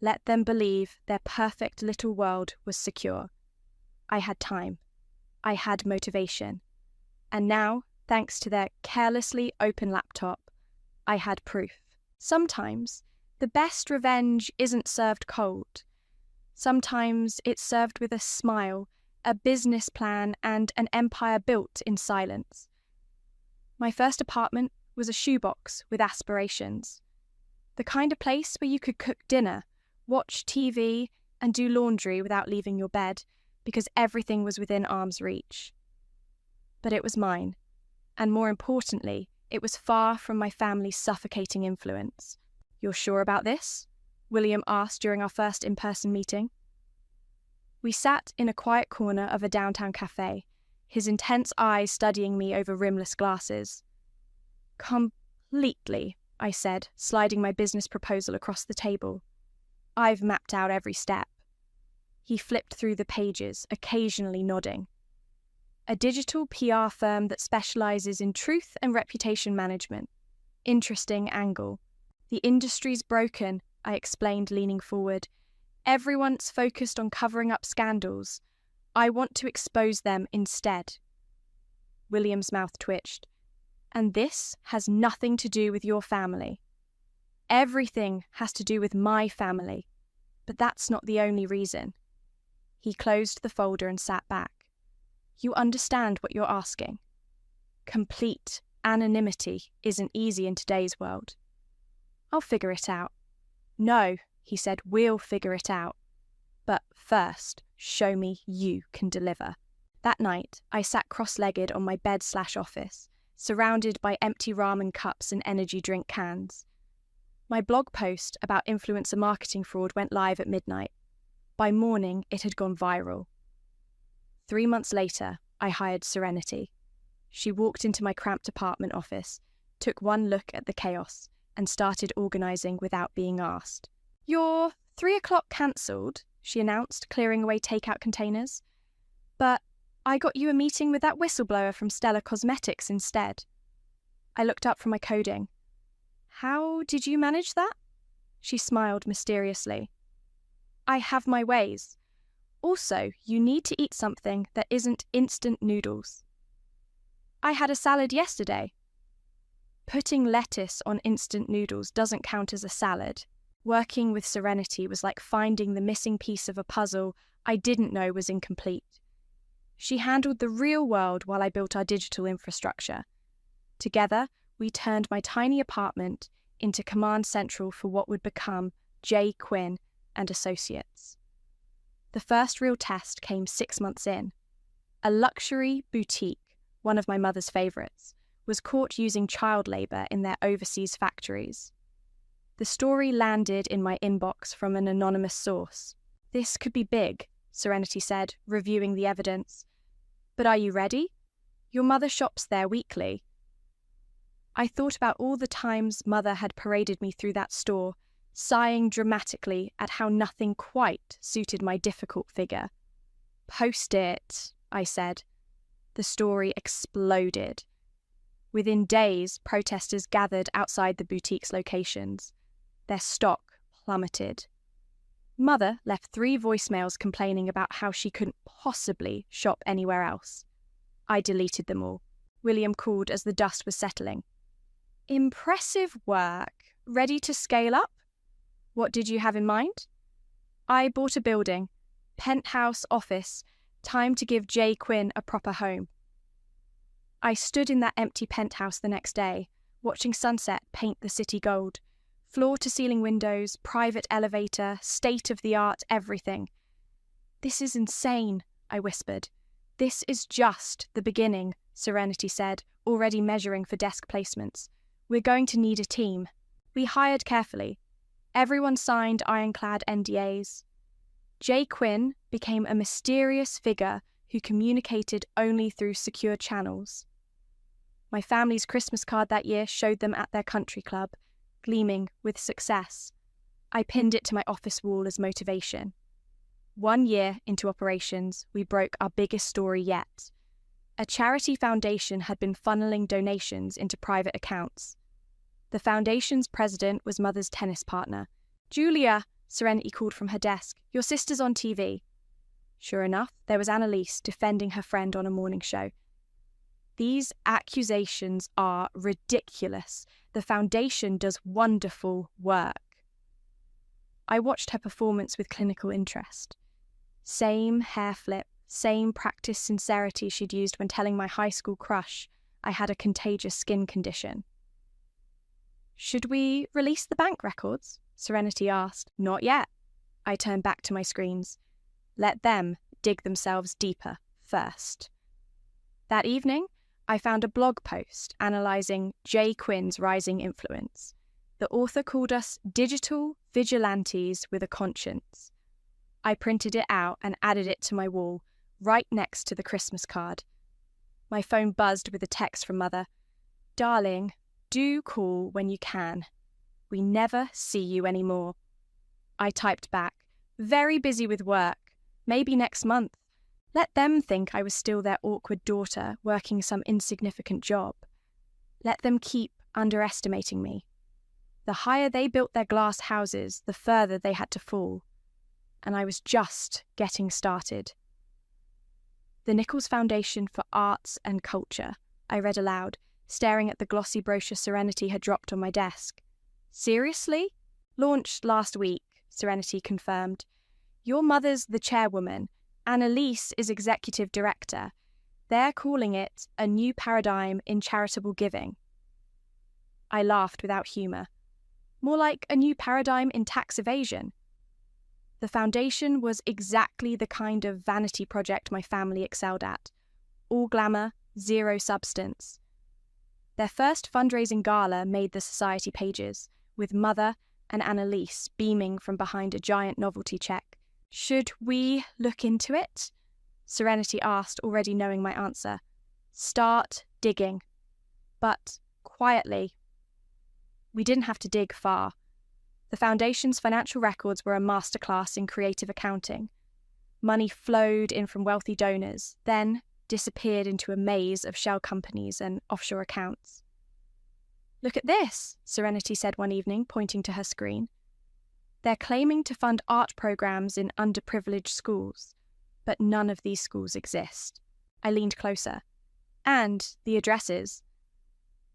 Let them believe their perfect little world was secure. I had time. I had motivation. And now, thanks to their carelessly open laptop, I had proof. Sometimes, the best revenge isn't served cold. Sometimes it's served with a smile, a business plan, and an empire built in silence. My first apartment was a shoebox with aspirations. The kind of place where you could cook dinner, watch TV, and do laundry without leaving your bed, because everything was within arm's reach. But it was mine, and more importantly, it was far from my family's suffocating influence. You're sure about this? William asked during our first in-person meeting. We sat in a quiet corner of a downtown cafe, his intense eyes studying me over rimless glasses. Completely, I said, sliding my business proposal across the table. I've mapped out every step. He flipped through the pages, occasionally nodding. A digital PR firm that specializes in truth and reputation management. Interesting angle. The industry's broken, I explained, leaning forward. Everyone's focused on covering up scandals. I want to expose them instead. William's mouth twitched. And this has nothing to do with your family. Everything has to do with my family. But that's not the only reason. He closed the folder and sat back. You understand what you're asking. Complete anonymity isn't easy in today's world. I'll figure it out. No, he said, we'll figure it out. But first, show me you can deliver. That night, I sat cross-legged on my bed/office, surrounded by empty ramen cups and energy drink cans. My blog post about influencer marketing fraud went live at midnight. By morning, it had gone viral. 3 months later, I hired Serenity. She walked into my cramped apartment office, took one look at the chaos, and started organising without being asked. Your 3 o'clock cancelled, she announced, clearing away takeout containers. But I got you a meeting with that whistleblower from Stellar Cosmetics instead. I looked up from my coding. How did you manage that? She smiled mysteriously. I have my ways. Also, you need to eat something that isn't instant noodles. I had a salad yesterday. Putting lettuce on instant noodles doesn't count as a salad. Working with Serenity was like finding the missing piece of a puzzle I didn't know was incomplete. She handled the real world while I built our digital infrastructure. Together, we turned my tiny apartment into command central for what would become J. Quinn and Associates. The first real test came 6 months in. A luxury boutique, one of my mother's favourites, was caught using child labour in their overseas factories. The story landed in my inbox from an anonymous source. "This could be big," Serenity said, reviewing the evidence. "But are you ready? Your mother shops there weekly." I thought about all the times Mother had paraded me through that store, sighing dramatically at how nothing quite suited my difficult figure. "Post it," I said. The story exploded. Within days, protesters gathered outside the boutique's locations. Their stock plummeted. Mother left 3 voicemails complaining about how she couldn't possibly shop anywhere else. I deleted them all. William called as the dust was settling. "Impressive work. Ready to scale up? What did you have in mind?" "I bought a building. Penthouse office. Time to give J. Quinn a proper home." I stood in that empty penthouse the next day, watching sunset paint the city gold. Floor-to-ceiling windows, private elevator, state-of-the-art everything. "This is insane," I whispered. "This is just the beginning," Serenity said, already measuring for desk placements. "We're going to need a team." We hired carefully. Everyone signed ironclad NDAs. J. Quinn became a mysterious figure who communicated only through secure channels. My family's Christmas card that year showed them at their country club, gleaming with success. I pinned it to my office wall as motivation. 1 year into operations, we broke our biggest story yet. A charity foundation had been funneling donations into private accounts. The foundation's president was Mother's tennis partner. "Julia," Serenity called from her desk, "your sister's on TV." Sure enough, there was Annalise defending her friend on a morning show. "These accusations are ridiculous. The foundation does wonderful work." I watched her performance with clinical interest. Same hair flip, same practice sincerity she'd used when telling my high school crush I had a contagious skin condition. "Should we release the bank records?" Serenity asked. "Not yet." I turned back to my screens. Let them dig themselves deeper first. That evening, I found a blog post analysing J. Quinn's rising influence. The author called us digital vigilantes with a conscience. I printed it out and added it to my wall, right next to the Christmas card. My phone buzzed with a text from Mother. "Darling, do call when you can. We never see you anymore." I typed back, "Very busy with work. Maybe next month." Let them think I was still their awkward daughter working some insignificant job. Let them keep underestimating me. The higher they built their glass houses, the further they had to fall. And I was just getting started. "The Nichols Foundation for Arts and Culture," I read aloud, staring at the glossy brochure Serenity had dropped on my desk. "Seriously? Launched last week," Serenity confirmed. "Your mother's the chairwoman. Annalise is executive director. They're calling it a new paradigm in charitable giving." I laughed without humour. More like a new paradigm in tax evasion. The foundation was exactly the kind of vanity project my family excelled at. All glamour, zero substance. Their first fundraising gala made the society pages, with Mother and Annalise beaming from behind a giant novelty check. "Should we look into it?" Serenity asked, already knowing my answer. "Start digging." But quietly. We didn't have to dig far. The foundation's financial records were a masterclass in creative accounting. Money flowed in from wealthy donors, then disappeared into a maze of shell companies and offshore accounts. "Look at this," Serenity said one evening, pointing to her screen. "They're claiming to fund art programs in underprivileged schools, but none of these schools exist." I leaned closer. And the addresses.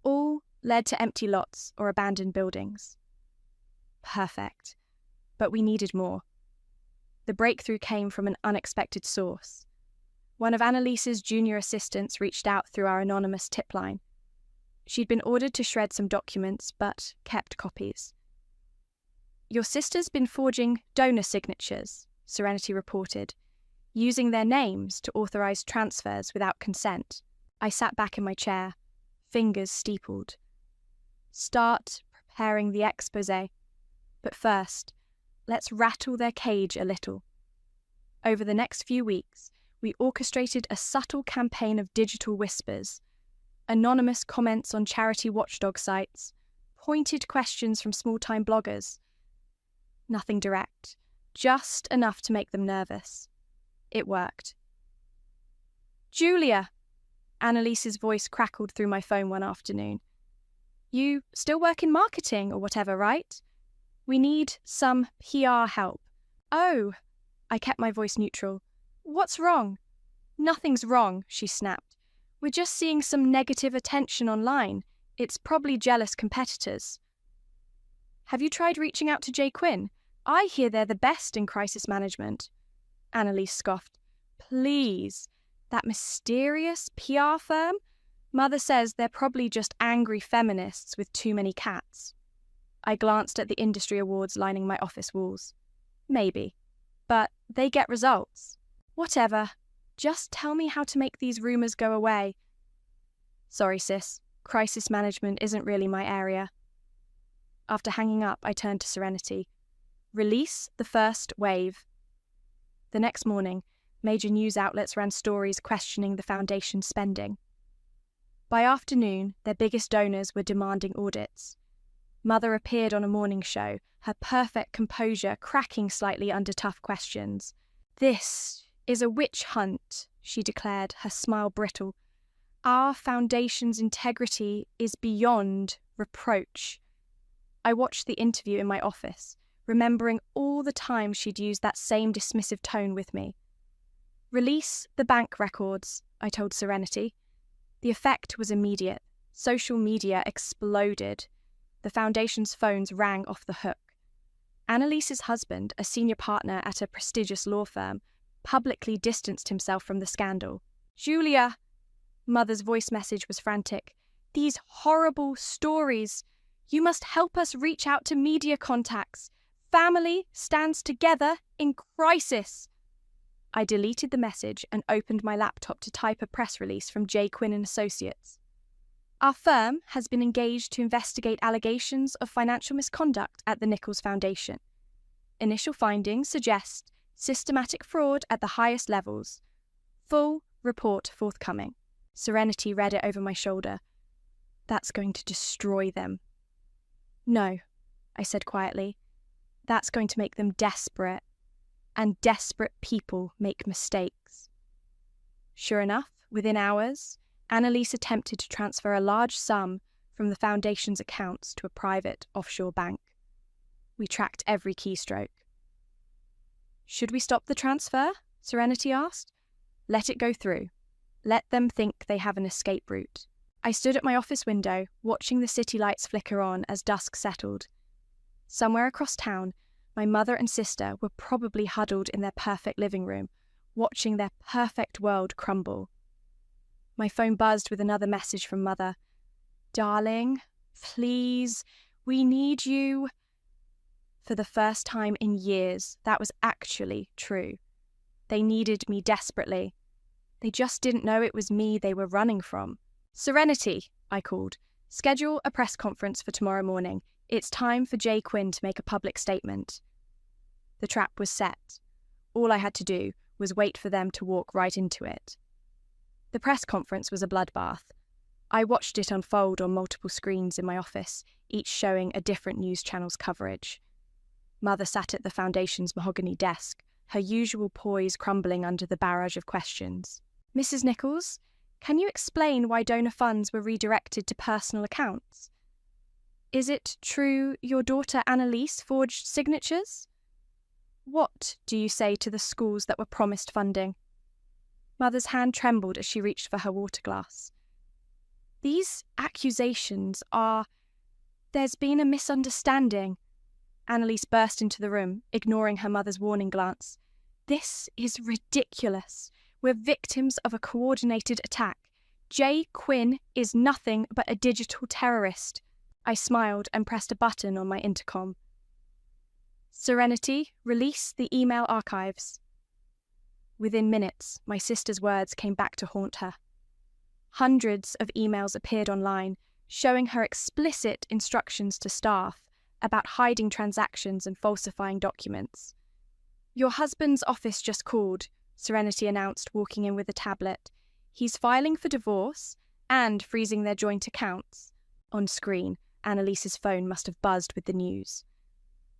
All led to empty lots or abandoned buildings. perfect. But we needed more. The breakthrough came from an unexpected source. One of Annalise's junior assistants reached out through our anonymous tip line. She'd been ordered to shred some documents, but kept copies. "Your sister's been forging donor signatures," Serenity reported, "using their names to authorize transfers without consent." I sat back in my chair, fingers steepled. Start preparing the exposé. But first, let's rattle their cage a little. Over the next few weeks, we orchestrated a subtle campaign of digital whispers, anonymous comments on charity watchdog sites, pointed questions from small-time bloggers. Nothing direct, just enough to make them nervous. It worked. "Julia," Annalise's voice crackled through my phone one afternoon. "You still work in marketing or whatever, right? We need some PR help." "Oh," I kept my voice neutral. "What's wrong?" "Nothing's wrong," she snapped. "We're just seeing some negative attention online. It's probably jealous competitors." "Have you tried reaching out to Jay Quinn? I hear they're the best in crisis management." Annalise scoffed. "Please, that mysterious PR firm? Mother says they're probably just angry feminists with too many cats." I glanced at the industry awards lining my office walls. Maybe. But they get results. Whatever. Just tell me how to make these rumours go away. "Sorry, sis. Crisis management isn't really my area." After hanging up, I turned to Serenity. "Release the first wave." The next morning, major news outlets ran stories questioning the foundation's spending. By afternoon, their biggest donors were demanding audits. Mother appeared on a morning show, her perfect composure cracking slightly under tough questions. "This is a witch hunt," she declared, her smile brittle. "Our foundation's integrity is beyond reproach." I watched the interview in my office, remembering all the times she'd used that same dismissive tone with me. "Release the bank records," I told Serenity. The effect was immediate. Social media exploded. The foundation's phones rang off the hook. Annalise's husband, a senior partner at a prestigious law firm, publicly distanced himself from the scandal. "Julia," Mother's voice message was frantic. "These horrible stories. You must help us reach out to media contacts. Family stands together in crisis." I deleted the message and opened my laptop to type a press release from Jay Quinn and Associates. "Our firm has been engaged to investigate allegations of financial misconduct at the Nichols Foundation. Initial findings suggest systematic fraud at the highest levels. Full report forthcoming." Serenity read it over my shoulder. "That's going to destroy them." "No," I said quietly. "That's going to make them desperate. And desperate people make mistakes." Sure enough, within hours, Annalise attempted to transfer a large sum from the foundation's accounts to a private offshore bank. We tracked every keystroke. "Should we stop the transfer?" Serenity asked. "Let it go through. Let them think they have an escape route." I stood at my office window, watching the city lights flicker on as dusk settled. Somewhere across town, my mother and sister were probably huddled in their perfect living room, watching their perfect world crumble. My phone buzzed with another message from Mother. "Darling, please, we need you." For the first time in years, that was actually true. They needed me desperately. They just didn't know it was me they were running from. "Serenity," I called. "Schedule a press conference for tomorrow morning. It's time for Jay Quinn to make a public statement." The trap was set. All I had to do was wait for them to walk right into it. The press conference was a bloodbath. I watched it unfold on multiple screens in my office, each showing a different news channel's coverage. Mother sat at the foundation's mahogany desk, her usual poise crumbling under the barrage of questions. "Mrs. Nichols, can you explain why donor funds were redirected to personal accounts? Is it true your daughter Annalise forged signatures? What do you say to the schools that were promised funding?" Mother's hand trembled as she reached for her water glass. "These accusations are... There's been a misunderstanding. Annalise burst into the room, ignoring her mother's warning glance. "This is ridiculous. We're victims of a coordinated attack. Jay Quinn is nothing but a digital terrorist." I smiled and pressed a button on my intercom. "Serenity, release the email archives." Within minutes, my sister's words came back to haunt her. Hundreds of emails appeared online, showing her explicit instructions to staff about hiding transactions and falsifying documents. "Your husband's office just called," Serenity announced, walking in with a tablet. "He's filing for divorce and freezing their joint accounts." On screen, Annalise's phone must have buzzed with the news.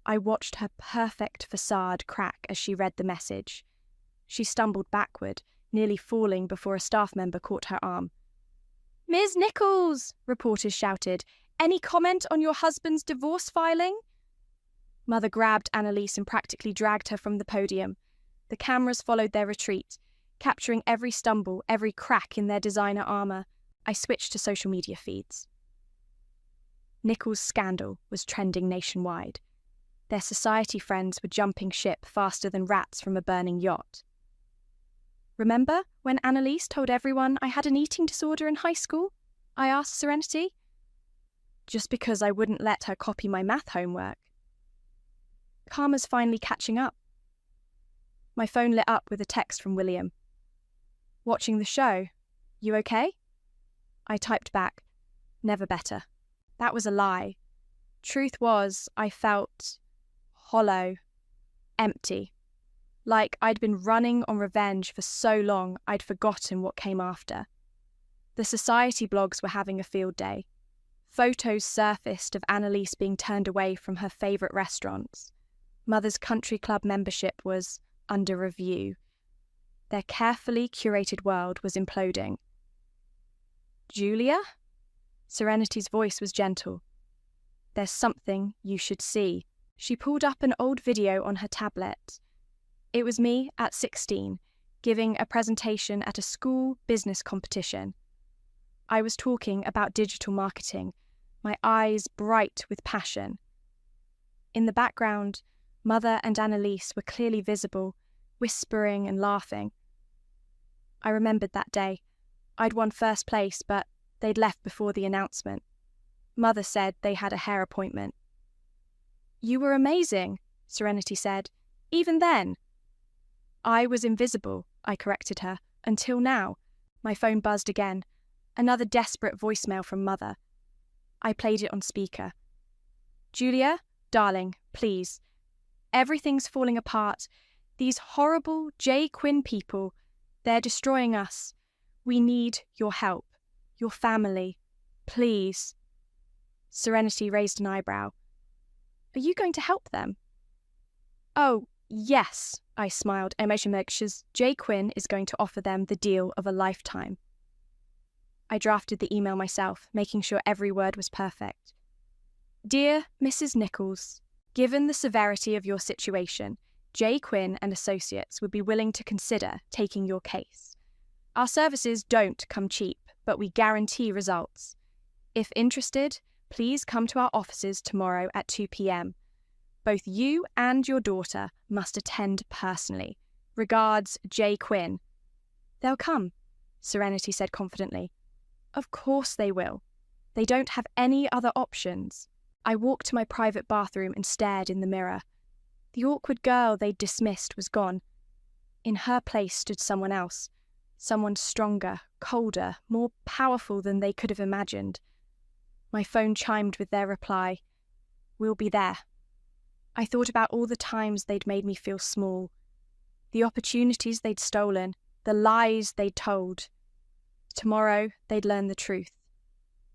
I watched her perfect facade crack as she read the message. She stumbled backward, nearly falling before a staff member caught her arm. "Ms. Nichols," reporters shouted, "any comment on your husband's divorce filing?" Mother grabbed Annalise and practically dragged her from the podium. The cameras followed their retreat, capturing every stumble, every crack in their designer armour. I switched to social media feeds. Nichols' scandal was trending nationwide. Their society friends were jumping ship faster than rats from a burning yacht. "Remember when Annalise told everyone I had an eating disorder in high school?" I asked Serenity. "Just because I wouldn't let her copy my math homework." Karma's finally catching up. My phone lit up with a text from William. "Watching the show. You okay?" I typed back, "Never better." That was a lie. Truth was, I felt hollow, empty. Like I'd been running on revenge for so long I'd forgotten what came after. The society blogs were having a field day. Photos surfaced of Annalise being turned away from her favourite restaurants. Mother's country club membership was under review. Their carefully curated world was imploding. "Julia?" Serenity's voice was gentle. "There's something you should see." She pulled up an old video on her tablet. It was me at 16, giving a presentation at a school business competition. I was talking about digital marketing, my eyes bright with passion. In the background, Mother and Annalise were clearly visible, whispering and laughing. I remembered that day. I'd won first place, but they'd left before the announcement. Mother said they had a hair appointment. "You were amazing," Serenity said. "Even then." "I was invisible," I corrected her, "until now." My phone buzzed again. Another desperate voicemail from Mother. I played it on speaker. "Julia, darling, please. Everything's falling apart. These horrible Jay Quinn people, they're destroying us. We need your help. Your family. Please." Serenity raised an eyebrow. "Are you going to help them?" "Oh, yes," I smiled. "Jay Quinn is going to offer them the deal of a lifetime." I drafted the email myself, making sure every word was perfect. "Dear Mrs. Nichols, given the severity of your situation, Jay Quinn and Associates would be willing to consider taking your case. Our services don't come cheap, but we guarantee results. If interested, please come to our offices tomorrow at 2 p.m. Both you and your daughter must attend personally. Regards, Jay Quinn." "They'll come," Serenity said confidently. "Of course they will. They don't have any other options." I walked to my private bathroom and stared in the mirror. The awkward girl they'd dismissed was gone. In her place stood someone else. Someone stronger, colder, more powerful than they could have imagined. My phone chimed with their reply. "We'll be there." I thought about all the times they'd made me feel small, the opportunities they'd stolen, the lies they'd told. Tomorrow they'd learn the truth.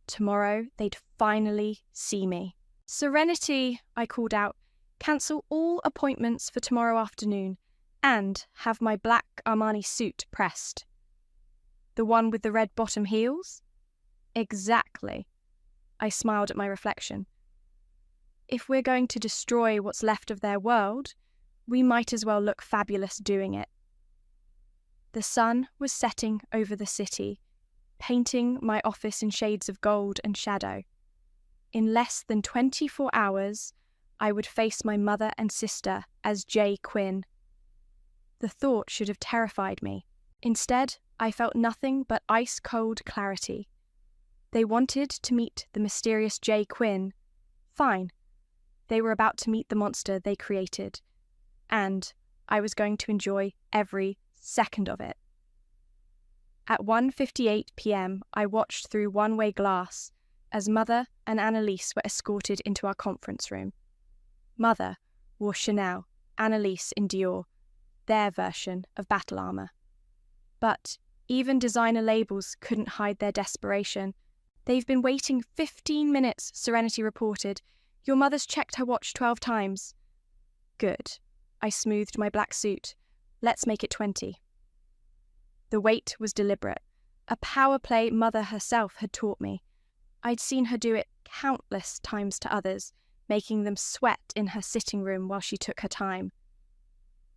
Tomorrow they'd finally see me. "Serenity," I called out, "cancel all appointments for tomorrow afternoon and have my black Armani suit pressed." "The one with the red bottom heels?" "Exactly." I smiled at my reflection. If we're going to destroy what's left of their world, we might as well look fabulous doing it. The sun was setting over the city, painting my office in shades of gold and shadow. In less than 24 hours, I would face my mother and sister as J. Quinn. The thought should have terrified me. Instead, I felt nothing but ice-cold clarity. They wanted to meet the mysterious J. Quinn. Fine. They were about to meet the monster they created, and I was going to enjoy every second of it. At 1:58 p.m., I watched through one-way glass as Mother and Annalise were escorted into our conference room. Mother wore Chanel, Annalise in Dior, their version of battle armor. But even designer labels couldn't hide their desperation. "They've been waiting 15 minutes, Serenity reported. Your mother's checked her watch 12 times. Good. I smoothed my black suit. Let's make it 20. The wait was deliberate. A power play Mother herself had taught me. I'd seen her do it countless times to others, making them sweat in her sitting room while she took her time.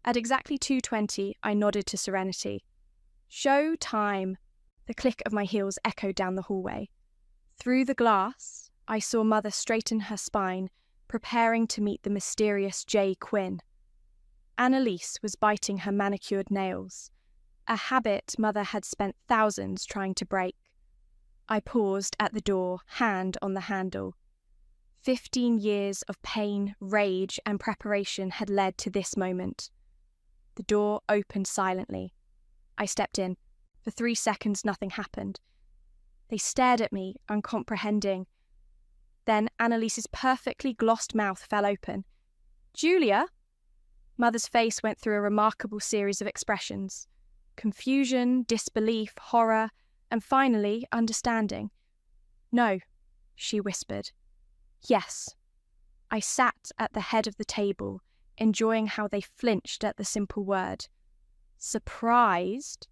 At exactly 2:20, I nodded to Serenity. "Show time." The click of my heels echoed down the hallway. Through the glass, I saw Mother straighten her spine, preparing to meet the mysterious J. Quinn. Annalise was biting her manicured nails, a habit Mother had spent thousands trying to break. I paused at the door, hand on the handle. 15 years of pain, rage, and preparation had led to this moment. The door opened silently. I stepped in. For 3 seconds, nothing happened. They stared at me, uncomprehending. Then Annalise's perfectly glossed mouth fell open. "Julia?" Mother's face went through a remarkable series of expressions. Confusion, disbelief, horror, and finally, understanding. "No," she whispered. "Yes." I sat at the head of the table, enjoying how they flinched at the simple word. "Surprised?"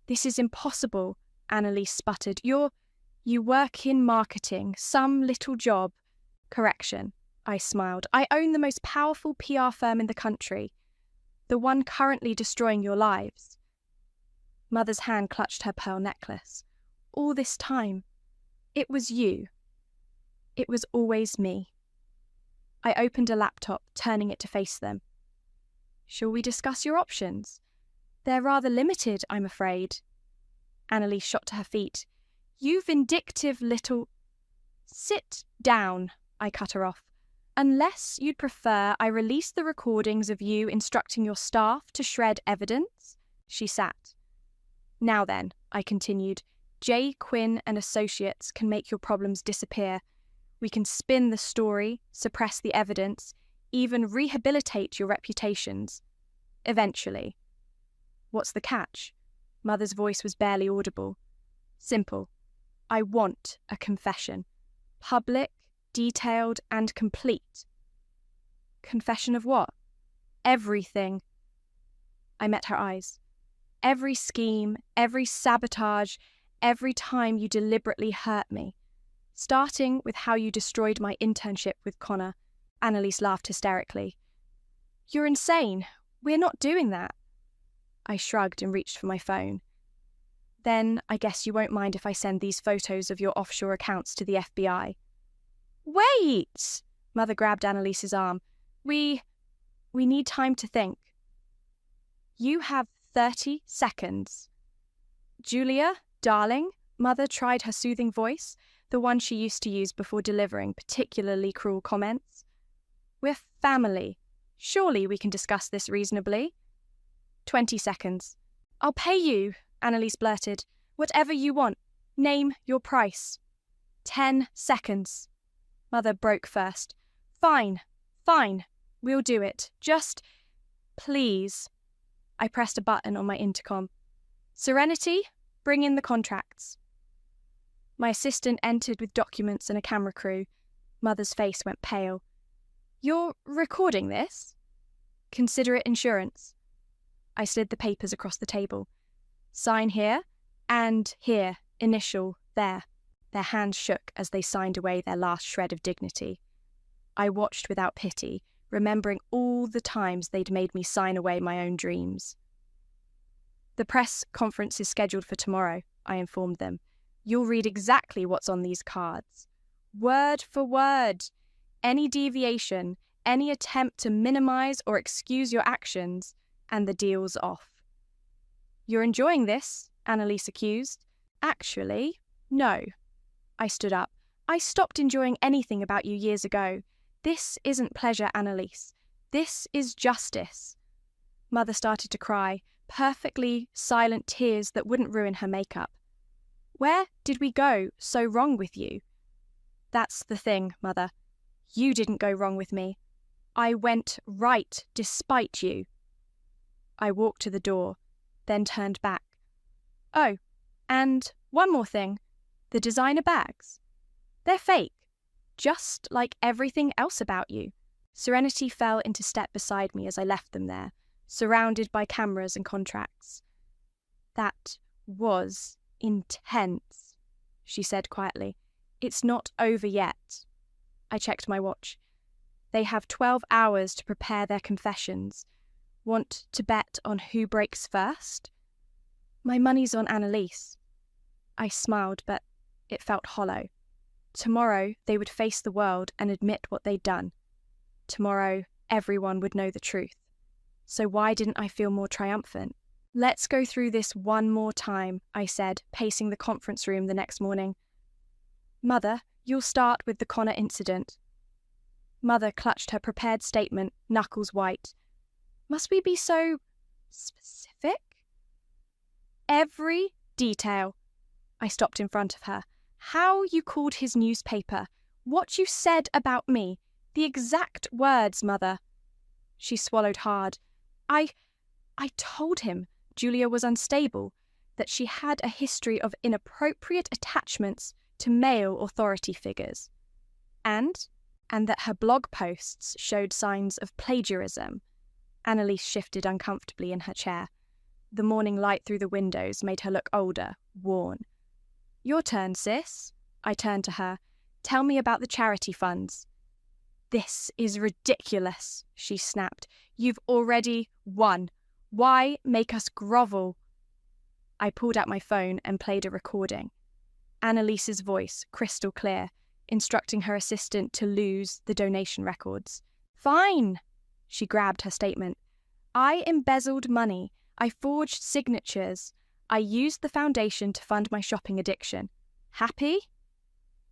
"This is impossible," Annalise sputtered. You work in marketing, some little job." "Correction," I smiled. "I own the most powerful PR firm in the country, the one currently destroying your lives." Mother's hand clutched her pearl necklace. "All this time, it was you. It was always me." I opened a laptop, turning it to face them. "Shall we discuss your options? They're rather limited, I'm afraid." Annalise shot to her feet. "You vindictive little—" "Sit down," I cut her off. "Unless you'd prefer I release the recordings of you instructing your staff to shred evidence." She sat. "Now then," I continued, "J. Quinn and Associates can make your problems disappear. We can spin the story, suppress the evidence, even rehabilitate your reputations. Eventually." "What's the catch?" Mother's voice was barely audible. "Simple. I want a confession. Public, detailed, and complete." "Confession of what?" "Everything." I met her eyes. "Every scheme, every sabotage, every time you deliberately hurt me. Starting with how you destroyed my internship with Connor." Annalise laughed hysterically. "You're insane. We're not doing that." I shrugged and reached for my phone. "Then I guess you won't mind if I send these photos of your offshore accounts to the FBI. "Wait!" Mother grabbed Annalise's arm. We need time to think." "You have 30 seconds. "Julia, darling," Mother tried her soothing voice, the one she used to use before delivering particularly cruel comments. "We're family. Surely we can discuss this reasonably." 20 seconds. "I'll pay you," Annalise blurted. "Whatever you want. Name your price." 10 seconds. Mother broke first. Fine. We'll do it. Just, please." I pressed a button on my intercom. "Serenity, bring in the contracts." My assistant entered with documents and a camera crew. Mother's face went pale. "You're recording this?" "Consider it insurance." I slid the papers across the table. "Sign here, and here, initial, there." Their hands shook as they signed away their last shred of dignity. I watched without pity, remembering all the times they'd made me sign away my own dreams. "The press conference is scheduled for tomorrow," I informed them. "You'll read exactly what's on these cards. Word for word. Any deviation, any attempt to minimize or excuse your actions, and the deal's off. You're enjoying this, Annalise accused. Actually, no. I stood up. I stopped enjoying anything about you years ago. This isn't pleasure, Annalise. This is justice. Mother started to cry, perfectly silent tears that wouldn't ruin her makeup. Where did we go so wrong with you? That's the thing, Mother. You didn't go wrong with me. I went right despite you. I walked to the door, then turned back. Oh, and one more thing. The designer bags. They're fake, just like everything else about you. Serenity fell into step beside me as I left them there, surrounded by cameras and contracts. That was intense, she said quietly. It's not over yet. I checked my watch. They have 12 hours to prepare their confessions. Want to bet on who breaks first? My money's on Annalise. I smiled, but it felt hollow. Tomorrow they would face the world and admit what they'd done. Tomorrow everyone would know the truth. So why didn't I feel more triumphant? Let's go through this one more time, I said, pacing the conference room the next morning. Mother, you'll start with the Connor incident. Mother clutched her prepared statement, knuckles white. Must we be so specific? Every detail. I stopped in front of her. How you called his newspaper, what you said about me, the exact words, Mother. She swallowed hard. I told him Julia was unstable, that she had a history of inappropriate attachments to male authority figures, and that her blog posts showed signs of plagiarism. Annalise shifted uncomfortably in her chair. The morning light through the windows made her look older, worn. Your turn, sis. I turned to her. Tell me about the charity funds. This is ridiculous, she snapped. You've already won. Why make us grovel? I pulled out my phone and played a recording. Annalise's voice, crystal clear, instructing her assistant to lose the donation records. Fine, she grabbed her statement. I embezzled money. I forged signatures. I used the foundation to fund my shopping addiction. Happy?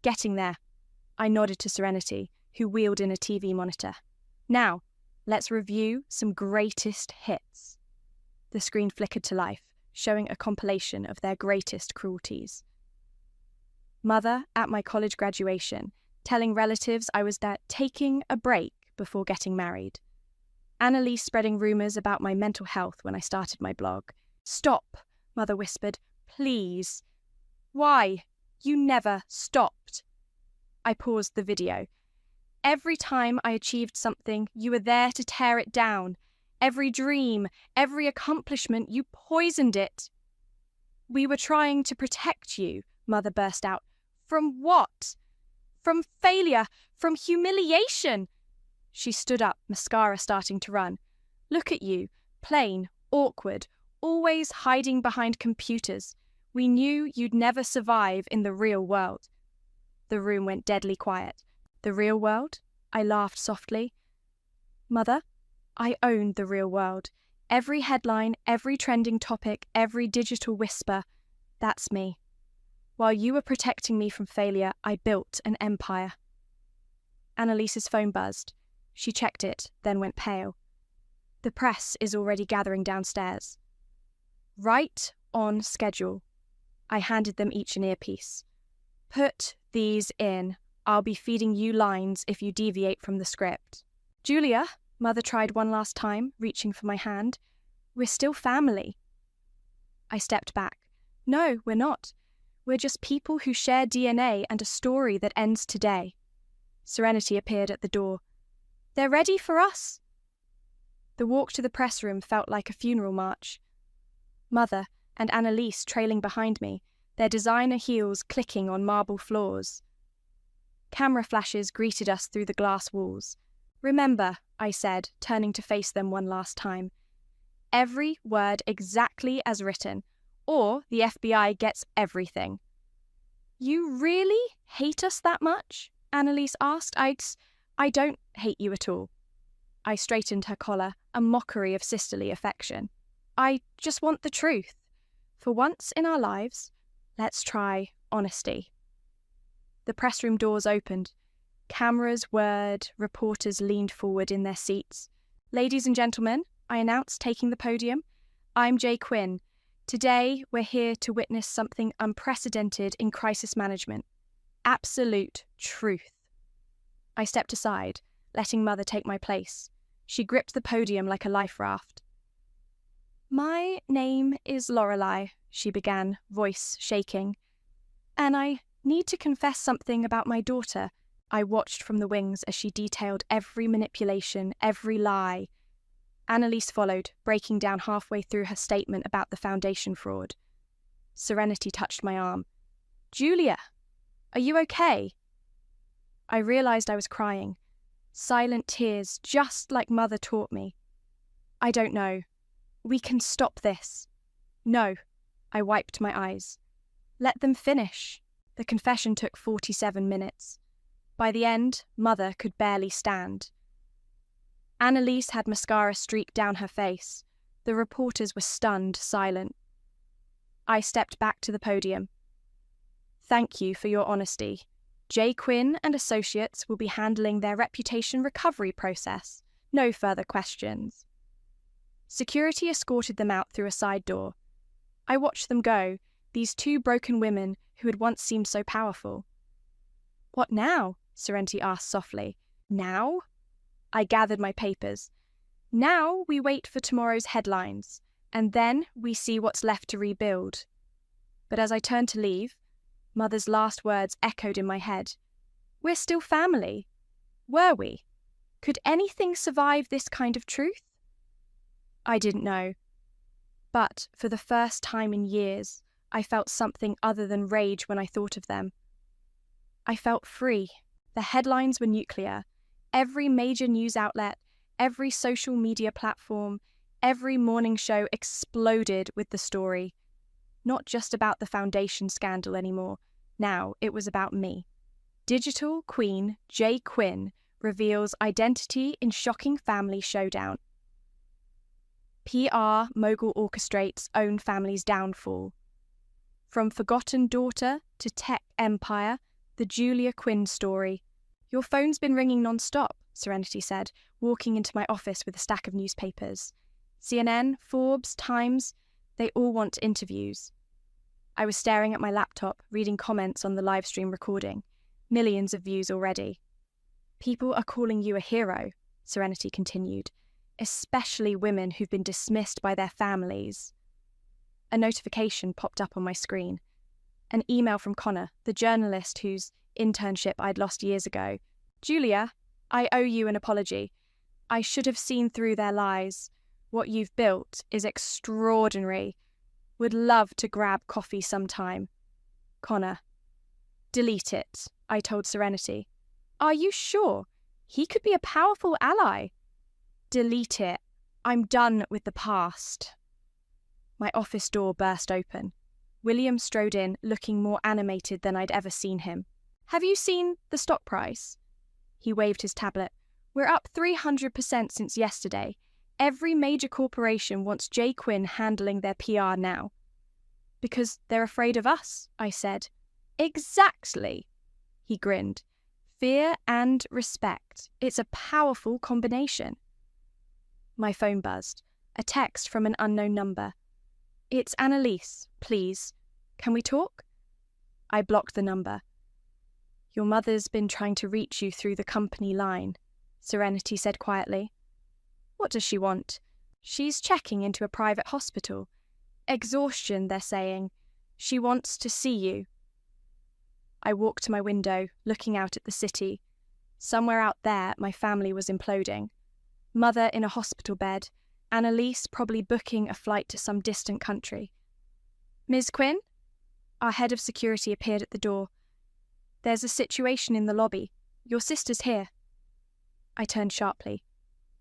Getting there. I nodded to Serenity, who wheeled in a TV monitor. Now, let's review some greatest hits. The screen flickered to life, showing a compilation of their greatest cruelties. Mother at my college graduation, telling relatives I was there taking a break before getting married. Annalise spreading rumours about my mental health when I started my blog. Stop, Mother whispered. Please. Why? You never stopped. I paused the video. Every time I achieved something, you were there to tear it down. Every dream, every accomplishment, you poisoned it. We were trying to protect you, Mother burst out. From what? From failure, from humiliation. She stood up, mascara starting to run. Look at you, plain, awkward, always hiding behind computers. We knew you'd never survive in the real world. The room went deadly quiet. The real world? I laughed softly. Mother, I owned the real world. Every headline, every trending topic, every digital whisper. That's me. While you were protecting me from failure, I built an empire. Annalise's phone buzzed. She checked it, then went pale. The press is already gathering downstairs. Right on schedule. I handed them each an earpiece. Put these in. I'll be feeding you lines if you deviate from the script. Julia, Mother tried one last time, reaching for my hand. We're still family. I stepped back. No, we're not. We're just people who share DNA and a story that ends today. Serenity appeared at the door. They're ready for us. The walk to the press room felt like a funeral march. Mother and Annalise trailing behind me, their designer heels clicking on marble floors. Camera flashes greeted us through the glass walls. Remember, I said, turning to face them one last time. Every word exactly as written, or the FBI gets everything. You really hate us that much? Annalise asked. I don't hate you at all. I straightened her collar, a mockery of sisterly affection. I just want the truth. For once in our lives, let's try honesty. The press room doors opened. Cameras whirred, reporters leaned forward in their seats. Ladies and gentlemen, I announced, taking the podium, I'm Jay Quinn. Today, we're here to witness something unprecedented in crisis management. Absolute truth. I stepped aside, letting Mother take my place. She gripped the podium like a life raft. My name is Lorelei, she began, voice shaking. And I need to confess something about my daughter. I watched from the wings as she detailed every manipulation, every lie. Annalise followed, breaking down halfway through her statement about the foundation fraud. Serenity touched my arm. Julia, are you okay? I realized I was crying. Silent tears, just like Mother taught me. I don't know. We can stop this. No. I wiped my eyes. Let them finish. The confession took 47 minutes. By the end, Mother could barely stand. Annalise had mascara streaked down her face. The reporters were stunned, silent. I stepped back to the podium. Thank you for your honesty. Jay Quinn and Associates will be handling their reputation recovery process. No further questions. Security escorted them out through a side door. I watched them go, these two broken women who had once seemed so powerful. What now? Serenity asked softly. Now? I gathered my papers. Now we wait for tomorrow's headlines, and then we see what's left to rebuild. But as I turned to leave, Mother's last words echoed in my head. We're still family. Were we? Could anything survive this kind of truth? I didn't know. But for the first time in years, I felt something other than rage when I thought of them. I felt free. The headlines were nuclear. Every major news outlet, every social media platform, every morning show exploded with the story. Not just about the foundation scandal anymore. Now it was about me. Digital Queen Jay Quinn reveals identity in shocking family showdown. PR mogul orchestrates own family's downfall. From forgotten daughter to tech empire, the Julia Quinn story. Your phone's been ringing non-stop, Serenity said, walking into my office with a stack of newspapers. CNN, Forbes, Times, they all want interviews. I was staring at my laptop, reading comments on the live stream recording. Millions of views already. People are calling you a hero, Serenity continued, especially women who've been dismissed by their families. A notification popped up on my screen. An email from Connor, the journalist whose internship I'd lost years ago. Julia, I owe you an apology. I should have seen through their lies. What you've built is extraordinary. Would love to grab coffee sometime. Connor. Delete it, I told Serenity. Are you sure? He could be a powerful ally. Delete it. I'm done with the past. My office door burst open. William strode in, looking more animated than I'd ever seen him. Have you seen the stock price? He waved his tablet. We're up 300% since yesterday. Every major corporation wants Jay Quinn handling their PR now. Because they're afraid of us, I said. Exactly, he grinned. Fear and respect. It's a powerful combination. My phone buzzed. A text from an unknown number. It's Annalise, please. Can we talk? I blocked the number. Your mother's been trying to reach you through the company line, Serenity said quietly. What does she want? She's checking into a private hospital. Exhaustion, they're saying. She wants to see you. I walked to my window, looking out at the city. Somewhere out there, my family was imploding. Mother in a hospital bed, Annalise probably booking a flight to some distant country. Ms. Quinn? Our head of security appeared at the door. There's a situation in the lobby. Your sister's here. I turned sharply.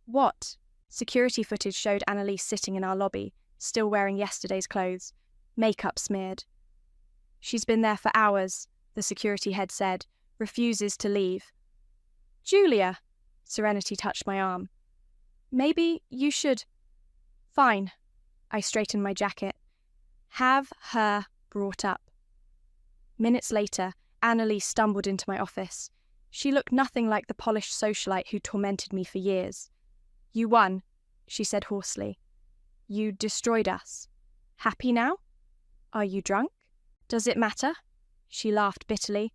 What? Security footage showed Annalise sitting in our lobby, still wearing yesterday's clothes, makeup smeared. She's been there for hours, the security head said, refuses to leave. Julia! Serenity touched my arm. Maybe you should. Fine. I straightened my jacket. Have her brought up. Minutes later, Annalise stumbled into my office. She looked nothing like the polished socialite who tormented me for years. You won, she said hoarsely. You destroyed us. Happy now? Are you drunk? Does it matter? She laughed bitterly.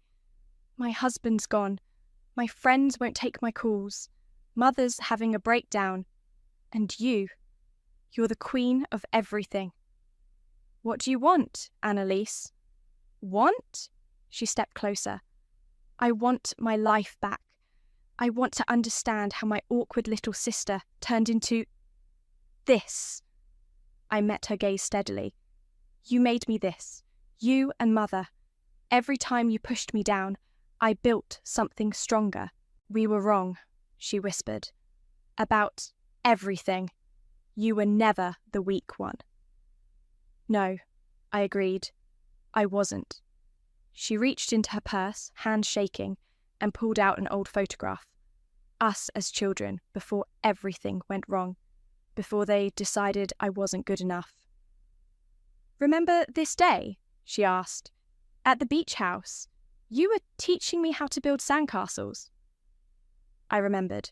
My husband's gone. My friends won't take my calls. Mother's having a breakdown. And you're the queen of everything. What do you want, Annalise? Want? She stepped closer. I want my life back. I want to understand how my awkward little sister turned into this. I met her gaze steadily. You made me this. You and Mother. Every time you pushed me down, I built something stronger. We were wrong, she whispered. About everything. You were never the weak one. No, I agreed. I wasn't. She reached into her purse, hands shaking, and pulled out an old photograph. Us as children, before everything went wrong. Before they decided I wasn't good enough. Remember this day? She asked. At the beach house. You were teaching me how to build sandcastles. I remembered.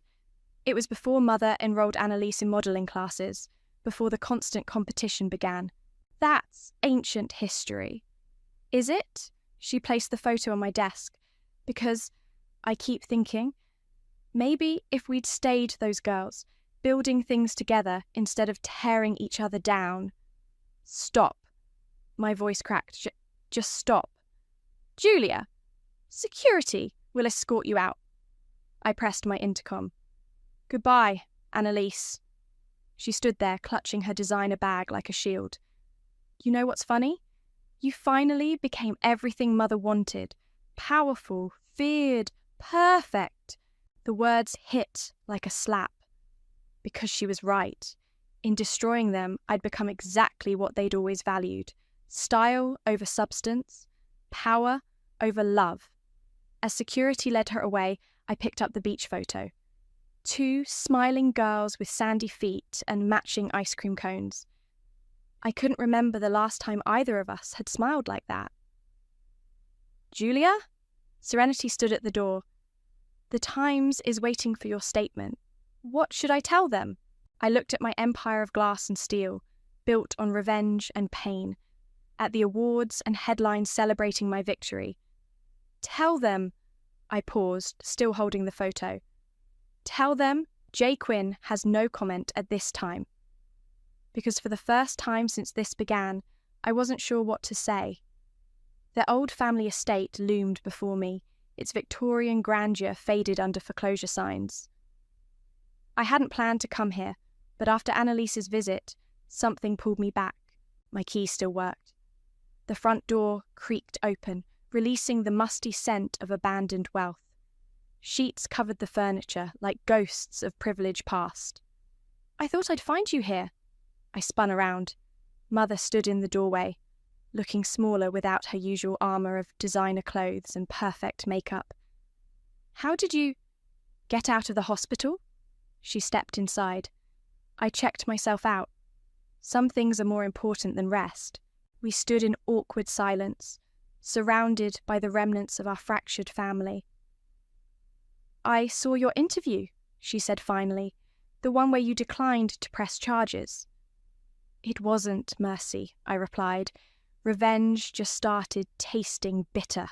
It was before Mother enrolled Annalise in modelling classes, before the constant competition began. That's ancient history. Is it? She placed the photo on my desk, because I keep thinking, maybe if we'd stayed those girls, building things together instead of tearing each other down. Stop. My voice cracked. Just stop. Julia, security will escort you out. I pressed my intercom. Goodbye, Annalise. She stood there, clutching her designer bag like a shield. You know what's funny? You finally became everything Mother wanted. Powerful, feared, perfect. The words hit like a slap. Because she was right. In destroying them, I'd become exactly what they'd always valued. Style over substance, power over love. As security led her away, I picked up the beach photo. 2 smiling girls with sandy feet and matching ice cream cones. I couldn't remember the last time either of us had smiled like that. Julia? Serenity stood at the door. The Times is waiting for your statement. What should I tell them? I looked at my empire of glass and steel, built on revenge and pain, at the awards and headlines celebrating my victory. Tell them, I paused, still holding the photo. Tell them J. Quinn has no comment at this time. Because for the first time since this began, I wasn't sure what to say. Their old family estate loomed before me, its Victorian grandeur faded under foreclosure signs. I hadn't planned to come here, but after Annalise's visit, something pulled me back. My key still worked. The front door creaked open, releasing the musty scent of abandoned wealth. Sheets covered the furniture like ghosts of privilege past. I thought I'd find you here. I spun around. Mother stood in the doorway, looking smaller without her usual armour of designer clothes and perfect makeup. How did you get out of the hospital? She stepped inside. I checked myself out. Some things are more important than rest. We stood in awkward silence, surrounded by the remnants of our fractured family. I saw your interview, she said finally, the one where you declined to press charges. It wasn't mercy, I replied. Revenge just started tasting bitter.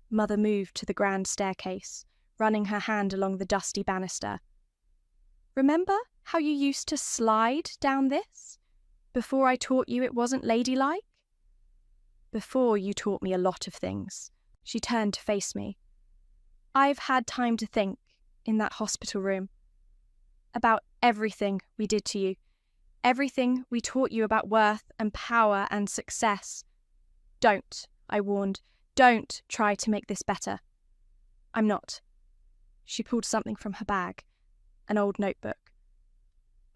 Mother moved to the grand staircase, running her hand along the dusty banister. Remember how you used to slide down this? Before I taught you it wasn't ladylike? Before you taught me a lot of things. She turned to face me. I've had time to think, in that hospital room, about everything we did to you. Everything we taught you about worth and power and success. Don't, I warned, don't try to make this better. I'm not. She pulled something from her bag, an old notebook.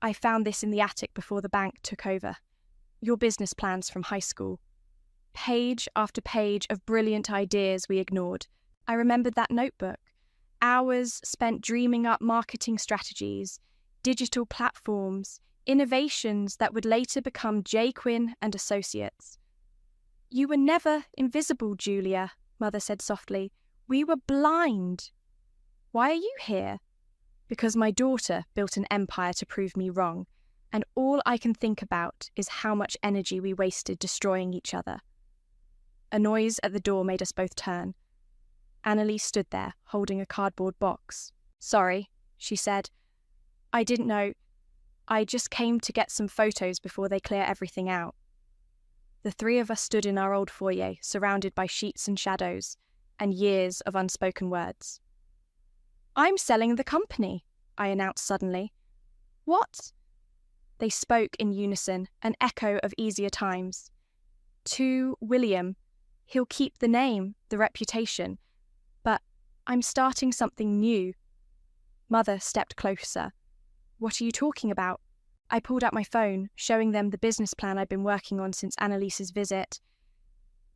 I found this in the attic before the bank took over. Your business plans from high school. Page after page of brilliant ideas we ignored. I remembered that notebook. Hours spent dreaming up marketing strategies, digital platforms, innovations that would later become J. Quinn and Associates. You were never invisible, Julia, Mother said softly. We were blind. Why are you here? Because my daughter built an empire to prove me wrong, and all I can think about is how much energy we wasted destroying each other. A noise at the door made us both turn. Annalise stood there, holding a cardboard box. Sorry, she said. I didn't know. I just came to get some photos before they clear everything out. The three of us stood in our old foyer, surrounded by sheets and shadows, and years of unspoken words. I'm selling the company, I announced suddenly. What? They spoke in unison, an echo of easier times. To William, he'll keep the name, the reputation, but I'm starting something new. Mother stepped closer. What are you talking about? I pulled out my phone, showing them the business plan I'd been working on since Annalise's visit.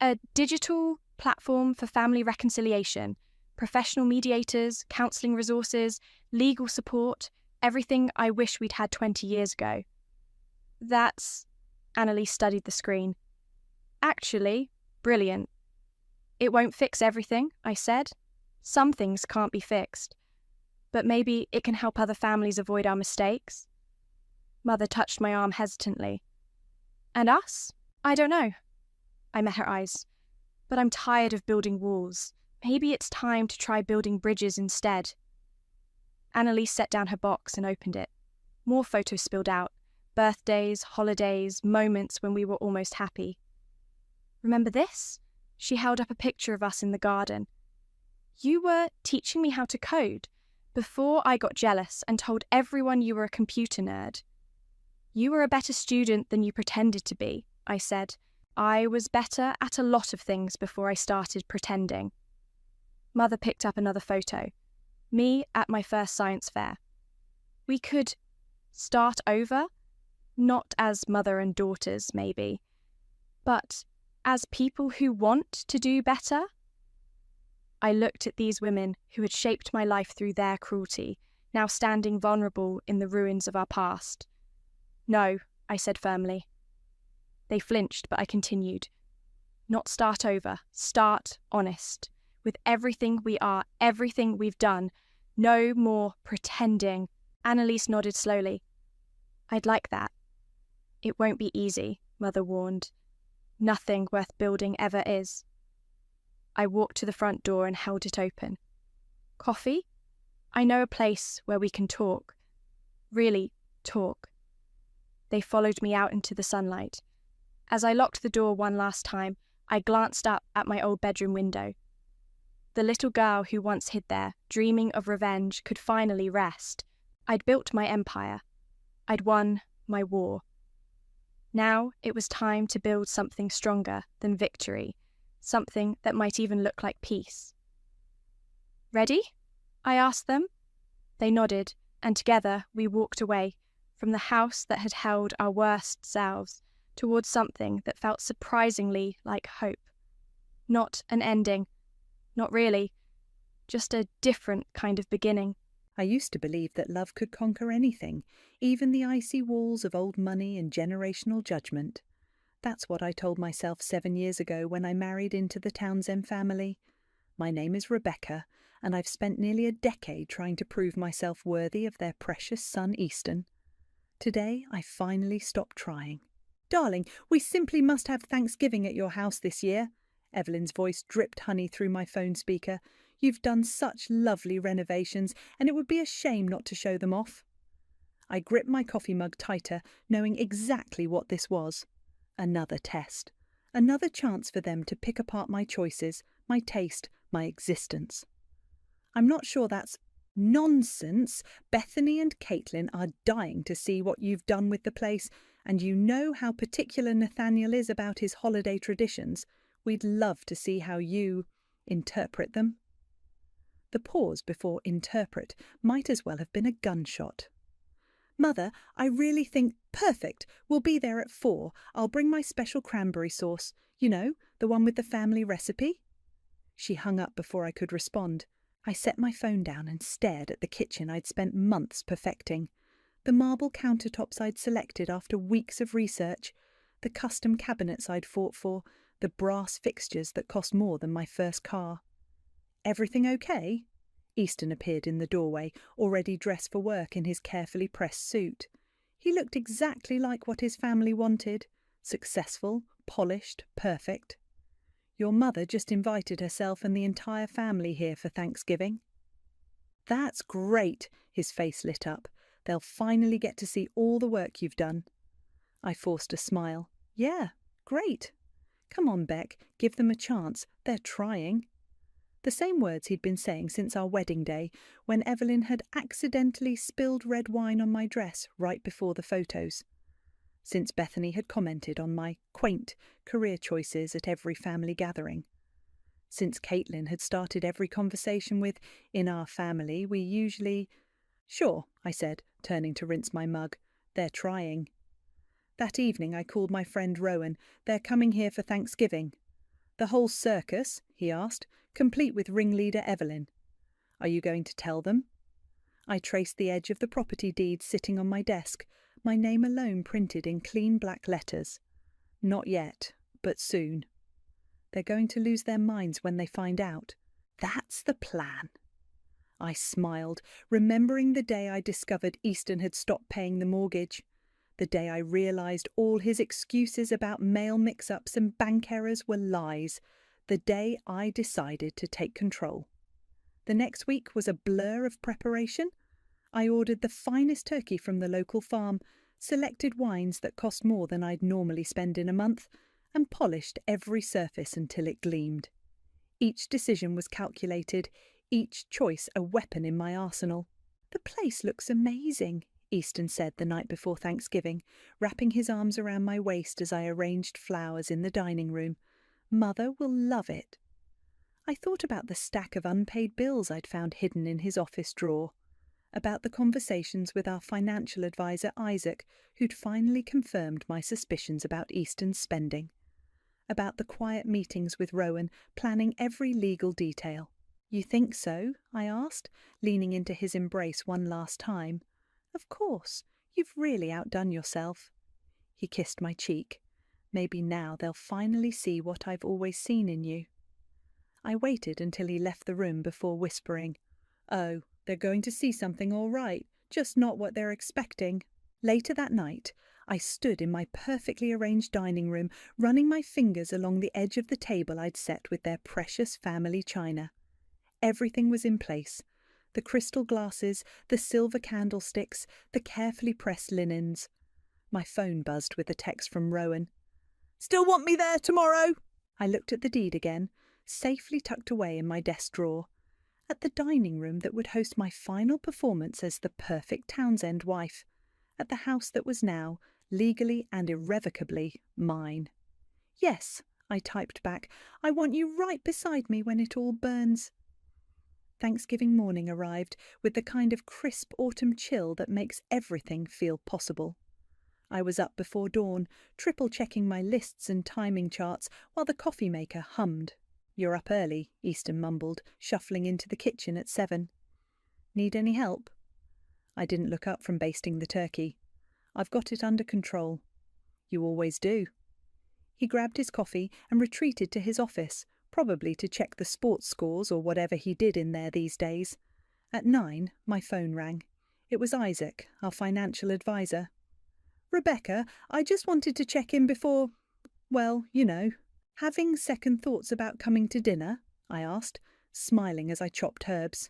A digital platform for family reconciliation, professional mediators, counselling resources, legal support, everything I wish we'd had 20 years ago. That's... Annalise studied the screen. Actually, brilliant. It won't fix everything, I said. Some things can't be fixed. But maybe it can help other families avoid our mistakes. Mother touched my arm hesitantly. And us? I don't know. I met her eyes. But I'm tired of building walls. Maybe it's time to try building bridges instead. Annalise set down her box and opened it. More photos spilled out. Birthdays, holidays, moments when we were almost happy. Remember this? She held up a picture of us in the garden. You were teaching me how to code before I got jealous and told everyone you were a computer nerd. You were a better student than you pretended to be, I said. I was better at a lot of things before I started pretending. Mother picked up another photo. Me at my first science fair. We could start over, not as mother and daughters, maybe, but as people who want to do better. I looked at these women who had shaped my life through their cruelty, now standing vulnerable in the ruins of our past. No, I said firmly. They flinched, but I continued. Not start over, start honest. With everything we are, everything we've done. No more pretending. Annalise nodded slowly. I'd like that. It won't be easy, Mother warned. Nothing worth building ever is. I walked to the front door and held it open. Coffee? I know a place where we can talk. Really, talk. They followed me out into the sunlight. As I locked the door one last time, I glanced up at my old bedroom window. The little girl who once hid there, dreaming of revenge, could finally rest. I'd built my empire. I'd won my war. Now it was time to build something stronger than victory, something that might even look like peace. Ready? I asked them. They nodded, and together we walked away from the house that had held our worst selves towards something that felt surprisingly like hope. Not an ending. Not really. Just a different kind of beginning. I used to believe that love could conquer anything, even the icy walls of old money and generational judgment. That's what I told myself 7 years ago when I married into the Townsend family. My name is Rebecca, and I've spent nearly a decade trying to prove myself worthy of their precious son Easton. Today I finally stopped trying. Darling, we simply must have Thanksgiving at your house this year. Evelyn's voice dripped honey through my phone speaker. You've done such lovely renovations, and it would be a shame not to show them off. I gripped my coffee mug tighter, knowing exactly what this was. Another test. Another chance for them to pick apart my choices, my taste, my existence. I'm not sure that's nonsense. Bethany and Caitlin are dying to see what you've done with the place, and you know how particular Nathaniel is about his holiday traditions. We'd love to see how you interpret them. The pause before interpret might as well have been a gunshot. Mother, I really think perfect. We'll be there at 4. I'll bring my special cranberry sauce. You know, the one with the family recipe. She hung up before I could respond. I set my phone down and stared at the kitchen I'd spent months perfecting. The marble countertops I'd selected after weeks of research, the custom cabinets I'd fought for, the brass fixtures that cost more than my first car. "Everything okay?" Easton appeared in the doorway, already dressed for work in his carefully pressed suit. He looked exactly like what his family wanted: successful, polished, perfect. "Your mother just invited herself and the entire family here for Thanksgiving." "That's great," his face lit up. "They'll finally get to see all the work you've done." I forced a smile. "Yeah, great. Come on, Beck, give them a chance. They're trying." The same words he'd been saying since our wedding day, when Evelyn had accidentally spilled red wine on my dress right before the photos. Since Bethany had commented on my quaint career choices at every family gathering. Since Caitlin had started every conversation with, "In our family, we usually—" "Sure," I said, turning to rinse my mug. "They're trying." That evening I called my friend Rowan. "They're coming here for Thanksgiving." "The whole circus?" he asked, complete with ringleader Evelyn. "Are you going to tell them?" I traced the edge of the property deed sitting on my desk, my name alone printed in clean black letters. "Not yet, but soon." "They're going to lose their minds when they find out." "That's the plan." I smiled, remembering the day I discovered Easton had stopped paying the mortgage. The day I realised all his excuses about mail mix-ups and bank errors were lies. The day I decided to take control. The next week was a blur of preparation. I ordered the finest turkey from the local farm, selected wines that cost more than I'd normally spend in a month, and polished every surface until it gleamed. Each decision was calculated, each choice a weapon in my arsenal. "The place looks amazing," Easton said the night before Thanksgiving, wrapping his arms around my waist as I arranged flowers in the dining room. "Mother will love it." I thought about the stack of unpaid bills I'd found hidden in his office drawer, about the conversations with our financial advisor Isaac, who'd finally confirmed my suspicions about Easton's spending, about the quiet meetings with Rowan, planning every legal detail. "You think so?" I asked, leaning into his embrace one last time. "Of course. You've really outdone yourself." He kissed my cheek. "Maybe now they'll finally see what I've always seen in you." I waited until he left the room before whispering, "Oh, they're going to see something all right, just not what they're expecting." Later that night, I stood in my perfectly arranged dining room, running my fingers along the edge of the table I'd set with their precious family china. Everything was in place. The crystal glasses, the silver candlesticks, the carefully pressed linens. My phone buzzed with a text from Rowan. "Still want me there tomorrow?" I looked at the deed again, safely tucked away in my desk drawer. At the dining room that would host my final performance as the perfect Townsend wife. At the house that was now, legally and irrevocably, mine. "Yes," I typed back. "I want you right beside me when it all burns." Thanksgiving morning arrived with the kind of crisp autumn chill that makes everything feel possible. I was up before dawn, triple-checking my lists and timing charts while the coffee maker hummed. "You're up early," Easton mumbled, shuffling into the kitchen at 7. "Need any help?" I didn't look up from basting the turkey. "I've got it under control." "You always do." He grabbed his coffee and retreated to his office, probably to check the sports scores or whatever he did in there these days. At 9, my phone rang. It was Isaac, our financial advisor. "Rebecca, I just wanted to check in before, well, you know." "Having second thoughts about coming to dinner?" I asked, smiling as I chopped herbs.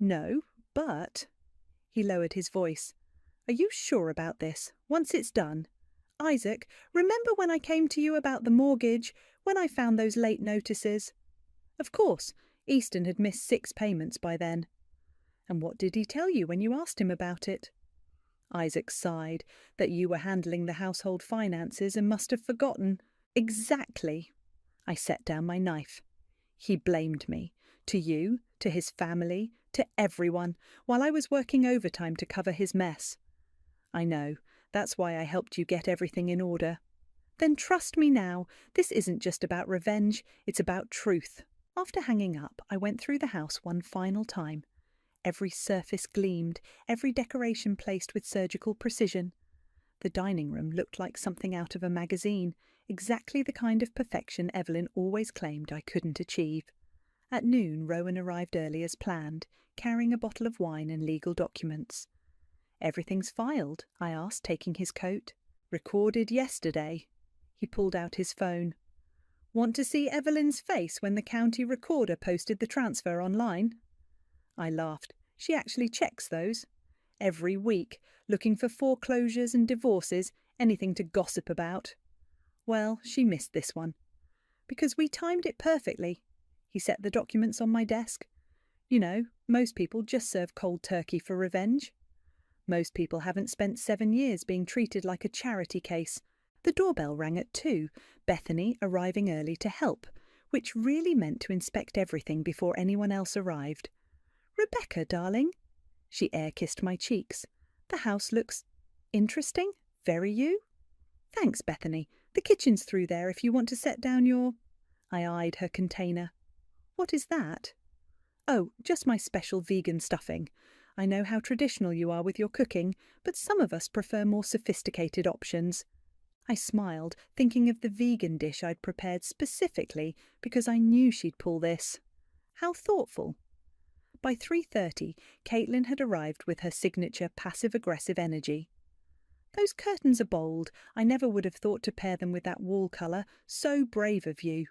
"No, but—" He lowered his voice. "Are you sure about this? Once it's done? Isaac, remember when I came to you about the mortgage, when I found those late notices?" Of course, Easton had missed 6 payments by then. "And what did he tell you when you asked him about it?" Isaac sighed, "That you were handling the household finances and must have forgotten." "Exactly." I set down my knife. He blamed me. To you, to his family, to everyone, while I was working overtime to cover his mess. "I know. That's why I helped you get everything in order." "Then trust me now. This isn't just about revenge. It's about truth." After hanging up, I went through the house one final time. Every surface gleamed, every decoration placed with surgical precision. The dining room looked like something out of a magazine, exactly the kind of perfection Evelyn always claimed I couldn't achieve. At noon, Rowan arrived early as planned, carrying a bottle of wine and legal documents. "Everything's filed?" I asked, taking his coat. "Recorded yesterday." He pulled out his phone. "Want to see Evelyn's face when the county recorder posted the transfer online?" I laughed. "She actually checks those. Every week, looking for foreclosures and divorces, anything to gossip about." Well, she missed this one. "Because we timed it perfectly." He set the documents on my desk. "You know, most people just serve cold turkey for revenge. Most people haven't spent 7 years being treated like a charity case." The doorbell rang at 2, Bethany arriving early to help, which really meant to inspect everything before anyone else arrived. "Rebecca, darling." She air-kissed my cheeks. "The house looks interesting. Very you." "Thanks, Bethany. The kitchen's through there if you want to set down your—" I eyed her container. "What is that?" "Oh, just my special vegan stuffing. I know how traditional you are with your cooking, but some of us prefer more sophisticated options." I smiled, thinking of the vegan dish I'd prepared specifically because I knew she'd pull this. How thoughtful. By 3:30, Caitlin had arrived with her signature passive-aggressive energy. "Those curtains are bold. I never would have thought to pair them with that wall colour. So brave of you."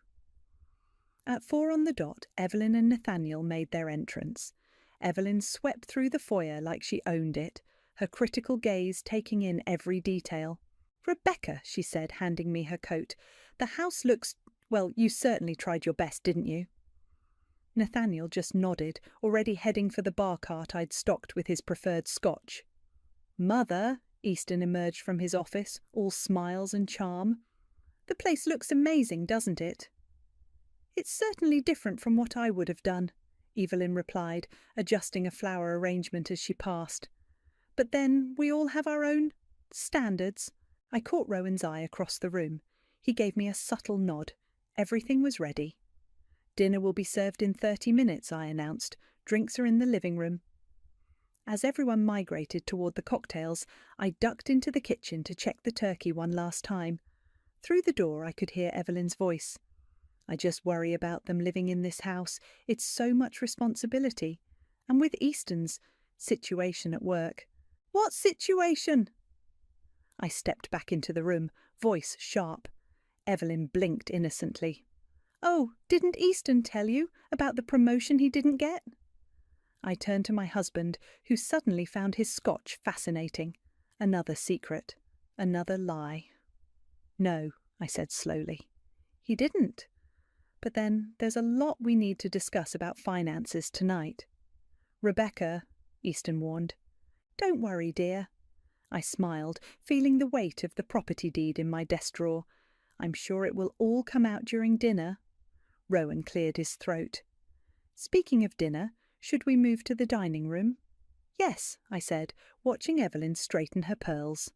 At 4 on the dot, Evelyn and Nathaniel made their entrance. Evelyn swept through the foyer like she owned it, her critical gaze taking in every detail. "Rebecca," she said, handing me her coat, "the house looks— well, you certainly tried your best, didn't you?" Nathaniel just nodded, already heading for the bar cart I'd stocked with his preferred scotch. "Mother," Easton emerged from his office, all smiles and charm. "The place looks amazing, doesn't it?" "It's certainly different from what I would have done," Evelyn replied, adjusting a flower arrangement as she passed. "But then we all have our own standards." I caught Rowan's eye across the room. He gave me a subtle nod. Everything was ready. "Dinner will be served in 30 minutes, I announced. "Drinks are in the living room." As everyone migrated toward the cocktails, I ducked into the kitchen to check the turkey one last time. Through the door I could hear Evelyn's voice. "I just worry about them living in this house. It's so much responsibility. And with Easton's situation at work." "What situation?" I stepped back into the room, voice sharp. Evelyn blinked innocently. "Oh, didn't Easton tell you about the promotion he didn't get?" I turned to my husband, who suddenly found his scotch fascinating. Another secret. Another lie. "No," I said slowly. "He didn't. But then there's a lot we need to discuss about finances tonight." "Rebecca," Easton warned. "Don't worry, dear." I smiled, feeling the weight of the property deed in my desk drawer. "I'm sure it will all come out during dinner." Rowan cleared his throat. "Speaking of dinner, should we move to the dining room?" "Yes," I said, watching Evelyn straighten her pearls.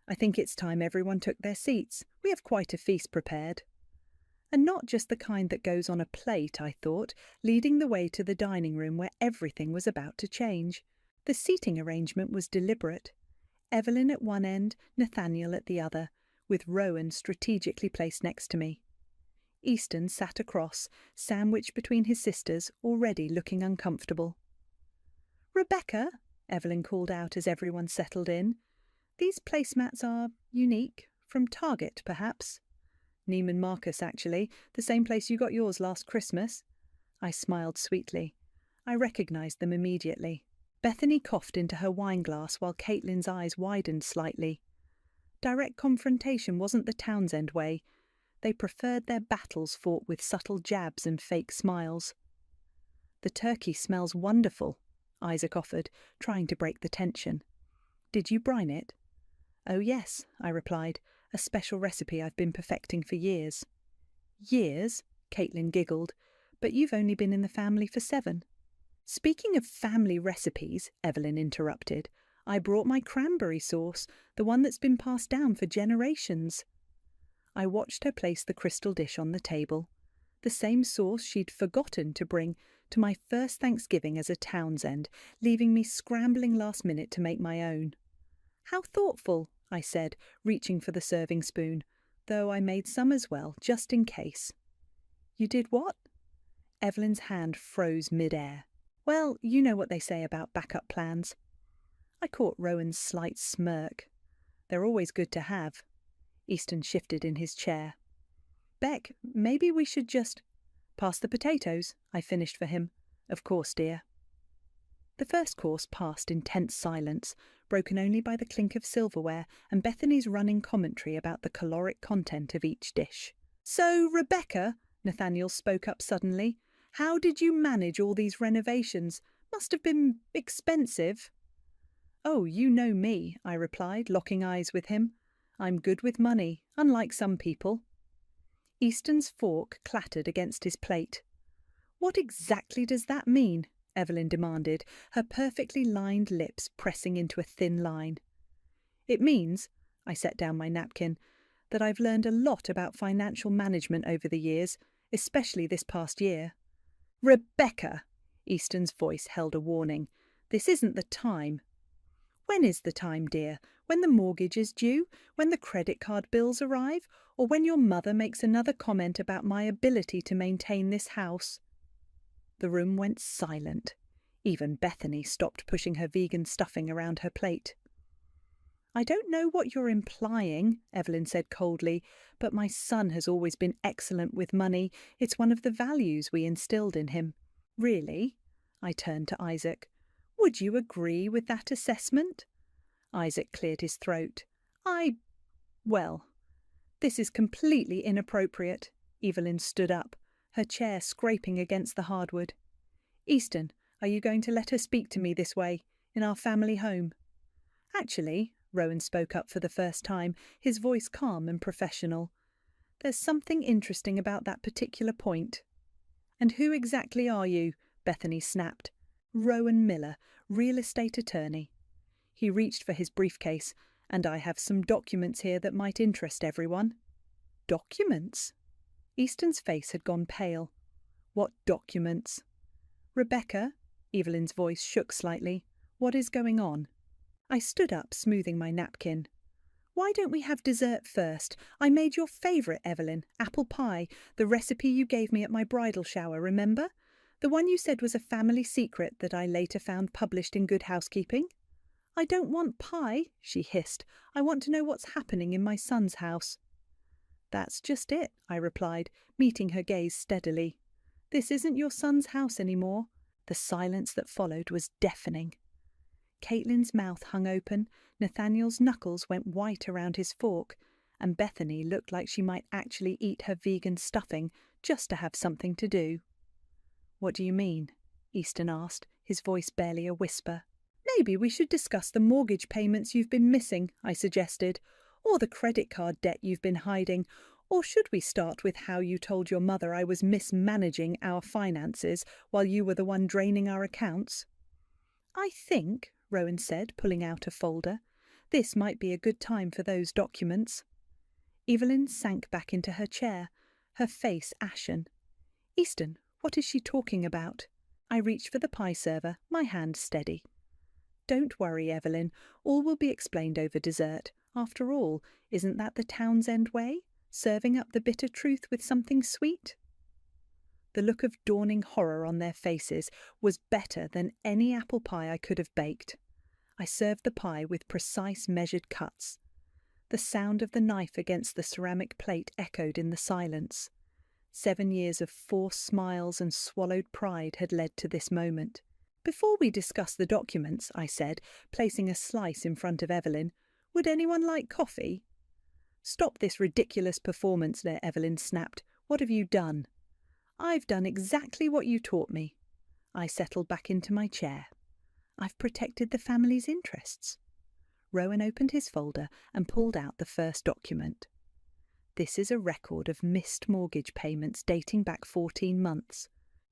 "I think it's time everyone took their seats. We have quite a feast prepared." And not just the kind that goes on a plate, I thought, leading the way to the dining room where everything was about to change. The seating arrangement was deliberate. Evelyn at one end, Nathaniel at the other, with Rowan strategically placed next to me. Easton sat across, sandwiched between his sisters, already looking uncomfortable. "Rebecca," Evelyn called out as everyone settled in. "These placemats are unique. From Target, perhaps?" "Neiman Marcus, actually. The same place you got yours last Christmas." I smiled sweetly. I recognised them immediately. Bethany coughed into her wineglass while Caitlin's eyes widened slightly. Direct confrontation wasn't the Townsend way. They preferred their battles fought with subtle jabs and fake smiles. "The turkey smells wonderful," Isaac offered, trying to break the tension. "Did you brine it?" "Oh yes," I replied, "a special recipe I've been perfecting for years." "Years?" Caitlin giggled. "But you've only been in the family for 7. "Speaking of family recipes," Evelyn interrupted, "I brought my cranberry sauce, the one that's been passed down for generations." I watched her place the crystal dish on the table. the same sauce she'd forgotten to bring to my first Thanksgiving as a Townsend, leaving me scrambling last minute to make my own. "How thoughtful," I said, reaching for the serving spoon, though I made some as well, just in case. "You did what?" Evelyn's hand froze mid-air. "Well, you know what they say about backup plans." I caught Rowan's slight smirk. "They're always good to have." Easton shifted in his chair. "Beck, maybe we should just—" "Pass the potatoes," I finished for him. "Of course, dear." The first course passed in tense silence, broken only by the clink of silverware and Bethany's running commentary about the caloric content of each dish. "So, Rebecca," Nathaniel spoke up suddenly, "how did you manage all these renovations? Must have been expensive." "Oh, you know me," I replied, locking eyes with him. "I'm good with money, unlike some people." Easton's fork clattered against his plate. "What exactly does that mean?" Evelyn demanded, her perfectly lined lips pressing into a thin line. "It means," I set down my napkin, "that I've learned a lot about financial management over the years, especially this past year." "Rebecca!" Easton's voice held a warning. "This isn't the time." "When is the time, dear? When the mortgage is due? When the credit card bills arrive? Or when your mother makes another comment about my ability to maintain this house?" The room went silent. Even Bethany stopped pushing her vegan stuffing around her plate. "I don't know what you're implying," Evelyn said coldly, "but my son has always been excellent with money. It's one of the values we instilled in him." "Really?" I turned to Isaac. "Would you agree with that assessment?" Isaac cleared his throat. Well, this is completely inappropriate." Evelyn stood up, her chair scraping against the hardwood. "Easton, are you going to let her speak to me this way, in our family home?" "Actually," Rowan spoke up for the first time, his voice calm and professional, "there's something interesting about that particular point." "And who exactly are you?" Bethany snapped. "Rowan Miller, real estate attorney." He reached for his briefcase, "and I have some documents here that might interest everyone." "Documents?" Easton's face had gone pale. "What documents?" "Rebecca," Evelyn's voice shook slightly, "what is going on?" I stood up, smoothing my napkin. "Why don't we have dessert first? I made your favourite, Evelyn, apple pie, the recipe you gave me at my bridal shower, remember? The one you said was a family secret that I later found published in Good Housekeeping." "I don't want pie," she hissed. "I want to know what's happening in my son's house." "That's just it," I replied, meeting her gaze steadily. "This isn't your son's house anymore." The silence that followed was deafening. Caitlin's mouth hung open, Nathaniel's knuckles went white around his fork, and Bethany looked like she might actually eat her vegan stuffing just to have something to do. "What do you mean?" Easton asked, his voice barely a whisper. "Maybe we should discuss the mortgage payments you've been missing," I suggested, "or the credit card debt you've been hiding. Or should we start with how you told your mother I was mismanaging our finances while you were the one draining our accounts?" "I think," Rowan said, pulling out a folder, "this might be a good time for those documents." Evelyn sank back into her chair, her face ashen. "Easton, what is she talking about?" I reached for the pie server, my hand steady. "Don't worry, Evelyn. All will be explained over dessert. After all, isn't that the Townsend way? Serving up the bitter truth with something sweet?" The look of dawning horror on their faces was better than any apple pie I could have baked. I served the pie with precise measured cuts. The sound of the knife against the ceramic plate echoed in the silence. 7 years of forced smiles and swallowed pride had led to this moment. "Before we discuss the documents," I said, placing a slice in front of Evelyn, "would anyone like coffee?" "Stop this ridiculous performance there," Evelyn snapped. "What have you done?" "I've done exactly what you taught me." I settled back into my chair. "I've protected the family's interests." Rowan opened his folder and pulled out the first document. "This is a record of missed mortgage payments dating back 14 months.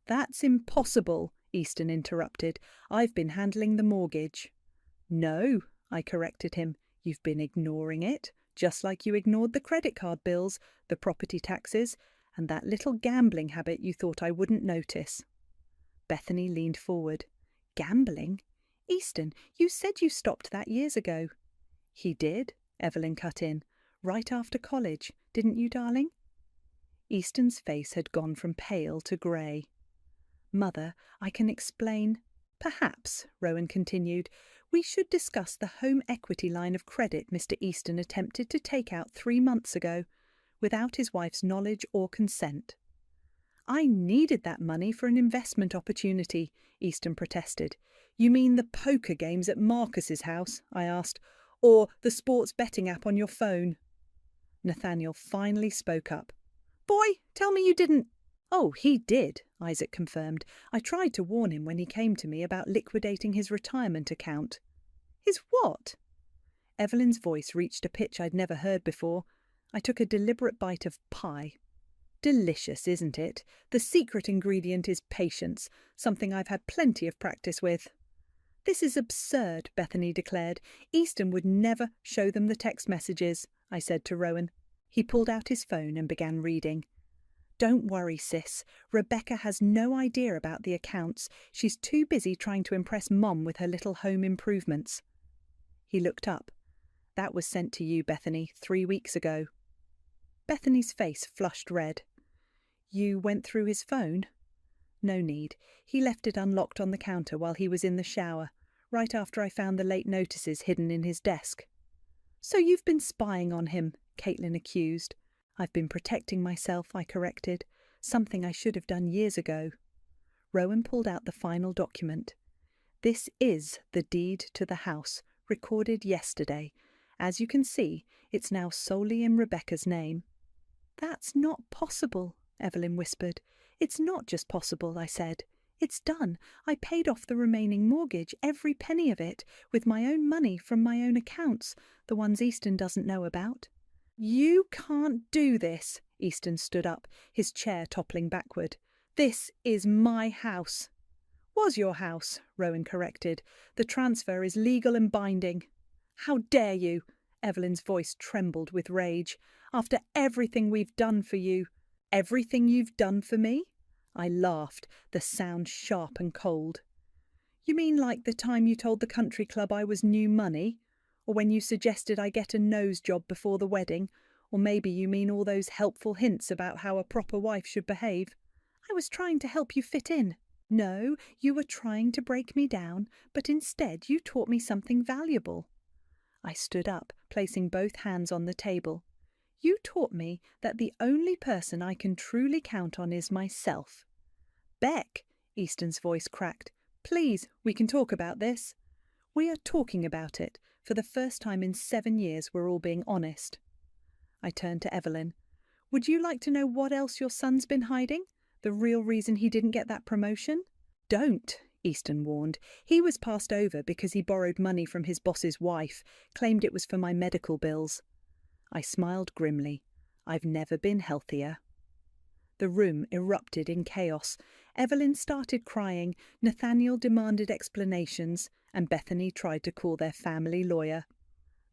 "That's impossible," Easton interrupted. "I've been handling the mortgage." "No," I corrected him. "You've been ignoring it, just like you ignored the credit card bills, the property taxes, And that little gambling habit you thought I wouldn't notice. Bethany leaned forward. Gambling? Easton, you said you stopped that years ago. He did, Evelyn cut in. Right after college, didn't you, darling? Easton's face had gone from pale to grey. Mother, I can explain. Perhaps, Rowan continued, we should discuss the home equity line of credit Mr. Easton attempted to take out 3 months ago, without his wife's knowledge or consent. I needed that money for an investment opportunity, Easton protested. You mean the poker games at Marcus's house? I asked. Or the sports betting app on your phone? Nathaniel finally spoke up. Boy, tell me you didn't. Oh, he did, Isaac confirmed. I tried to warn him when he came to me about liquidating his retirement account. His what? Evelyn's voice reached a pitch I'd never heard before. I took a deliberate bite of pie. Delicious, isn't it? The secret ingredient is patience, something I've had plenty of practice with. This is absurd, Bethany declared. Easton would never show them the text messages, I said to Rowan. He pulled out his phone and began reading. Don't worry, sis. Rebecca has no idea about the accounts. She's too busy trying to impress Mom with her little home improvements. He looked up. That was sent to you, Bethany, 3 weeks ago. Bethany's face flushed red. You went through his phone? No need. He left it unlocked on the counter while he was in the shower, right after I found the late notices hidden in his desk. So you've been spying on him, Caitlin accused. I've been protecting myself, I corrected, something I should have done years ago. Rowan pulled out the final document. This is the deed to the house, recorded yesterday. As you can see, it's now solely in Rebecca's name. That's not possible, Evelyn whispered. It's not just possible, I said. It's done. I paid off the remaining mortgage, every penny of it, with my own money from my own accounts, the ones Easton doesn't know about. You can't do this, Easton stood up, his chair toppling backward. This is my house. Was your house, Rowan corrected. The transfer is legal and binding. How dare you? Evelyn's voice trembled with rage. After everything we've done for you. Everything you've done for me? I laughed, the sound sharp and cold. You mean like the time you told the country club I was new money? Or when you suggested I get a nose job before the wedding? Or maybe you mean all those helpful hints about how a proper wife should behave? I was trying to help you fit in. No, you were trying to break me down, but instead you taught me something valuable. I stood up, placing both hands on the table. You taught me that the only person I can truly count on is myself. Beck, Easton's voice cracked. Please, we can talk about this. We are talking about it. For the first time in 7 years, we're all being honest. I turned to Evelyn. Would you like to know what else your son's been hiding? The real reason he didn't get that promotion? Don't, Easton warned. He was passed over because he borrowed money from his boss's wife, claimed it was for my medical bills. I smiled grimly. I've never been healthier. The room erupted in chaos. Evelyn started crying, Nathaniel demanded explanations, and Bethany tried to call their family lawyer.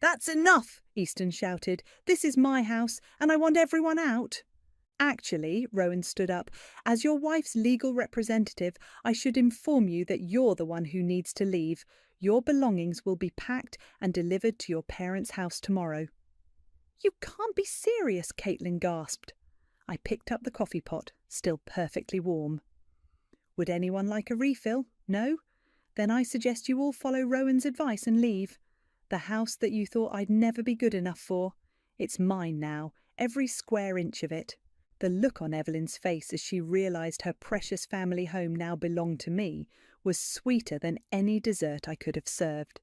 That's enough, Easton shouted. This is my house, and I want everyone out. Actually, Rowan stood up, as your wife's legal representative, I should inform you that you're the one who needs to leave. Your belongings will be packed and delivered to your parents' house tomorrow. You can't be serious, Caitlin gasped. I picked up the coffee pot, still perfectly warm. Would anyone like a refill? No? Then I suggest you all follow Rowan's advice and leave. The house that you thought I'd never be good enough for. It's mine now, every square inch of it. The look on Evelyn's face as she realised her precious family home now belonged to me was sweeter than any dessert I could have served.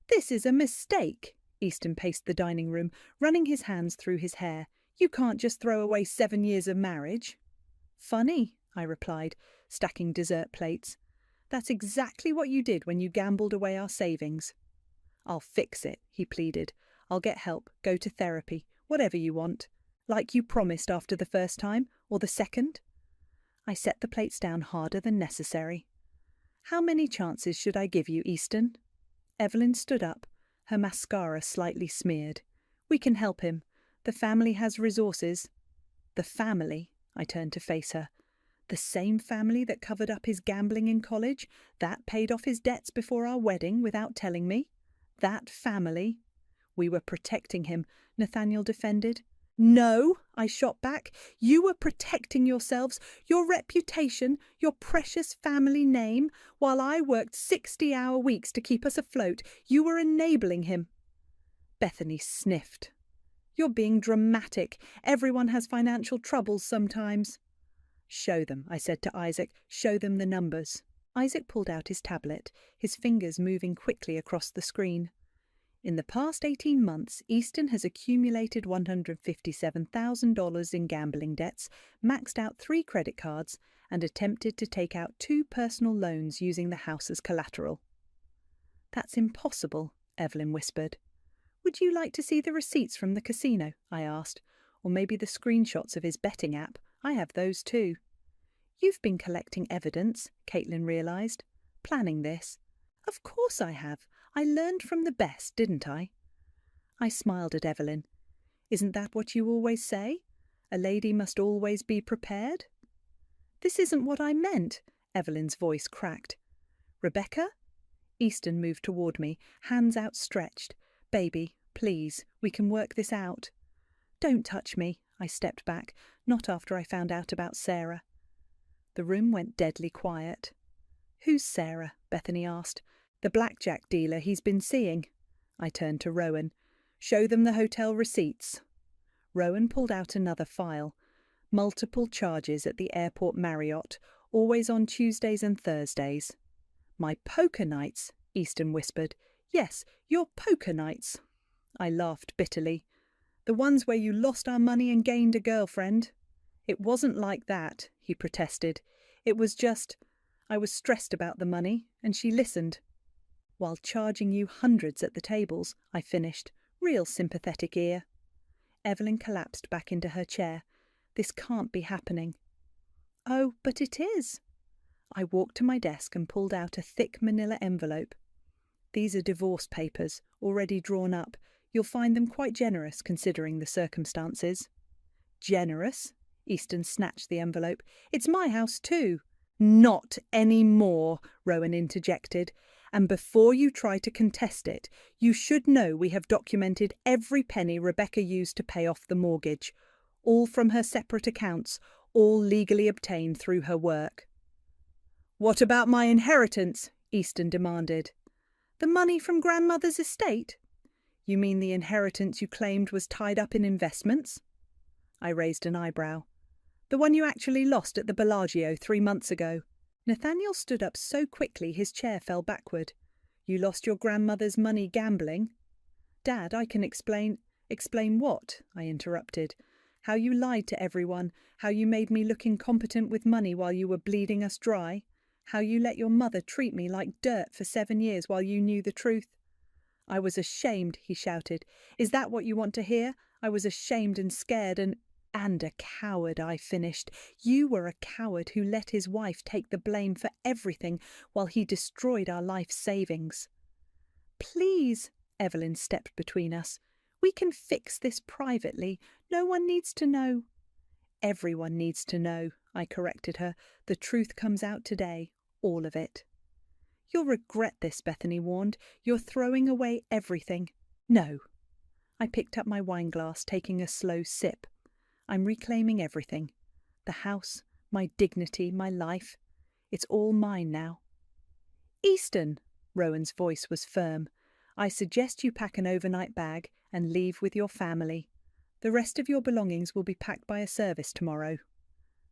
This is a mistake. Easton paced the dining room, running his hands through his hair. You can't just throw away 7 years of marriage. Funny, I replied, stacking dessert plates. That's exactly what you did when you gambled away our savings. I'll fix it, he pleaded. I'll get help, go to therapy, whatever you want. Like you promised after the first time, or the second? I set the plates down harder than necessary. How many chances should I give you, Easton? Evelyn stood up, her mascara slightly smeared. We can help him. The family has resources. The family, I turned to face her. The same family that covered up his gambling in college, that paid off his debts before our wedding without telling me. That family. We were protecting him, Nathaniel defended. No, I shot back. You were protecting yourselves, your reputation, your precious family name, while I worked 60-hour weeks to keep us afloat. You were enabling him. Bethany sniffed. You're being dramatic. Everyone has financial troubles sometimes. Show them, I said to Isaac. Show them the numbers. Isaac pulled out his tablet, his fingers moving quickly across the screen. In the past 18 months, Easton has accumulated $157,000 in gambling debts, maxed out 3 credit cards, and attempted to take out 2 personal loans using the house as collateral. That's impossible, Evelyn whispered. Would you like to see the receipts from the casino? I asked. Or maybe the screenshots of his betting app. I have those too. You've been collecting evidence, Caitlin realised. Planning this. Of course I have. I learned from the best, didn't I? I smiled at Evelyn. Isn't that what you always say? A lady must always be prepared? This isn't what I meant, Evelyn's voice cracked. Rebecca? Easton moved toward me, hands outstretched. Baby, please, we can work this out. Don't touch me, I stepped back, not after I found out about Sarah. The room went deadly quiet. Who's Sarah? Bethany asked. The blackjack dealer he's been seeing. I turned to Rowan. Show them the hotel receipts. Rowan pulled out another file. Multiple charges at the airport Marriott, always on Tuesdays and Thursdays. My poker nights, Easton whispered. Yes, your poker nights. I laughed bitterly. The ones where you lost our money and gained a girlfriend. It wasn't like that, he protested. It was just, I was stressed about the money, and she listened. While charging you hundreds at the tables, I finished. Real sympathetic ear. Evelyn collapsed back into her chair. This can't be happening. Oh, but it is. I walked to my desk and pulled out a thick manila envelope. These are divorce papers, already drawn up. You'll find them quite generous, considering the circumstances. Generous? Easton snatched the envelope. It's my house too. Not any more, Rowan interjected. And before you try to contest it, you should know we have documented every penny Rebecca used to pay off the mortgage, all from her separate accounts, all legally obtained through her work. What about my inheritance? Easton demanded. The money from grandmother's estate? You mean the inheritance you claimed was tied up in investments? I raised an eyebrow. The one you actually lost at the Bellagio 3 months ago. Nathaniel stood up so quickly his chair fell backward. You lost your grandmother's money gambling? Dad, I can explain. Explain what? I interrupted. How you lied to everyone, how you made me look incompetent with money while you were bleeding us dry, how you let your mother treat me like dirt for 7 years while you knew the truth. I was ashamed, he shouted. Is that what you want to hear? I was ashamed and scared and a coward, I finished. You were a coward who let his wife take the blame for everything while he destroyed our life savings. Please, Evelyn stepped between us. We can fix this privately. No one needs to know. Everyone needs to know, I corrected her. The truth comes out today, all of it. You'll regret this, Bethany warned. You're throwing away everything. No. I picked up my wineglass, taking a slow sip. I'm reclaiming everything. The house, my dignity, my life. It's all mine now. Easton, Rowan's voice was firm. I suggest you pack an overnight bag and leave with your family. The rest of your belongings will be packed by a service tomorrow.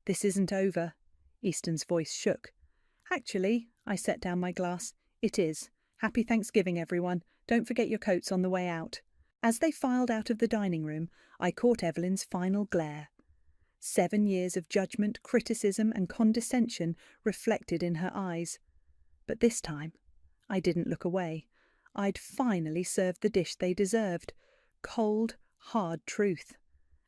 This isn't over. Easton's voice shook. Actually, I set down my glass. It is. Happy Thanksgiving, everyone. Don't forget your coats on the way out. As they filed out of the dining room, I caught Evelyn's final glare. 7 years of judgment, criticism and condescension reflected in her eyes. But this time, I didn't look away. I'd finally served the dish they deserved. Cold, hard truth.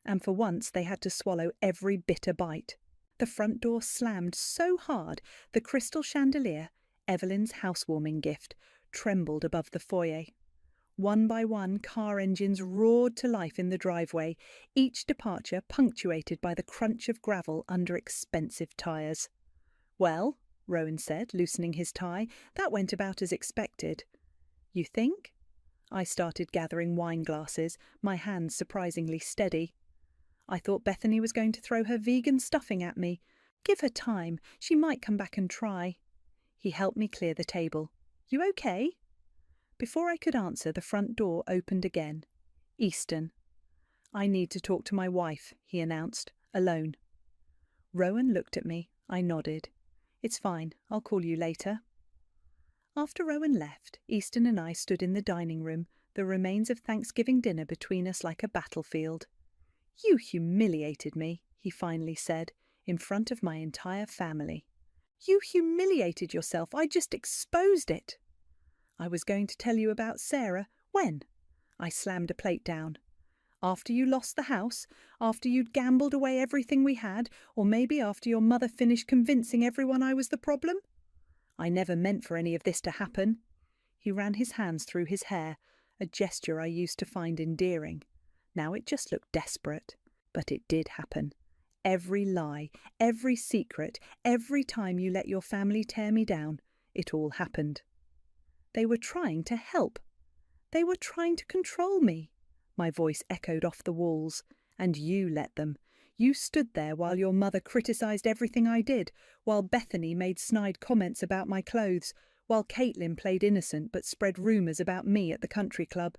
And for once they had to swallow every bitter bite. The front door slammed so hard the crystal chandelier, Evelyn's housewarming gift, trembled above the foyer. One by one, car engines roared to life in the driveway, each departure punctuated by the crunch of gravel under expensive tyres. "Well," Rowan said, loosening his tie, "that went about as expected." "You think?" I started gathering wine glasses, my hands surprisingly steady. "I thought Bethany was going to throw her vegan stuffing at me. Give her time, she might come back and try." He helped me clear the table. "You okay?" Before I could answer, the front door opened again. Easton. "I need to talk to my wife," he announced, "alone." Rowan looked at me. I nodded. "It's fine, I'll call you later." After Rowan left, Easton and I stood in the dining room, the remains of Thanksgiving dinner between us like a battlefield. "You humiliated me," he finally said, "in front of my entire family." "You humiliated yourself. I just exposed it." "I was going to tell you about Sarah. When?" I slammed a plate down. "After you lost the house? After you'd gambled away everything we had? Or maybe after your mother finished convincing everyone I was the problem? I never meant for any of this to happen." He ran his hands through his hair, a gesture I used to find endearing. Now it just looked desperate. But it did happen. Every lie, every secret, every time you let your family tear me down, it all happened. They were trying to help. They were trying to control me. My voice echoed off the walls. And you let them. You stood there while your mother criticised everything I did, while Bethany made snide comments about my clothes, while Caitlin played innocent but spread rumours about me at the country club.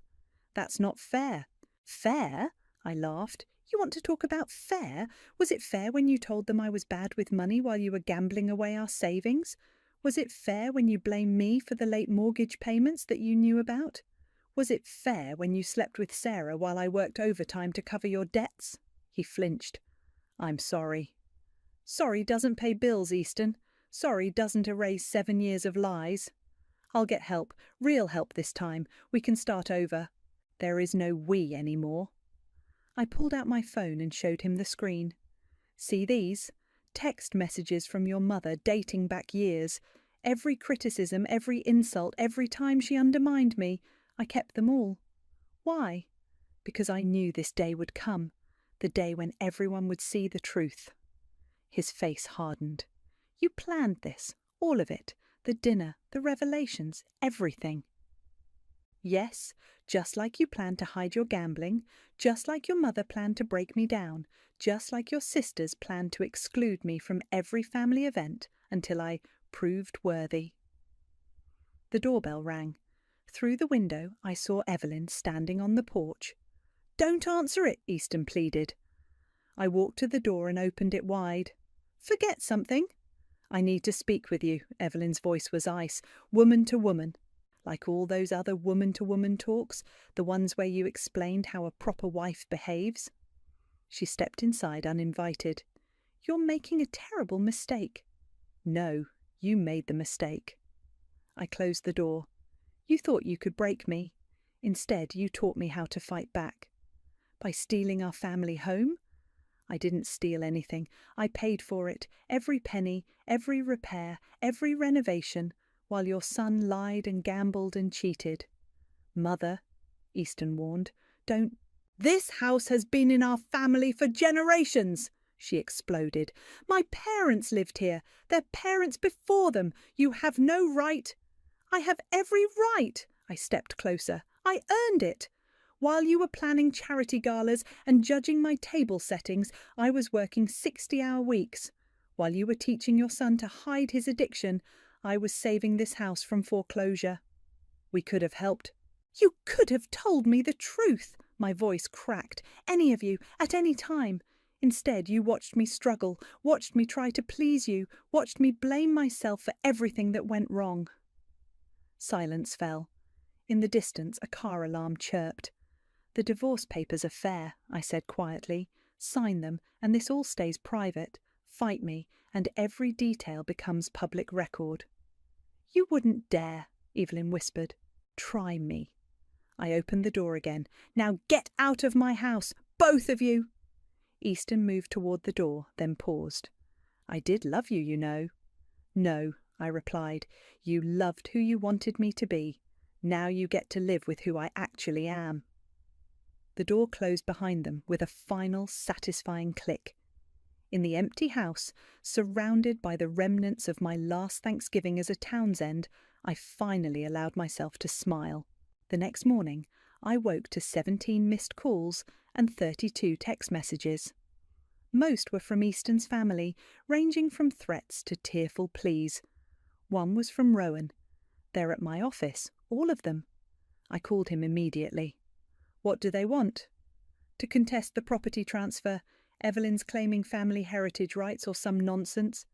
That's not fair. Fair? I laughed. You want to talk about fair? Was it fair when you told them I was bad with money while you were gambling away our savings? Was it fair when you blamed me for the late mortgage payments that you knew about? Was it fair when you slept with Sarah while I worked overtime to cover your debts? He flinched. "I'm sorry." "Sorry doesn't pay bills, Easton. Sorry doesn't erase 7 years of lies. I'll get help, real help this time. We can start over. There is no we anymore." I pulled out my phone and showed him the screen. "See these? Text messages from your mother dating back years. Every criticism, every insult, every time she undermined me. I kept them all. Why? Because I knew this day would come. The day when everyone would see the truth." His face hardened. "You planned this, all of it, the dinner, the revelations, everything." "Yes, just like you planned to hide your gambling, just like your mother planned to break me down, just like your sisters planned to exclude me from every family event until I proved worthy." The doorbell rang. Through the window I saw Evelyn standing on the porch. "Don't answer it," Easton pleaded. I walked to the door and opened it wide. "Forget something?" "I need to speak with you." Evelyn's voice was ice, woman to woman. Like all those other woman-to-woman talks, the ones where you explained how a proper wife behaves. She stepped inside uninvited. "You're making a terrible mistake." "No, you made the mistake." I closed the door. "You thought you could break me. Instead, you taught me how to fight back." "By stealing our family home?" "I didn't steal anything. I paid for it, every penny, every repair, every renovation, while your son lied and gambled and cheated." "Mother," Easton warned, "don't—" "This house has been in our family for generations," she exploded. "My parents lived here, their parents before them. You have no right—" "I have every right." I stepped closer. "I earned it. While you were planning charity galas and judging my table settings, I was working 60-hour weeks. While you were teaching your son to hide his addiction, I was saving this house from foreclosure. We could have helped." "You could have told me the truth." My voice cracked. "Any of you, at any time. Instead, you watched me struggle, watched me try to please you, watched me blame myself for everything that went wrong." Silence fell. In the distance, a car alarm chirped. "The divorce papers are fair," I said quietly. "Sign them, and this all stays private. Fight me, and every detail becomes public record." "You wouldn't dare," Evelyn whispered. "Try me." I opened the door again. "Now get out of my house, both of you!" Easton moved toward the door, then paused. "I did love you, you know." "No," I replied. "You loved who you wanted me to be. Now you get to live with who I actually am." The door closed behind them with a final, satisfying click. In the empty house, surrounded by the remnants of my last Thanksgiving as a Townsend, I finally allowed myself to smile. The next morning, I woke to 17 missed calls and 32 text messages. Most were from Easton's family, ranging from threats to tearful pleas. One was from Rowan. "They're at my office, all of them." I called him immediately. "What do they want?" "To contest the property transfer. Evelyn's claiming family heritage rights or some nonsense."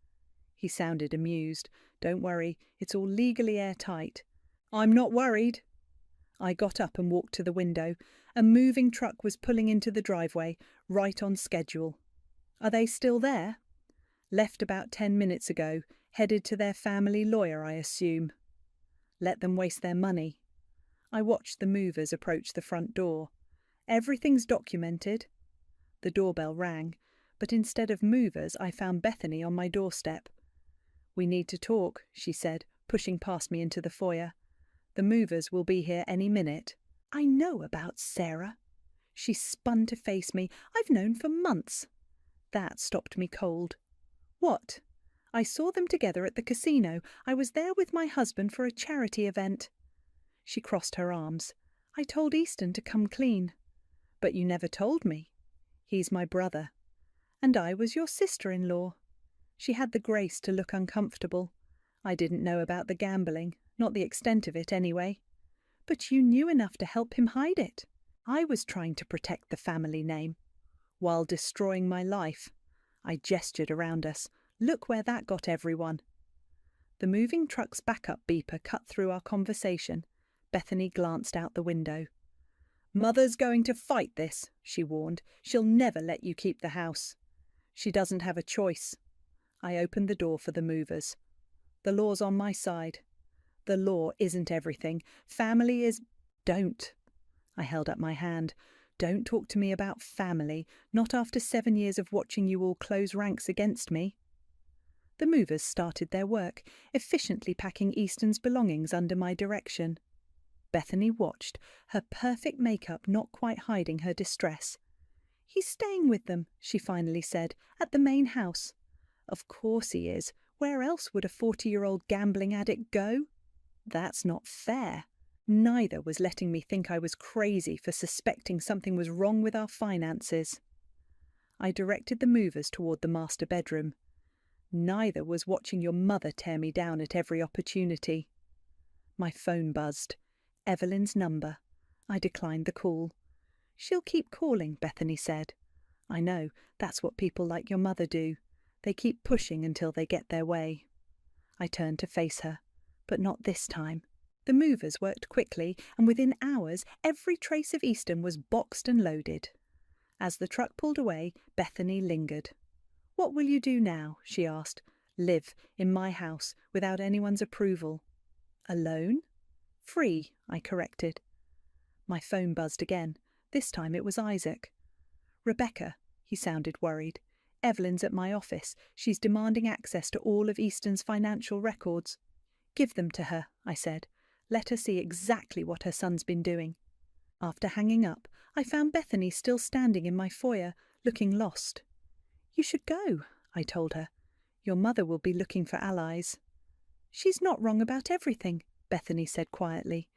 He sounded amused. "Don't worry, it's all legally airtight." "I'm not worried." I got up and walked to the window. A moving truck was pulling into the driveway, right on schedule. "Are they still there?" "Left about 10 minutes ago, headed to their family lawyer, I assume." "Let them waste their money." I watched the movers approach the front door. "Everything's documented." The doorbell rang, but instead of movers, I found Bethany on my doorstep. "We need to talk," she said, pushing past me into the foyer. "The movers will be here any minute." "I know about Sarah." She spun to face me. "I've known for months." That stopped me cold. "What?" "I saw them together at the casino. I was there with my husband for a charity event." She crossed her arms. "I told Easton to come clean." "But you never told me." "He's my brother." "And I was your sister-in-law." She had the grace to look uncomfortable. "I didn't know about the gambling, not the extent of it anyway." "But you knew enough to help him hide it." "I was trying to protect the family name." "While destroying my life." I gestured around us. "Look where that got everyone." The moving truck's backup beeper cut through our conversation. Bethany glanced out the window. "Mother's going to fight this," she warned. "She'll never let you keep the house." "She doesn't have a choice." I opened the door for the movers. "The law's on my side." "The law isn't everything. Family is—" "Don't." I held up my hand. "Don't talk to me about family, not after 7 years of watching you all close ranks against me." The movers started their work, efficiently packing Easton's belongings under my direction. Bethany watched, her perfect makeup not quite hiding her distress. "He's staying with them," she finally said, "at the main house." "Of course he is. Where else would a 40-year-old gambling addict go?" "That's not fair." Neither was letting me think I was crazy for suspecting something was wrong with our finances. I directed the movers toward the master bedroom. "Neither was watching your mother tear me down at every opportunity." My phone buzzed. Evelyn's number. I declined the call. "She'll keep calling," Bethany said. "I know, that's what people like your mother do. They keep pushing until they get their way." I turned to face her, but not this time. The movers worked quickly, and within hours every trace of Easton was boxed and loaded. As the truck pulled away, Bethany lingered. "What will you do now?" she asked. "Live in my house without anyone's approval." "Alone?" "Free," I corrected. My phone buzzed again. This time it was Isaac. "Rebecca," he sounded worried. "Evelyn's at my office. She's demanding access to all of Easton's financial records." "Give them to her," I said. "Let her see exactly what her son's been doing." After hanging up, I found Bethany still standing in my foyer, looking lost. "You should go," I told her. "Your mother will be looking for allies." "She's not wrong about everything," Bethany said quietly.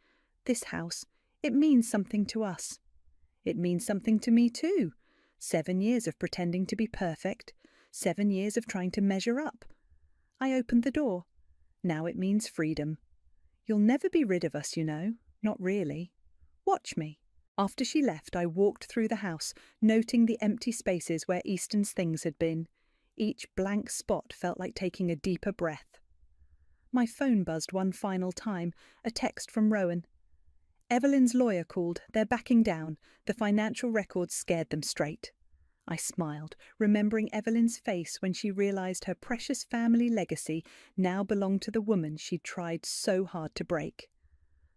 "This house, it means something to us." "It means something to me too. 7 years of pretending to be perfect. 7 years of trying to measure up." I opened the door. "Now it means freedom. You'll never be rid of us, you know. Not really. Watch me." After she left, I walked through the house, noting the empty spaces where Easton's things had been. Each blank spot felt like taking a deeper breath. My phone buzzed one final time, a text from Rowan. "Evelyn's lawyer called. They're backing down. The financial records scared them straight." I smiled, remembering Evelyn's face when she realized her precious family legacy now belonged to the woman she'd tried so hard to break.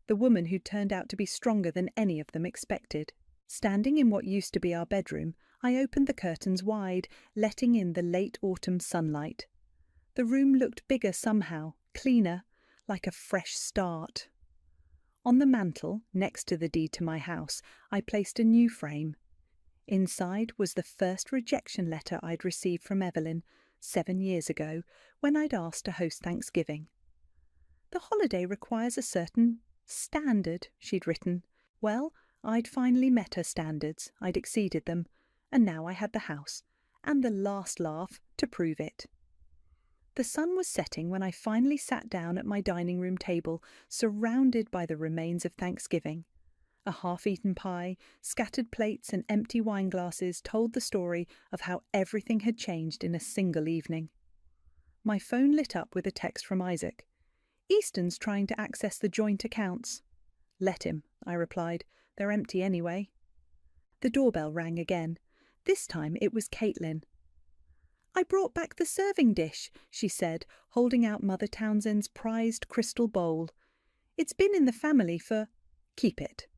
The woman who turned out to be stronger than any of them expected. Standing in what used to be our bedroom, I opened the curtains wide, letting in the late autumn sunlight. The room looked bigger somehow, cleaner, like a fresh start. On the mantel, next to the deed to my house, I placed a new frame. Inside was the first rejection letter I'd received from Evelyn 7 years ago when I'd asked to host Thanksgiving. The holiday requires a certain standard, she'd written. Well, I'd finally met her standards, I'd exceeded them, and now I had the house, and the last laugh to prove it. The sun was setting when I finally sat down at my dining room table, surrounded by the remains of Thanksgiving. A half-eaten pie, scattered plates and empty wine glasses told the story of how everything had changed in a single evening. My phone lit up with a text from Isaac. "Easton's trying to access the joint accounts." "Let him," I replied. "They're empty anyway." The doorbell rang again. This time it was Caitlin. "I brought back the serving dish," she said, holding out Mother Townsend's prized crystal bowl. "It's been in the family for—" "Keep it."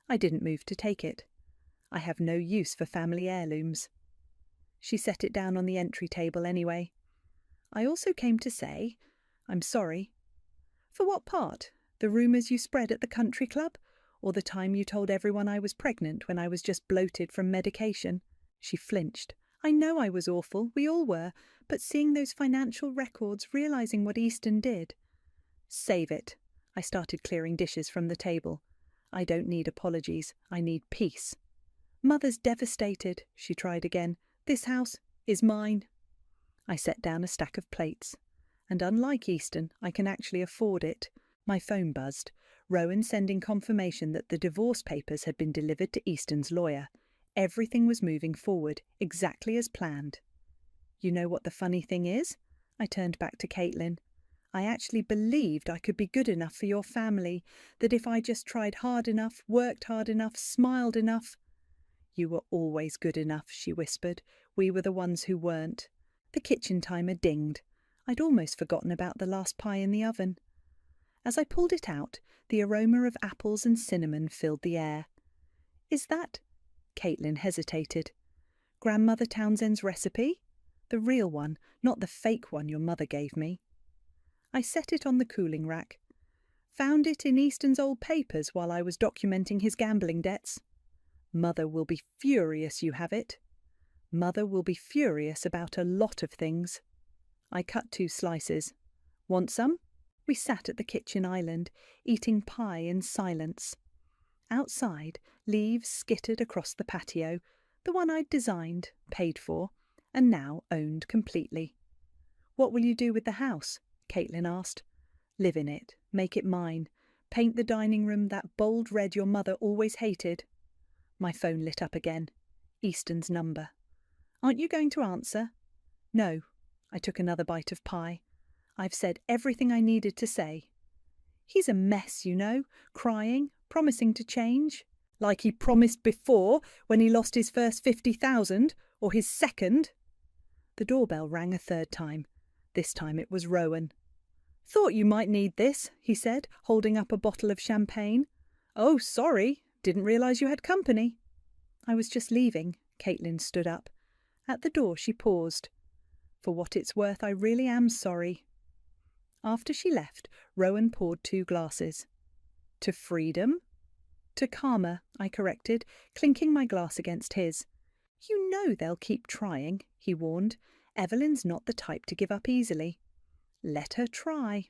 I didn't move to take it. I have no use for family heirlooms. She set it down on the entry table anyway. "I also came to say, I'm sorry." "For what part? The rumours you spread at the country club? Or the time you told everyone I was pregnant when I was just bloated from medication?" She flinched. "I know I was awful, we all were, but seeing those financial records, realising what Easton did—" "Save it." I started clearing dishes from the table. "I don't need apologies, I need peace." "Mother's devastated," she tried again. "This house is mine." I set down a stack of plates. And unlike Easton, I can actually afford it. My phone buzzed. Rowan sending confirmation that the divorce papers had been delivered to Easton's lawyer. Everything was moving forward, exactly as planned. "You know what the funny thing is?" I turned back to Caitlin. "I actually believed I could be good enough for your family, that if I just tried hard enough, worked hard enough, smiled enough—" "You were always good enough," she whispered. "We were the ones who weren't." The kitchen timer dinged. I'd almost forgotten about the last pie in the oven. As I pulled it out, the aroma of apples and cinnamon filled the air. "Is that—" Caitlin hesitated. "Grandmother Townsend's recipe? The real one, not the fake one your mother gave me." I set it on the cooling rack. "Found it in Easton's old papers while I was documenting his gambling debts. Mother will be furious you have it. Mother will be furious about a lot of things." I cut 2 slices. "Want some?" We sat at the kitchen island, eating pie in silence. Outside, leaves skittered across the patio, the one I'd designed, paid for, and now owned completely. "What will you do with the house?" Caitlin asked. "Live in it, make it mine, paint the dining room that bold red your mother always hated." My phone lit up again. Easton's number. "Aren't you going to answer?" "No." I took another bite of pie. "I've said everything I needed to say." "He's a mess, you know, crying, promising to change. Like he promised before, when he lost his first 50,000, or his second." The doorbell rang a 3rd time. This time it was Rowan. "Thought you might need this," he said, holding up a bottle of champagne. "Oh, sorry, didn't realise you had company." "I was just leaving." Caitlin stood up. At the door she paused. "For what it's worth, I really am sorry." After she left, Rowan poured 2 glasses. "To freedom?" "To karma," I corrected, clinking my glass against his. "You know they'll keep trying," he warned. "Evelyn's not the type to give up easily." "Let her try."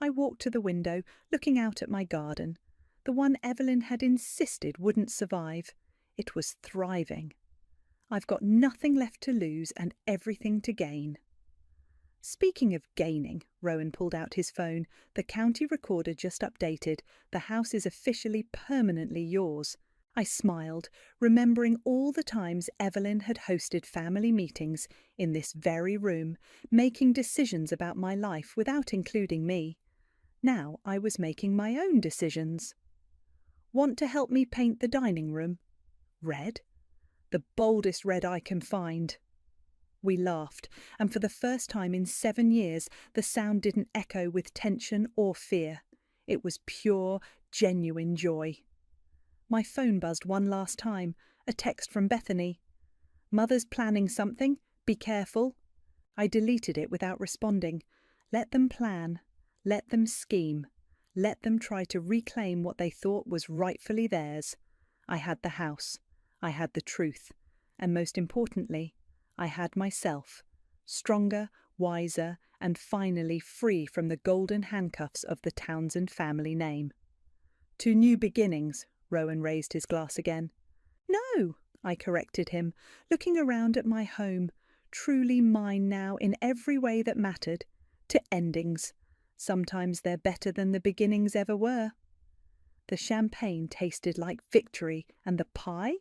I walked to the window, looking out at my garden, the one Evelyn had insisted wouldn't survive. It was thriving. I've got nothing left to lose and everything to gain. Speaking of gaining, Rowan pulled out his phone. The county recorder just updated. The house is officially permanently yours. I smiled, remembering all the times Evelyn had hosted family meetings in this very room, making decisions about my life without including me. Now I was making my own decisions. "Want to help me paint the dining room?" "Red?" "The boldest red I can find." We laughed, and for the first time in 7 years, the sound didn't echo with tension or fear. It was pure, genuine joy. My phone buzzed one last time, a text from Bethany. "Mother's planning something. Be careful." I deleted it without responding. Let them plan. Let them scheme. Let them try to reclaim what they thought was rightfully theirs. I had the house, I had the truth, and most importantly, I had myself, stronger, wiser, and finally free from the golden handcuffs of the Townsend family name. To new beginnings, Rowan raised his glass again. No, I corrected him, looking around at my home, truly mine now in every way that mattered, to endings. Sometimes they're better than the beginnings ever were. The champagne tasted like victory, and the pie?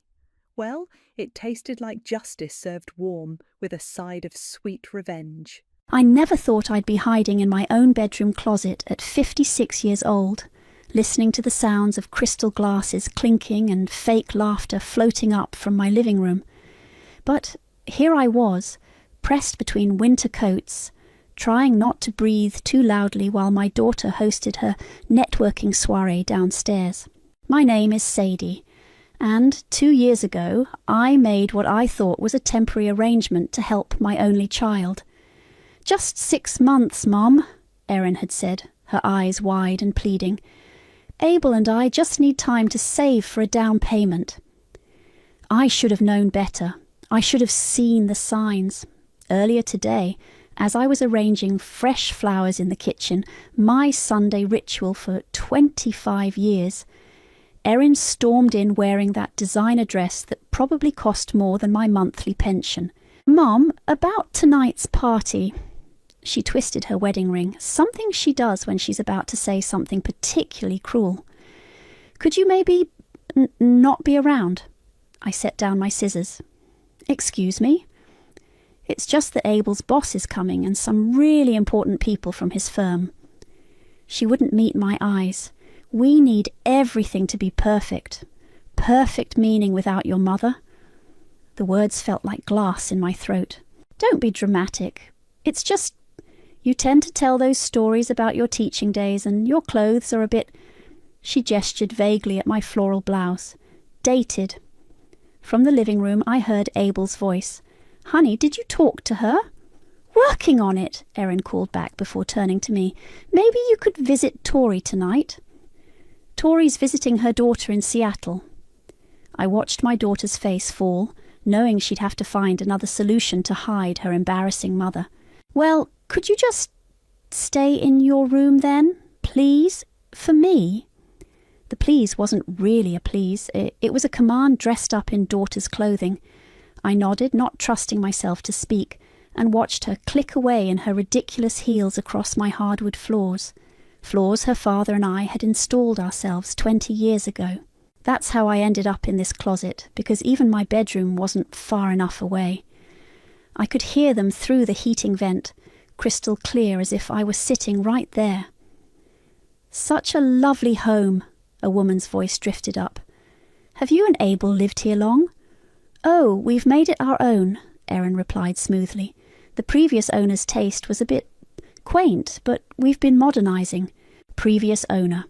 Well, it tasted like justice served warm, with a side of sweet revenge. I never thought I'd be hiding in my own bedroom closet at 56 years old, listening to the sounds of crystal glasses clinking and fake laughter floating up from my living room. But here I was, pressed between winter coats, trying not to breathe too loudly while my daughter hosted her networking soiree downstairs. My name is Sadie, and 2 years ago I made what I thought was a temporary arrangement to help my only child. "Just 6 months, Mum," Erin had said, her eyes wide and pleading. "Abel and I just need time to save for a down payment." I should have known better. I should have seen the signs. Earlier today, as I was arranging fresh flowers in the kitchen, my Sunday ritual for 25 years, Erin stormed in wearing that designer dress that probably cost more than my monthly pension. "Mum, about tonight's party." She twisted her wedding ring, something she does when she's about to say something particularly cruel. "Could you maybe not be around?" I set down my scissors. "Excuse me?" "It's just that Abel's boss is coming and some really important people from his firm." She wouldn't meet my eyes. "We need everything to be perfect. Perfect meaning without your mother." The words felt like glass in my throat. "Don't be dramatic. It's just, you tend to tell those stories about your teaching days and your clothes are a bit—" She gestured vaguely at my floral blouse. "Dated." From the living room I heard Abel's voice. "Honey, did you talk to her?" "Working on it," Erin called back before turning to me. "Maybe you could visit Tori tonight." "Tori's visiting her daughter in Seattle." I watched my daughter's face fall, knowing she'd have to find another solution to hide her embarrassing mother. "Well, could you just stay in your room then, please, for me?" The please wasn't really a please. It was a command dressed up in daughter's clothing. I nodded, not trusting myself to speak, and watched her click away in her ridiculous heels across my hardwood floors. Floors her father and I had installed ourselves 20 years ago. That's how I ended up in this closet, because even my bedroom wasn't far enough away. I could hear them through the heating vent, crystal clear as if I was sitting right there. "Such a lovely home," a woman's voice drifted up. "Have you and Abel lived here long?" "Oh, we've made it our own," Erin replied smoothly. "The previous owner's taste was a bit quaint, but we've been modernising." Previous owner.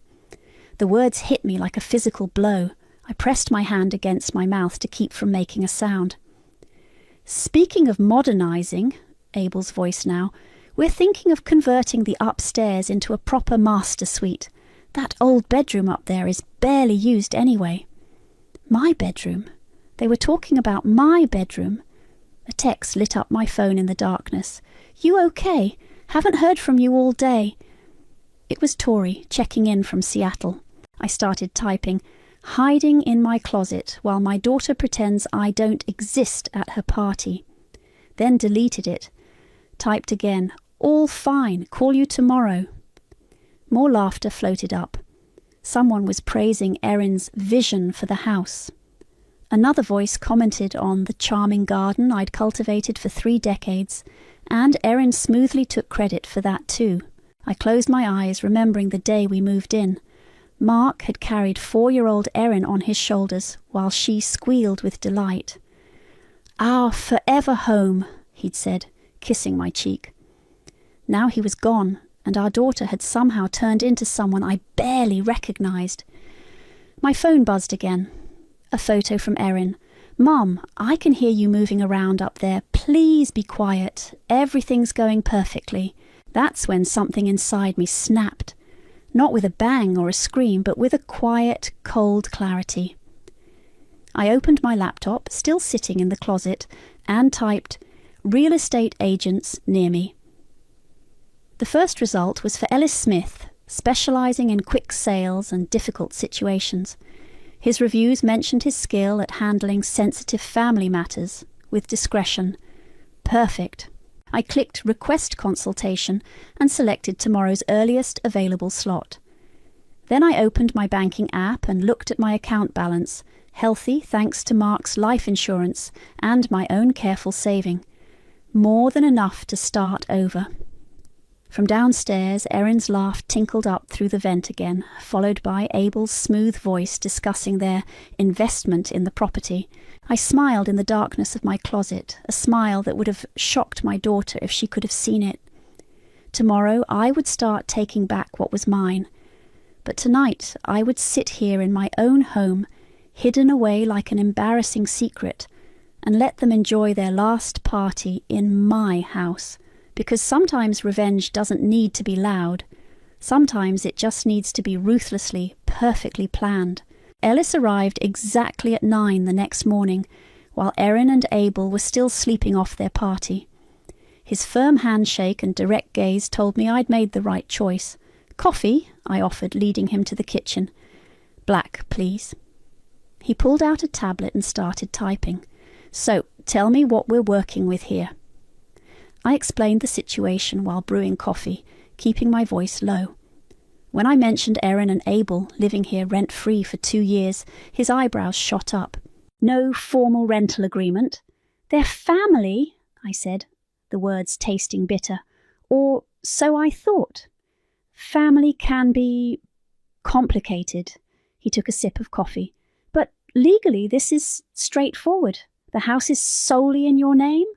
The words hit me like a physical blow. I pressed my hand against my mouth to keep from making a sound. "Speaking of modernising," Abel's voice now, "we're thinking of converting the upstairs into a proper master suite. That old bedroom up there is barely used anyway." My bedroom? They were talking about my bedroom. A text lit up my phone in the darkness. "You okay? Haven't heard from you all day." It was Tori, checking in from Seattle. I started typing, "Hiding in my closet while my daughter pretends I don't exist at her party." Then deleted it. Typed again, "All fine, call you tomorrow." More laughter floated up. Someone was praising Erin's vision for the house. Another voice commented on the charming garden I'd cultivated for 3 decades, and Erin smoothly took credit for that too. I closed my eyes, remembering the day we moved in. Mark had carried 4-year-old Erin on his shoulders while she squealed with delight. "Our forever home," he'd said, kissing my cheek. Now he was gone, and our daughter had somehow turned into someone I barely recognised. My phone buzzed again. A photo from Erin. "Mum, I can hear you moving around up there. Please be quiet. Everything's going perfectly." That's when something inside me snapped. not with a bang or a scream, but with a quiet, cold clarity. I opened my laptop, still sitting in the closet, and typed, "Real estate agents near me." The first result was for Ellis Smith, specialising in quick sales and difficult situations. His reviews mentioned his skill at handling sensitive family matters with discretion. Perfect. I clicked Request Consultation and selected tomorrow's earliest available slot. Then I opened my banking app and looked at my account balance, healthy thanks to Mark's life insurance and my own careful saving. More than enough to start over. From downstairs, Erin's laugh tinkled up through the vent again, followed by Abel's smooth voice discussing their investment in the property. I smiled in the darkness of my closet, a smile that would have shocked my daughter if she could have seen it. Tomorrow I would start taking back what was mine. But tonight I would sit here in my own home, hidden away like an embarrassing secret, and let them enjoy their last party in my house. Because sometimes revenge doesn't need to be loud. Sometimes it just needs to be ruthlessly, perfectly planned. Ellis arrived exactly at 9 the next morning, while Erin and Abel were still sleeping off their party. His firm handshake and direct gaze told me I'd made the right choice. "Coffee?" I offered, leading him to the kitchen. "Black, please." He pulled out a tablet and started typing. "So, tell me what we're working with here." I explained the situation while brewing coffee, keeping my voice low. When I mentioned Erin and Abel living here rent-free for 2 years, his eyebrows shot up. "No formal rental agreement." "They're family," I said, the words tasting bitter. "Or so I thought." "Family can be complicated." He took a sip of coffee. "But legally this is straightforward. The house is solely in your name?"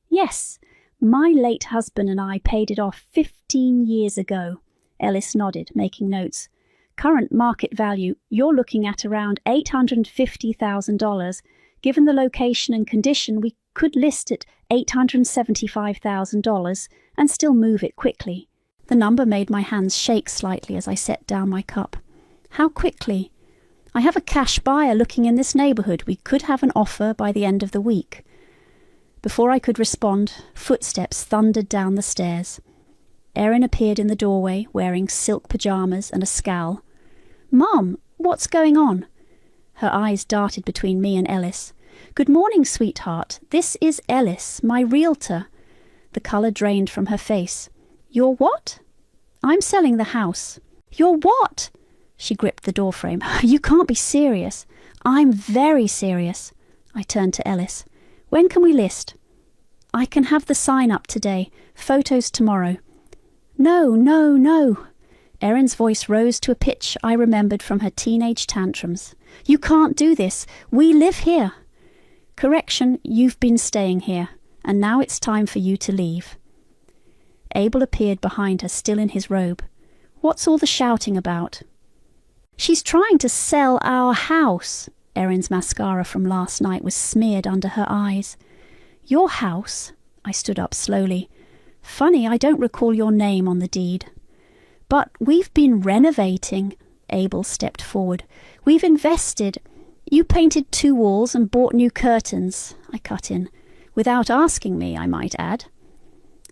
"Yes. My late husband and I paid it off 15 years ago." Ellis nodded, making notes. "Current market value, you're looking at around $850,000. Given the location and condition, we could list at $875,000 and still move it quickly." The number made my hands shake slightly as I set down my cup. "How quickly?" "I have a cash buyer looking in this neighbourhood. We could have an offer by the end of the week." Before I could respond, footsteps thundered down the stairs. Erin appeared in the doorway, wearing silk pyjamas and a scowl. "Mom, what's going on?" Her eyes darted between me and Ellis. "Good morning, sweetheart. This is Ellis, my realtor." The colour drained from her face. "You're what?" "I'm selling the house." "You're what?" She gripped the doorframe. "You can't be serious." "I'm very serious." I turned to Ellis. "When can we list?" "I can have the sign up today. Photos tomorrow." "No, no, no." Erin's voice rose to a pitch I remembered from her teenage tantrums. "You can't do this. We live here." "Correction, you've been staying here, and now it's time for you to leave." Abel appeared behind her, still in his robe. "What's all the shouting about?" "She's trying to sell our house." Erin's mascara from last night was smeared under her eyes. "Your house?" I stood up slowly. "Funny, I don't recall your name on the deed." "But we've been renovating." Abel stepped forward. "We've invested." "You painted 2 walls and bought new curtains," I cut in. "Without asking me, I might add."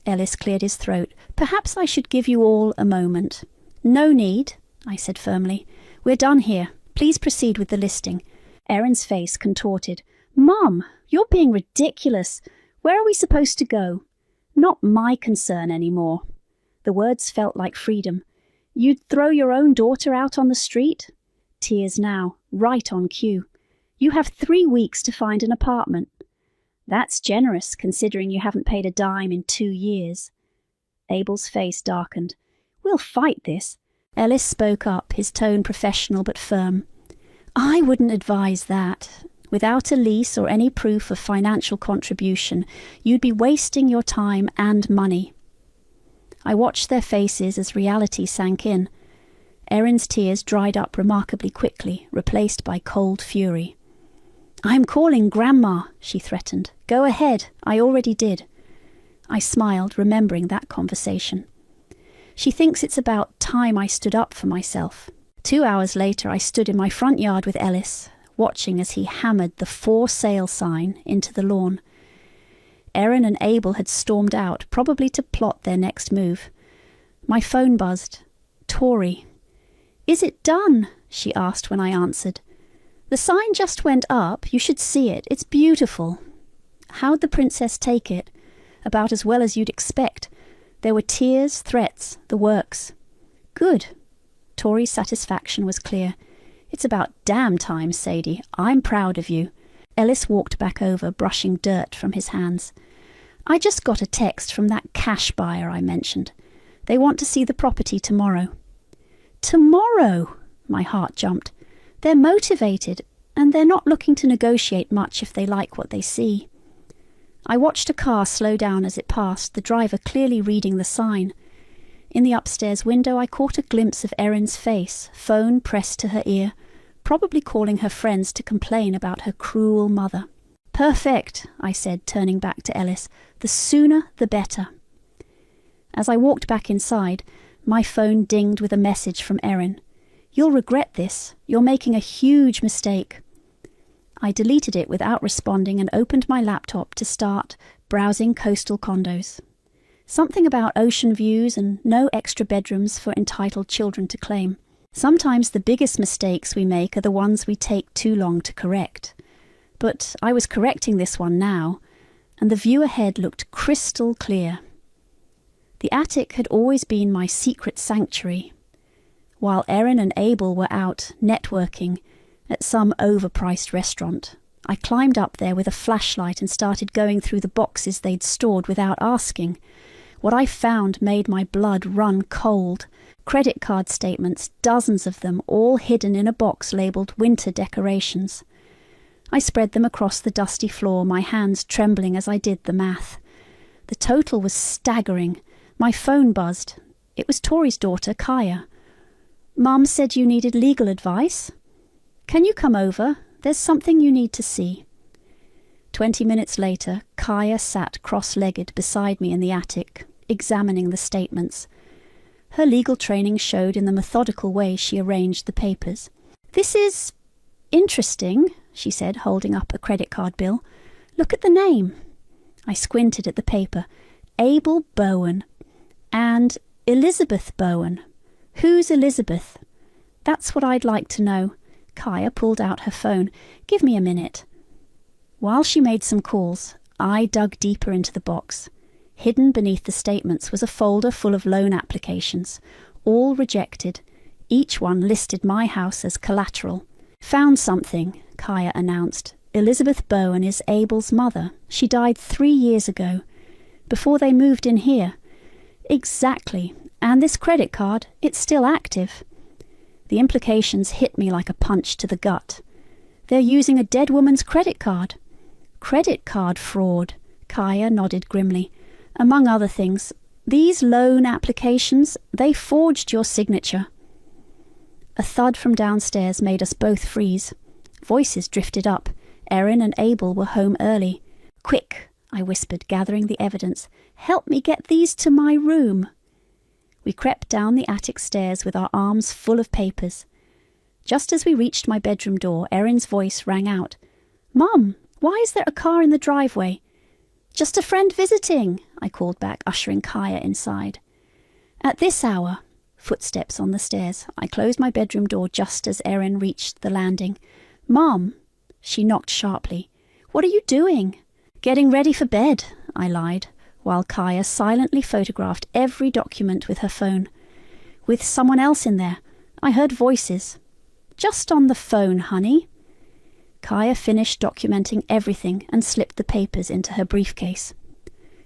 Ellis cleared his throat. "Perhaps I should give you all a moment." "No need," I said firmly. "We're done here. Please proceed with the listing." Erin's face contorted. "Mum, you're being ridiculous. Where are we supposed to go?" "Not my concern anymore." The words felt like freedom. "You'd throw your own daughter out on the street?" Tears now, right on cue. "You have 3 weeks to find an apartment." "That's generous, considering you haven't paid a dime in 2 years. Abel's face darkened. "We'll fight this." Ellis spoke up, his tone professional but firm. "I wouldn't advise that. Without a lease or any proof of financial contribution, you'd be wasting your time and money." I watched their faces as reality sank in. Erin's tears dried up remarkably quickly, replaced by cold fury. "I'm calling Grandma," she threatened. "Go ahead, I already did." I smiled, remembering that conversation. She thinks it's about time I stood up for myself. 2 hours later, I stood in my front yard with Ellis, watching as he hammered the for sale sign into the lawn. Erin and Abel had stormed out, probably to plot their next move. My phone buzzed. Tori. "Is it done?" she asked when I answered. "The sign just went up. You should see it. It's beautiful." "How'd the princess take it?" "About as well as you'd expect. There were tears, threats, the works." "Good." Tori's satisfaction was clear. "It's about damn time, Sadie. I'm proud of you." Ellis walked back over, brushing dirt from his hands. "I just got a text from that cash buyer I mentioned. They want to see the property tomorrow." "Tomorrow?" My heart jumped. "They're motivated, and they're not looking to negotiate much if they like what they see." I watched a car slow down as it passed, the driver clearly reading the sign. In the upstairs window I caught a glimpse of Erin's face, phone pressed to her ear, probably calling her friends to complain about her cruel mother. "Perfect," I said, turning back to Ellis. "The sooner the better." As I walked back inside, my phone dinged with a message from Erin. "You'll regret this. You're making a huge mistake." I deleted it without responding and opened my laptop to start browsing coastal condos. Something about ocean views and no extra bedrooms for entitled children to claim. Sometimes the biggest mistakes we make are the ones we take too long to correct. But I was correcting this one now, and the view ahead looked crystal clear. The attic had always been my secret sanctuary. While Erin and Abel were out networking at some overpriced restaurant, I climbed up there with a flashlight and started going through the boxes they'd stored without asking. What I found made my blood run cold. Credit card statements, dozens of them, all hidden in a box labelled winter decorations. I spread them across the dusty floor, my hands trembling as I did the math. The total was staggering. My phone buzzed. It was Tori's daughter, Kaya. "Mum said you needed legal advice. Can you come over? There's something you need to see." 20 minutes later, Kaya sat cross-legged beside me in the attic, examining the statements. Her legal training showed in the methodical way she arranged the papers. "This is interesting," she said, holding up a credit card bill. "Look at the name." I squinted at the paper. Abel Bowen and Elizabeth Bowen. Who's Elizabeth? That's what I'd like to know. Kaya pulled out her phone. "Give me a minute." While she made some calls, I dug deeper into the box. Hidden beneath the statements was a folder full of loan applications, all rejected. Each one listed my house as collateral. "Found something," Kaya announced. "Elizabeth Bowen is Abel's mother. She died 3 years ago, before they moved in here." "Exactly. And this credit card, it's still active." The implications hit me like a punch to the gut. "They're using a dead woman's credit card." "Credit card fraud," Kaya nodded grimly. "Among other things, these loan applications, they forged your signature." A thud from downstairs made us both freeze. Voices drifted up. Erin and Abel were home early. "Quick," I whispered, gathering the evidence. "Help me get these to my room." We crept down the attic stairs with our arms full of papers. Just as we reached my bedroom door, Erin's voice rang out. "Mum, why is there a car in the driveway?" "Just a friend visiting," I called back, ushering Kaya inside. At this hour, footsteps on the stairs. I closed my bedroom door just as Erin reached the landing. "Mum," she knocked sharply. "What are you doing?" "Getting ready for bed," I lied, while Kaya silently photographed every document with her phone. "With someone else in there. I heard voices." "Just on the phone, honey." Kaya finished documenting everything and slipped the papers into her briefcase.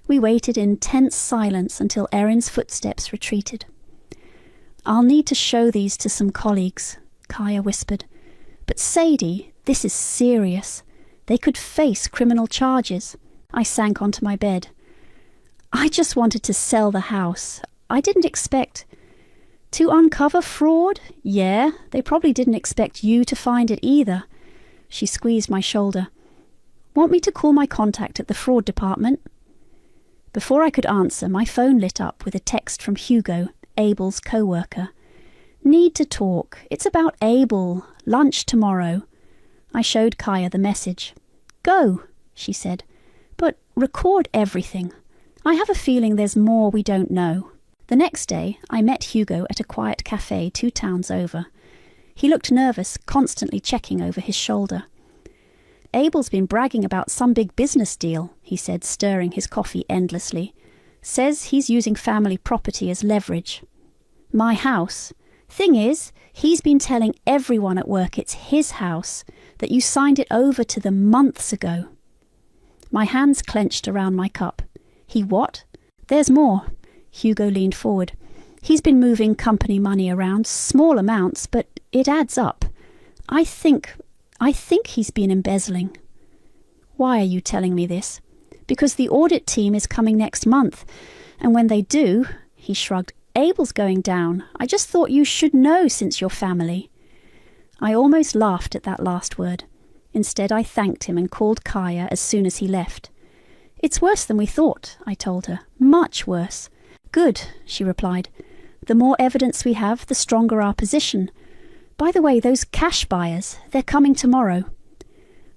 We waited in tense silence until Erin's footsteps retreated. "I'll need to show these to some colleagues," Kaya whispered. "But Sadie, this is serious. They could face criminal charges." I sank onto my bed. "I just wanted to sell the house. I didn't expect—" "To uncover fraud? Yeah, they probably didn't expect you to find it either." She squeezed my shoulder. "Want me to call my contact at the fraud department?" Before I could answer, my phone lit up with a text from Hugo, Abel's co-worker. Need to talk. It's about Abel. Lunch tomorrow. I showed Kaya the message. Go, she said, but record everything. I have a feeling there's more we don't know. The next day, I met Hugo at a quiet cafe 2 towns over. He looked nervous, constantly checking over his shoulder. Abel's been bragging about some big business deal, he said, stirring his coffee endlessly. Says he's using family property as leverage. My house. Thing is, he's been telling everyone at work it's his house, that you signed it over to them months ago. My hands clenched around my cup. He what? There's more. Hugo leaned forward. He's been moving company money around, small amounts, but it adds up. I think he's been embezzling. Why are you telling me this? Because the audit team is coming next month, and when they do, he shrugged, Abel's going down. I just thought you should know since you're family. I almost laughed at that last word. Instead, I thanked him and called Kaya as soon as he left. It's worse than we thought, I told her. Much worse. Good, she replied. The more evidence we have, the stronger our position. By the way, those cash buyers, they're coming tomorrow.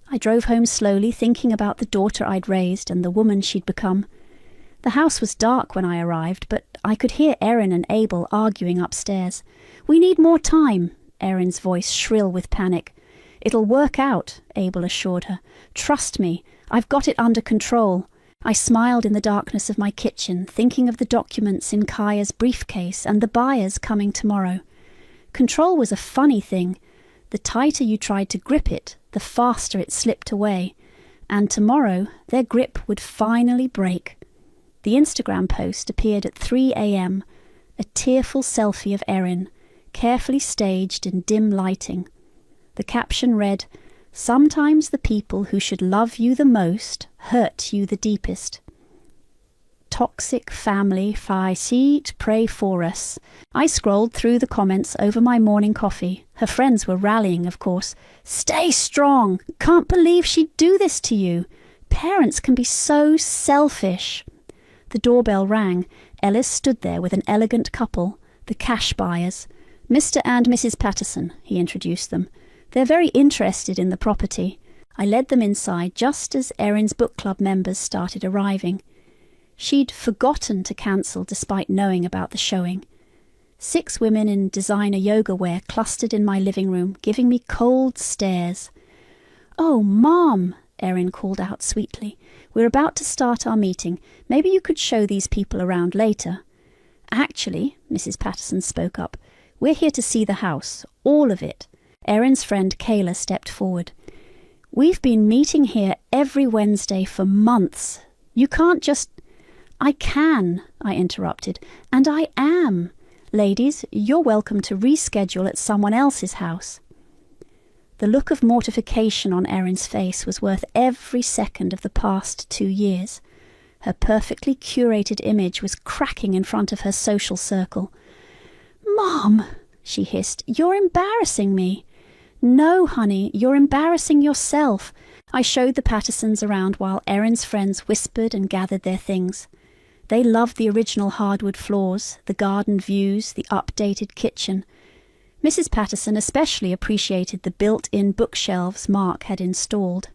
I drove home slowly, thinking about the daughter I'd raised and the woman she'd become. The house was dark when I arrived, but I could hear Erin and Abel arguing upstairs. We need more time, Erin's voice shrill with panic. It'll work out, Abel assured her. Trust me, I've got it under control. I smiled in the darkness of my kitchen, thinking of the documents in Kaya's briefcase and the buyers coming tomorrow. Control was a funny thing. The tighter you tried to grip it, the faster it slipped away. And tomorrow, their grip would finally break. The Instagram post appeared at 3 a.m., a tearful selfie of Erin, carefully staged in dim lighting. The caption read, "Sometimes the people who should love you the most hurt you the deepest." Toxic family, Faisit, pray for us. I scrolled through the comments over my morning coffee. Her friends were rallying, of course. Stay strong. Can't believe she'd do this to you. Parents can be so selfish. The doorbell rang. Ellis stood there with an elegant couple, the cash buyers. Mr. and Mrs. Patterson, he introduced them. They're very interested in the property. I led them inside just as Erin's book club members started arriving. She'd forgotten to cancel despite knowing about the showing. 6 women in designer yoga wear clustered in my living room, giving me cold stares. "Oh, Mom," Erin called out sweetly. "We're about to start our meeting. Maybe you could show these people around later." "Actually," Mrs. Patterson spoke up, "we're here to see the house, all of it." Erin's friend Kayla stepped forward. "We've been meeting here every Wednesday for months. You can't just—" "I can," I interrupted, "and I am. Ladies, you're welcome to reschedule at someone else's house." The look of mortification on Erin's face was worth every second of the past 2 years. Her perfectly curated image was cracking in front of her social circle. "Mom," she hissed, "you're embarrassing me." "No, honey, you're embarrassing yourself." I showed the Pattersons around while Erin's friends whispered and gathered their things. They loved the original hardwood floors, the garden views, the updated kitchen. Mrs. Patterson especially appreciated the built-in bookshelves Mark had installed.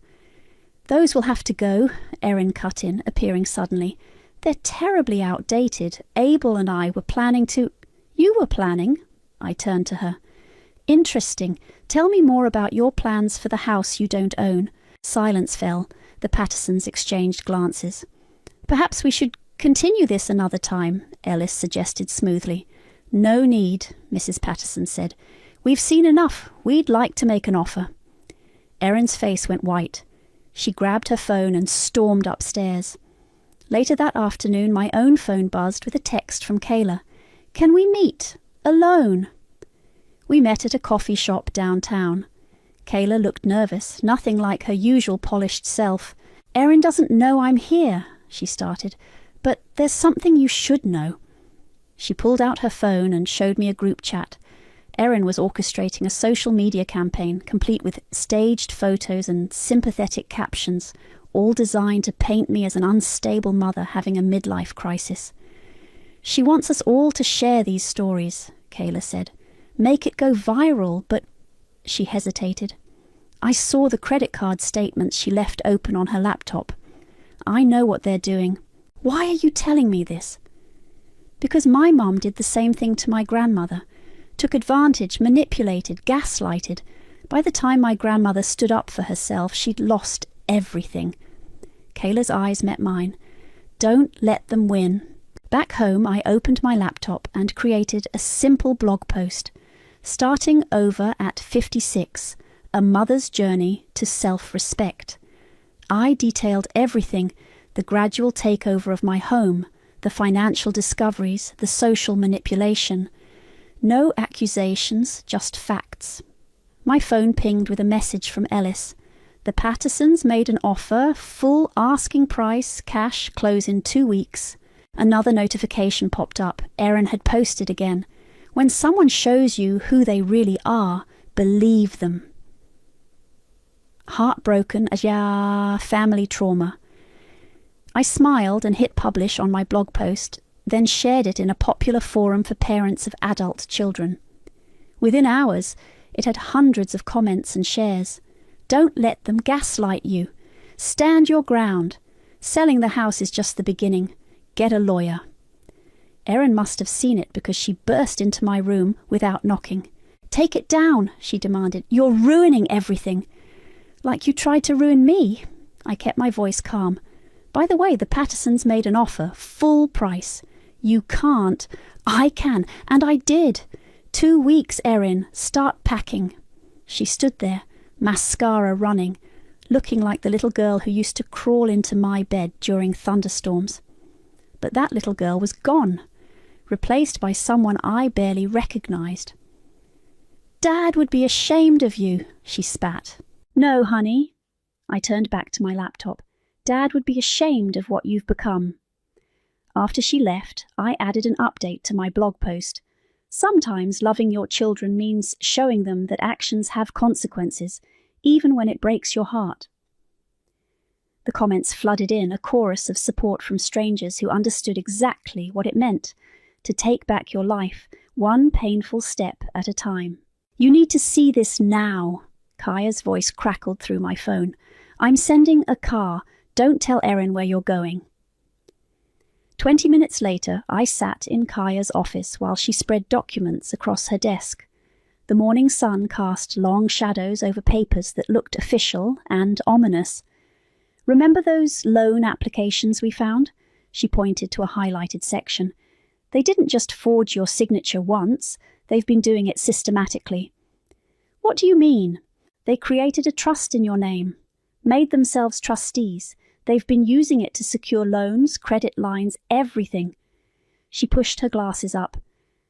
"Those will have to go," Erin cut in, appearing suddenly. "They're terribly outdated. Abel and I were planning to—" "You were planning?" I turned to her. "Interesting. Tell me more about your plans for the house you don't own." Silence fell. The Pattersons exchanged glances. "Perhaps we should continue this another time," Ellis suggested smoothly. "No need," Mrs. Patterson said. "We've seen enough. We'd like to make an offer." Erin's face went white. She grabbed her phone and stormed upstairs. Later that afternoon, my own phone buzzed with a text from Kayla. "Can we meet? Alone?" We met at a coffee shop downtown. Kayla looked nervous, nothing like her usual polished self. "Erin doesn't know I'm here," she started, "but there's something you should know." She pulled out her phone and showed me a group chat. Erin was orchestrating a social media campaign, complete with staged photos and sympathetic captions, all designed to paint me as an unstable mother having a midlife crisis. She wants us all to share these stories, Kayla said. Make it go viral, but... She hesitated. I saw the credit card statements she left open on her laptop. I know what they're doing. Why are you telling me this? Because my mum did the same thing to my grandmother. Took advantage, manipulated, gaslighted. By the time my grandmother stood up for herself, she'd lost everything. Kayla's eyes met mine. Don't let them win. Back home, I opened my laptop and created a simple blog post. Starting over at 56, A Mother's Journey to Self-Respect. I detailed everything, the gradual takeover of my home, the financial discoveries, the social manipulation. No accusations, just facts. My phone pinged with a message from Ellis. The Pattersons made an offer, full asking price, cash, close in 2 weeks. Another notification popped up. Erin had posted again. When someone shows you who they really are, believe them. Heartbroken as family trauma. I smiled and hit publish on my blog post, then shared it in a popular forum for parents of adult children. Within hours, it had hundreds of comments and shares. Don't let them gaslight you. Stand your ground. Selling the house is just the beginning. Get a lawyer. Erin must have seen it because she burst into my room without knocking. Take it down, she demanded. You're ruining everything. Like you tried to ruin me. I kept my voice calm. By the way, the Pattersons made an offer, full price. You can't. I can, and I did. 2 weeks, Erin. Start packing. She stood there, mascara running, looking like the little girl who used to crawl into my bed during thunderstorms. But that little girl was gone, replaced by someone I barely recognized. Dad would be ashamed of you, she spat. No, honey. I turned back to my laptop. Dad would be ashamed of what you've become. After she left, I added an update to my blog post. Sometimes loving your children means showing them that actions have consequences, even when it breaks your heart. The comments flooded in, a chorus of support from strangers who understood exactly what it meant to take back your life, one painful step at a time. You need to see this now. Kaya's voice crackled through my phone. I'm sending a car. Don't tell Erin where you're going. 20 minutes later, I sat in Kaya's office while she spread documents across her desk. The morning sun cast long shadows over papers that looked official and ominous. Remember those loan applications we found? She pointed to a highlighted section. They didn't just forge your signature once, they've been doing it systematically. What do you mean? They created a trust in your name, made themselves trustees. They've been using it to secure loans, credit lines, everything. She pushed her glasses up.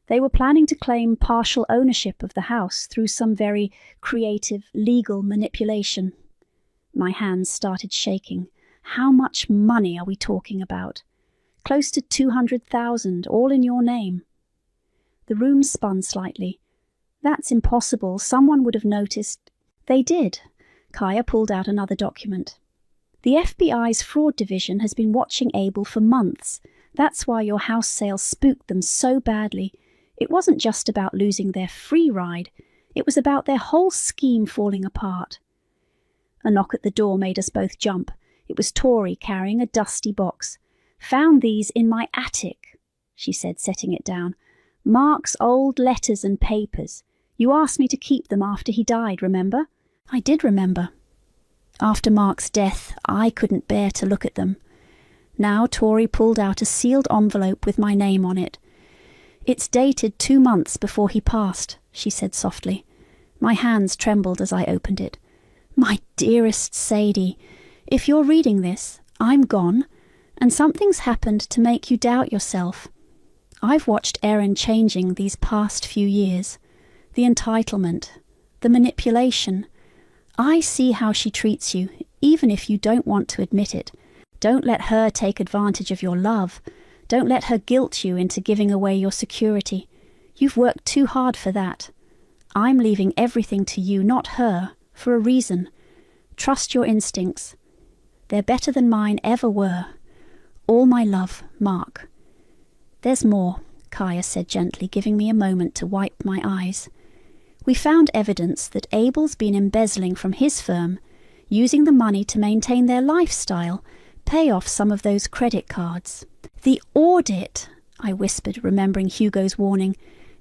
They were planning to claim partial ownership of the house through some very creative legal manipulation. My hands started shaking. How much money are we talking about? Close to 200,000, all in your name. The room spun slightly. That's impossible. Someone would have noticed. They did. Kaya pulled out another document. The FBI's fraud division has been watching Abel for months. That's why your house sale spooked them so badly. It wasn't just about losing their free ride. It was about their whole scheme falling apart. A knock at the door made us both jump. It was Tori carrying a dusty box. Found these in my attic, she said, setting it down. Mark's old letters and papers. You asked me to keep them after he died, remember? I did remember. After Mark's death, I couldn't bear to look at them. Now Tori pulled out a sealed envelope with my name on it. It's dated 2 months before he passed, she said softly. My hands trembled as I opened it. My dearest Sadie, if you're reading this, I'm gone, and something's happened to make you doubt yourself. I've watched Erin changing these past few years. The entitlement, the manipulation. I see how she treats you, even if you don't want to admit it. Don't let her take advantage of your love. Don't let her guilt you into giving away your security. You've worked too hard for that. I'm leaving everything to you, not her, for a reason. Trust your instincts. They're better than mine ever were. All my love, Mark. There's more, Kaya said gently, giving me a moment to wipe my eyes. We found evidence that Abel's been embezzling from his firm, using the money to maintain their lifestyle, pay off some of those credit cards. The audit, I whispered, remembering Hugo's warning.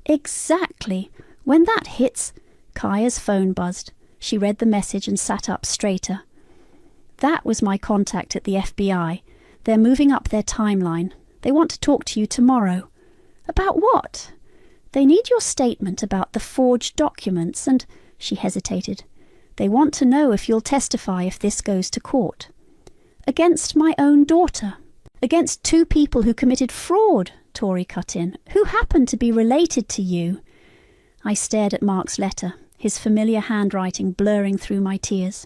Exactly. When that hits... Kaya's phone buzzed. She read the message and sat up straighter. That was my contact at the FBI. They're moving up their timeline. They want to talk to you tomorrow. About what? They need your statement about the forged documents and... She hesitated. They want to know if you'll testify if this goes to court. Against my own daughter. Against 2 people who committed fraud, Tori cut in, who happened to be related to you. I stared at Mark's letter, his familiar handwriting blurring through my tears.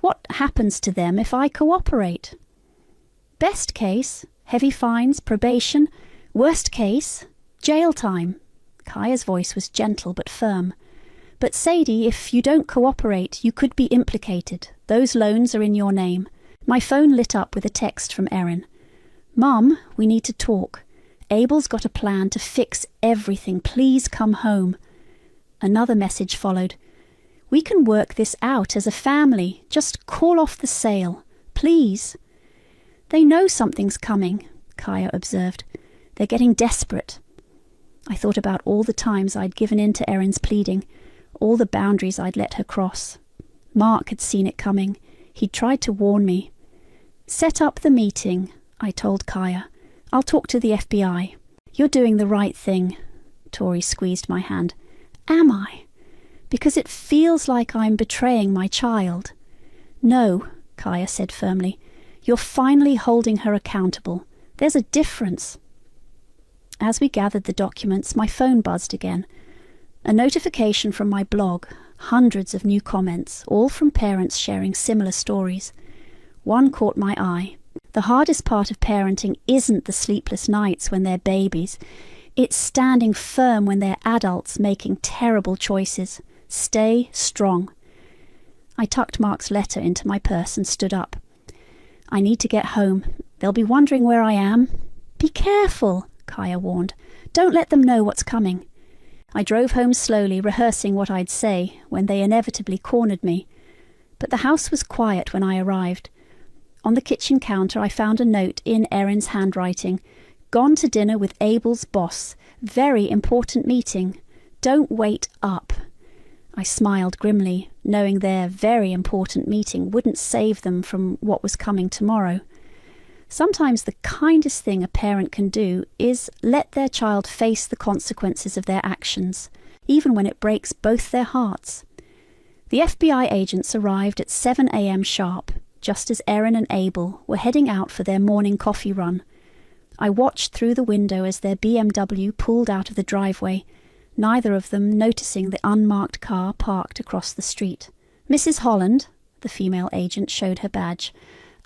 What happens to them if I cooperate? Best case, heavy fines, probation. Worst case, jail time. Kaya's voice was gentle but firm. But Sadie, if you don't cooperate, you could be implicated. Those loans are in your name. My phone lit up with a text from Erin. Mum, we need to talk. Abel's got a plan to fix everything. Please come home. Another message followed. We can work this out as a family. Just call off the sale. Please. They know something's coming, Kaya observed. They're getting desperate. I thought about all the times I'd given in to Erin's pleading, all the boundaries I'd let her cross. Mark had seen it coming. He'd tried to warn me. Set up the meeting, I told Kaya. I'll talk to the FBI. You're doing the right thing. Tori squeezed my hand. Am I? Because it feels like I'm betraying my child. No, Kaya said firmly. You're finally holding her accountable. There's a difference. As we gathered the documents, my phone buzzed again. A notification from my blog, hundreds of new comments, all from parents sharing similar stories. One caught my eye. The hardest part of parenting isn't the sleepless nights when they're babies. It's standing firm when they're adults making terrible choices. Stay strong. I tucked Mark's letter into my purse and stood up. I need to get home. They'll be wondering where I am. Be careful, Kaya warned. Don't let them know what's coming. I drove home slowly, rehearsing what I'd say when they inevitably cornered me. But the house was quiet when I arrived. On the kitchen counter I found a note in Erin's handwriting. Gone to dinner with Abel's boss. Very important meeting. Don't wait up. I smiled grimly, knowing their very important meeting wouldn't save them from what was coming tomorrow. Sometimes the kindest thing a parent can do is let their child face the consequences of their actions, even when it breaks both their hearts. The FBI agents arrived at 7 a.m. sharp, just as Erin and Abel were heading out for their morning coffee run. I watched through the window as their BMW pulled out of the driveway, neither of them noticing the unmarked car parked across the street. Mrs. Holland, the female agent showed her badge.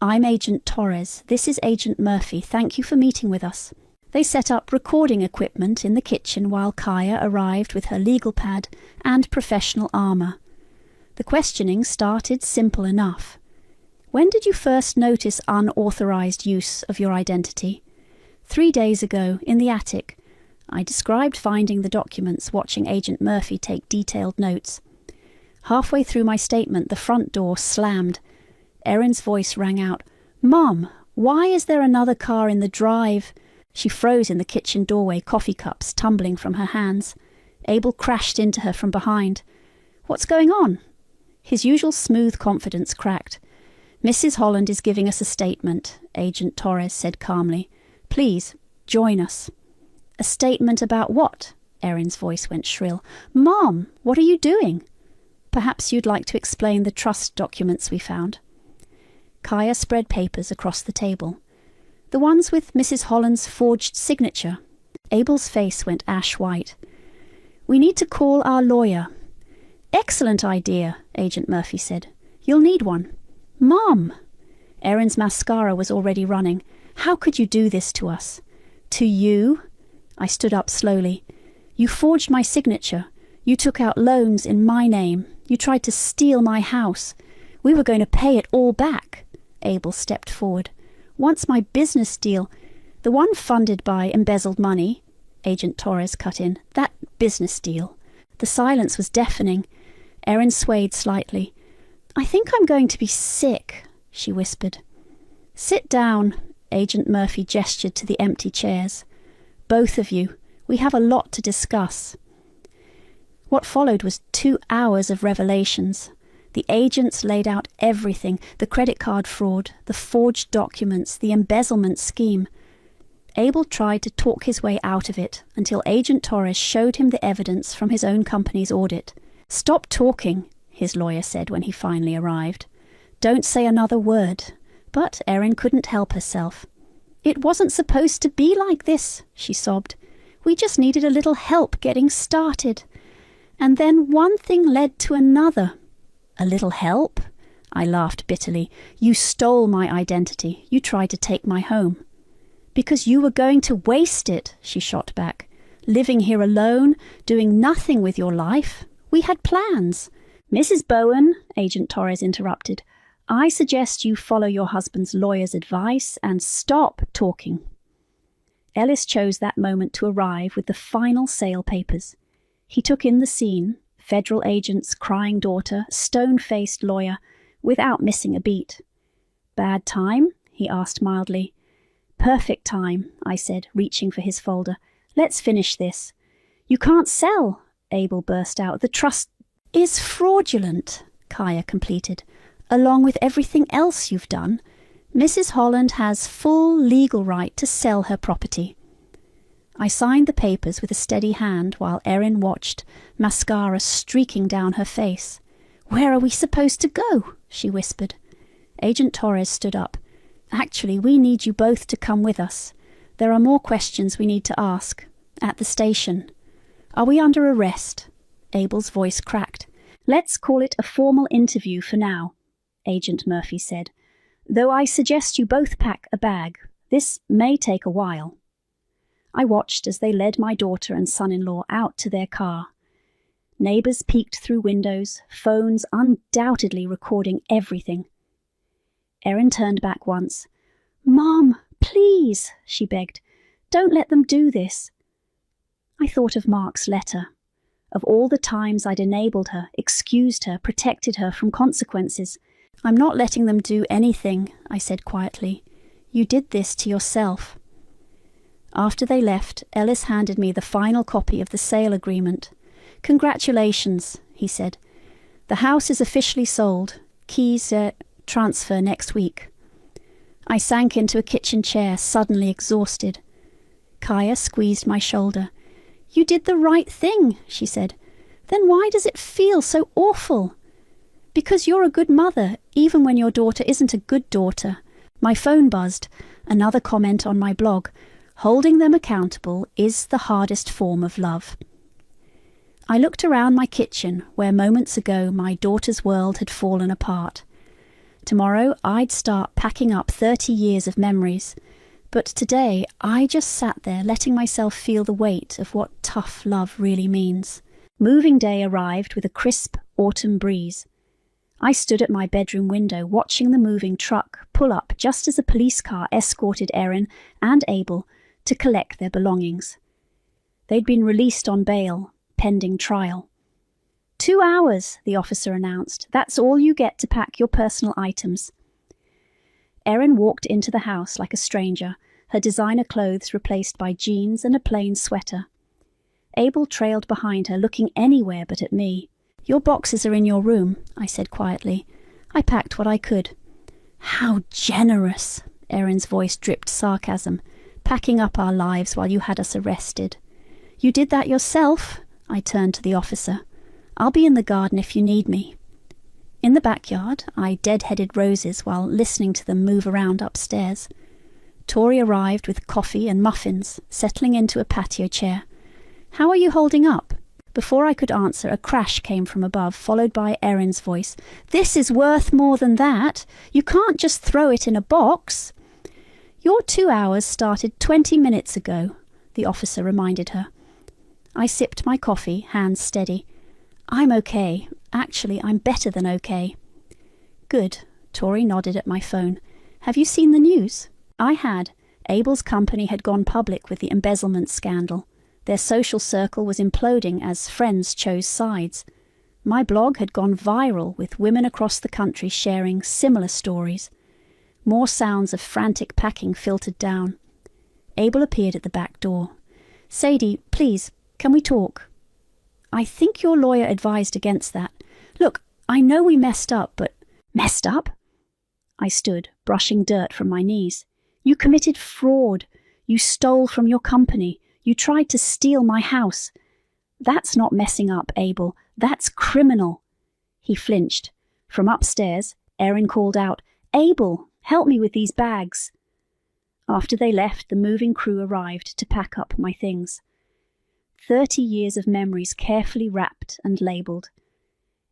I'm Agent Torres. This is Agent Murphy. Thank you for meeting with us. They set up recording equipment in the kitchen while Kaya arrived with her legal pad and professional armour. The questioning started simple enough. When did you first notice unauthorised use of your identity? 3 days ago, in the attic. I described finding the documents, watching Agent Murphy take detailed notes. Halfway through my statement, the front door slammed. Erin's voice rang out, Mum, why is there another car in the drive? She froze in the kitchen doorway, coffee cups tumbling from her hands. Abel crashed into her from behind. What's going on? His usual smooth confidence cracked. Mrs. Holland is giving us a statement, Agent Torres said calmly. Please, join us. A statement about what? Erin's voice went shrill. Mom, what are you doing? Perhaps you'd like to explain the trust documents we found. Kaya spread papers across the table. The ones with Mrs. Holland's forged signature. Abel's face went ash white. We need to call our lawyer. Excellent idea, Agent Murphy said. You'll need one. Mom! Erin's mascara was already running. How could you do this to us? To you? I stood up slowly. You forged my signature. You took out loans in my name. You tried to steal my house. We were going to pay it all back. Abel stepped forward. Once my business deal... The one funded by embezzled money, Agent Torres cut in. That business deal. The silence was deafening. Erin swayed slightly. I think I'm going to be sick, she whispered. Sit down, Agent Murphy gestured to the empty chairs. Both of you. We have a lot to discuss. What followed was 2 hours of revelations. The agents laid out everything, the credit card fraud, the forged documents, the embezzlement scheme. Abel tried to talk his way out of it until Agent Torres showed him the evidence from his own company's audit. Stop talking, his lawyer said when he finally arrived. Don't say another word. But Erin couldn't help herself. It wasn't supposed to be like this, she sobbed. We just needed a little help getting started. And then one thing led to another. A little help? I laughed bitterly. You stole my identity. You tried to take my home. Because you were going to waste it, she shot back. Living here alone, doing nothing with your life. We had plans. Mrs. Bowen, Agent Torres interrupted, I suggest you follow your husband's lawyer's advice and stop talking. Ellis chose that moment to arrive with the final sale papers. He took in the scene, federal agent's crying daughter, stone-faced lawyer, without missing a beat. Bad time? He asked mildly. Perfect time, I said, reaching for his folder. Let's finish this. You can't sell, Abel burst out. The trust is fraudulent, Kaya completed. Along with everything else you've done, Mrs. Holland has full legal right to sell her property. I signed the papers with a steady hand while Erin watched, mascara streaking down her face. Where are we supposed to go? She whispered. Agent Torres stood up. Actually, we need you both to come with us. There are more questions we need to ask. At the station. Are we under arrest? Abel's voice cracked. Let's call it a formal interview for now, Agent Murphy said. Though I suggest you both pack a bag. This may take a while. I watched as they led my daughter and son-in-law out to their car. Neighbours peeked through windows, phones undoubtedly recording everything. Erin turned back once. Mom, please, she begged. Don't let them do this. I thought of Mark's letter, of all the times I'd enabled her, excused her, protected her from consequences. I'm not letting them do anything, I said quietly. You did this to yourself. After they left, Ellis handed me the final copy of the sale agreement. Congratulations, he said. The house is officially sold. Keys transfer next week. I sank into a kitchen chair, suddenly exhausted. Kaya squeezed my shoulder. You did the right thing, she said. Then why does it feel so awful? Because you're a good mother, even when your daughter isn't a good daughter. My phone buzzed. Another comment on my blog. Holding them accountable is the hardest form of love. I looked around my kitchen, where moments ago my daughter's world had fallen apart. Tomorrow I'd start packing up 30 years of memories. But today I just sat there letting myself feel the weight of what tough love really means. Moving day arrived with a crisp autumn breeze. I stood at my bedroom window watching the moving truck pull up just as a police car escorted Erin and Abel to collect their belongings. They'd been released on bail, pending trial. 2 hours, the officer announced. That's all you get to pack your personal items. Erin walked into the house like a stranger, her designer clothes replaced by jeans and a plain sweater. Abel trailed behind her, looking anywhere but at me. Your boxes are in your room, I said quietly. I packed what I could. How generous, Erin's voice dripped sarcasm. Packing up our lives while you had us arrested. You did that yourself, I turned to the officer. I'll be in the garden if you need me. In the backyard, I dead-headed roses while listening to them move around upstairs. Tori arrived with coffee and muffins, settling into a patio chair. How are you holding up? Before I could answer, a crash came from above, followed by Erin's voice. This is worth more than that. You can't just throw it in a box. Your 2 hours started 20 minutes ago, the officer reminded her. I sipped my coffee, hands steady. I'm okay. Actually, I'm better than okay. Good. Tori nodded at my phone. Have you seen the news? I had. Abel's company had gone public with the embezzlement scandal. Their social circle was imploding as friends chose sides. My blog had gone viral with women across the country sharing similar stories. More sounds of frantic packing filtered down. Abel appeared at the back door. "Sadie, please, can we talk?" "I think your lawyer advised against that. Look, I know we messed up, but—" "Messed up?" I stood, brushing dirt from my knees. "You committed fraud. You stole from your company. You tried to steal my house. That's not messing up, Abel. That's criminal." He flinched. From upstairs, Erin called out, "Abel, help me with these bags." After they left, the moving crew arrived to pack up my things. 30 years of memories carefully wrapped and labelled.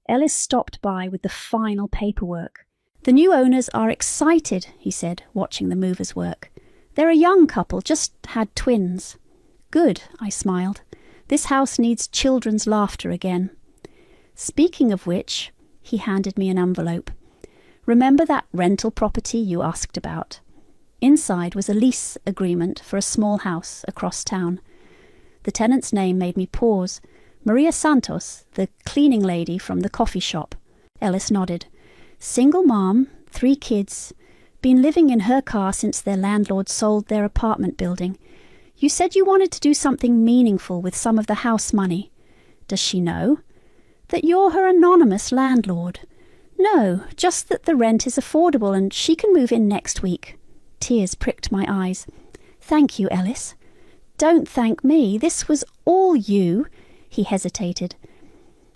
Ellis stopped by with the final paperwork. "The new owners are excited," he said, watching the movers work. "They're a young couple, just had twins." "Good," I smiled. "This house needs children's laughter again." "Speaking of which," he handed me an envelope. "Remember that rental property you asked about?" Inside was a lease agreement for a small house across town. The tenant's name made me pause. Maria Santos, the cleaning lady from the coffee shop. Ellis nodded. "Single mom, 3 kids. Been living in her car since their landlord sold their apartment building. You said you wanted to do something meaningful with some of the house money. Does she know?" "That you're her anonymous landlord." "No, just that the rent is affordable and she can move in next week." Tears pricked my eyes. "Thank you, Ellis." "Don't thank me. This was all you." He hesitated.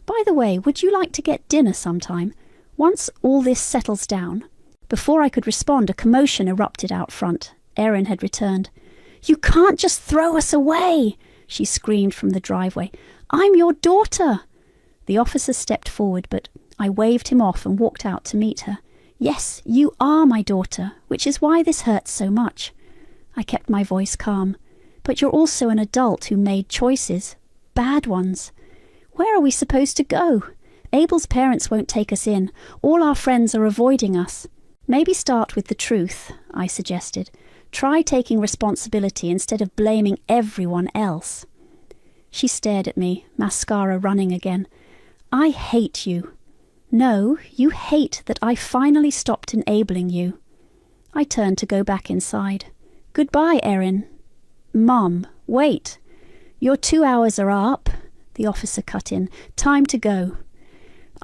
"By the way, would you like to get dinner sometime? Once all this settles down." Before I could respond, a commotion erupted out front. Erin had returned. "You can't just throw us away!" she screamed from the driveway. "I'm your daughter!" The officer stepped forward, but I waved him off and walked out to meet her. "Yes, you are my daughter, which is why this hurts so much." I kept my voice calm. "But you're also an adult who made choices. Bad ones. Where are we supposed to go? Abel's parents won't take us in. All our friends are avoiding us." "Maybe start with the truth," I suggested. "Try taking responsibility instead of blaming everyone else." She stared at me, mascara running again. "I hate you." "No, you hate that I finally stopped enabling you." I turned to go back inside. "Goodbye, Erin." "Mom, wait." "Your 2 hours are up," the officer cut in. "Time to go."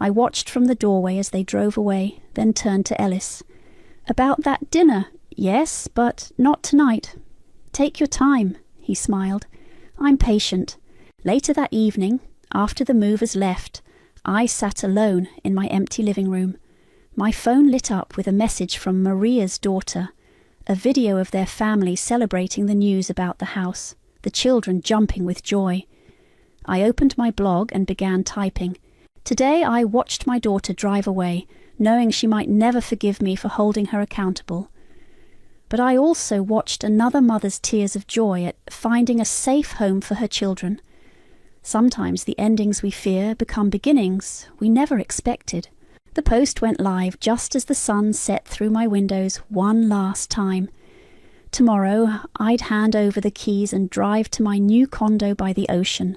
I watched from the doorway as they drove away, then turned to Ellis. "About that dinner? Yes, but not tonight." "Take your time," he smiled. "I'm patient." Later that evening, after the movers left, I sat alone in my empty living room. My phone lit up with a message from Maria's daughter, a video of their family celebrating the news about the house, the children jumping with joy. I opened my blog and began typing. Today I watched my daughter drive away, knowing she might never forgive me for holding her accountable. But I also watched another mother's tears of joy at finding a safe home for her children. Sometimes the endings we fear become beginnings we never expected. The post went live just as the sun set through my windows one last time. Tomorrow I'd hand over the keys and drive to my new condo by the ocean.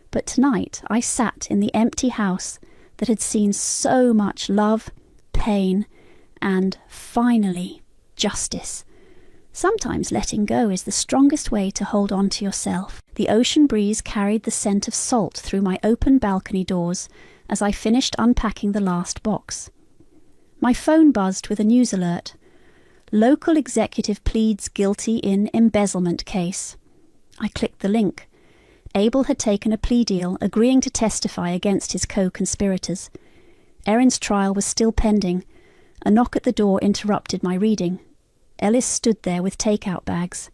But tonight I sat in the empty house that had seen so much love, pain, and, finally, justice. Sometimes letting go is the strongest way to hold on to yourself. The ocean breeze carried the scent of salt through my open balcony doors as I finished unpacking the last box. My phone buzzed with a news alert. Local executive pleads guilty in embezzlement case. I clicked the link. Abel had taken a plea deal, agreeing to testify against his co-conspirators. Erin's trial was still pending. A knock at the door interrupted my reading. Ellis stood there with takeout bags.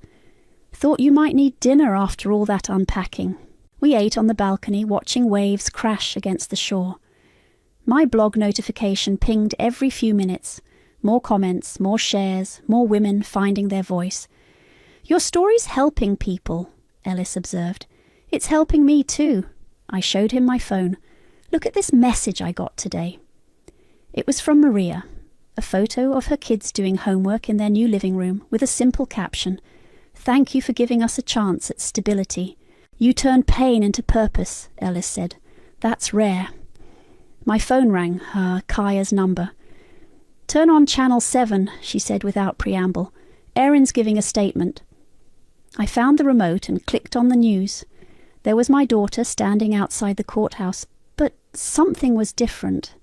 "Thought you might need dinner after all that unpacking." We ate on the balcony, watching waves crash against the shore. My blog notification pinged every few minutes. More comments, more shares, more women finding their voice. "Your story's helping people," Ellis observed. "It's helping me too." I showed him my phone. "Look at this message I got today." It was from Maria, a photo of her kids doing homework in their new living room with a simple caption, Thank you for giving us a chance at stability. You turn pain into purpose, Ellis said. That's rare. My phone rang, Kaya's number. Turn on channel 7, she said without preamble. Erin's giving a statement. I found the remote and clicked on the news. There was my daughter standing outside the courthouse, but something was different.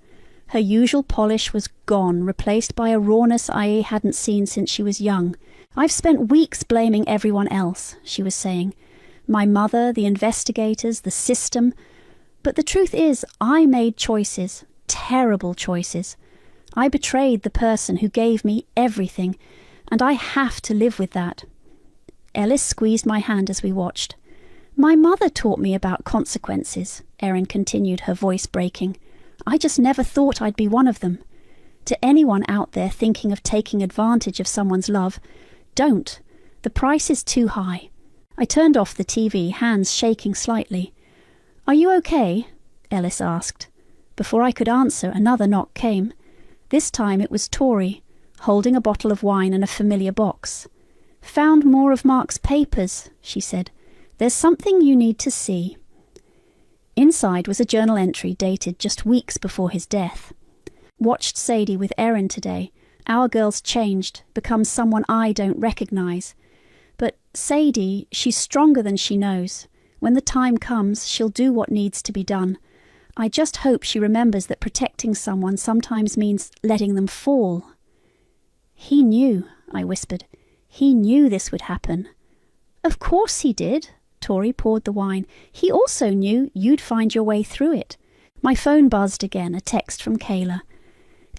Her usual polish was gone, replaced by a rawness I hadn't seen since she was young. I've spent weeks blaming everyone else, she was saying. My mother, the investigators, the system. But the truth is, I made choices, terrible choices. I betrayed the person who gave me everything, and I have to live with that. Ellis squeezed my hand as we watched. My mother taught me about consequences, Erin continued, her voice breaking. I just never thought I'd be one of them. To anyone out there thinking of taking advantage of someone's love, don't. The price is too high. I turned off the TV, hands shaking slightly. Are you okay? Ellis asked. Before I could answer, another knock came. This time it was Tori, holding a bottle of wine and a familiar box. Found more of Mark's papers, she said. There's something you need to see. Inside was a journal entry dated just weeks before his death. Watched Sadie with Erin today. Our girl's changed, become someone I don't recognise. But Sadie, she's stronger than she knows. When the time comes, she'll do what needs to be done. I just hope she remembers that protecting someone sometimes means letting them fall. He knew, I whispered. He knew this would happen. Of course he did. Tori poured the wine. He also knew you'd find your way through it. My phone buzzed again, a text from Kayla.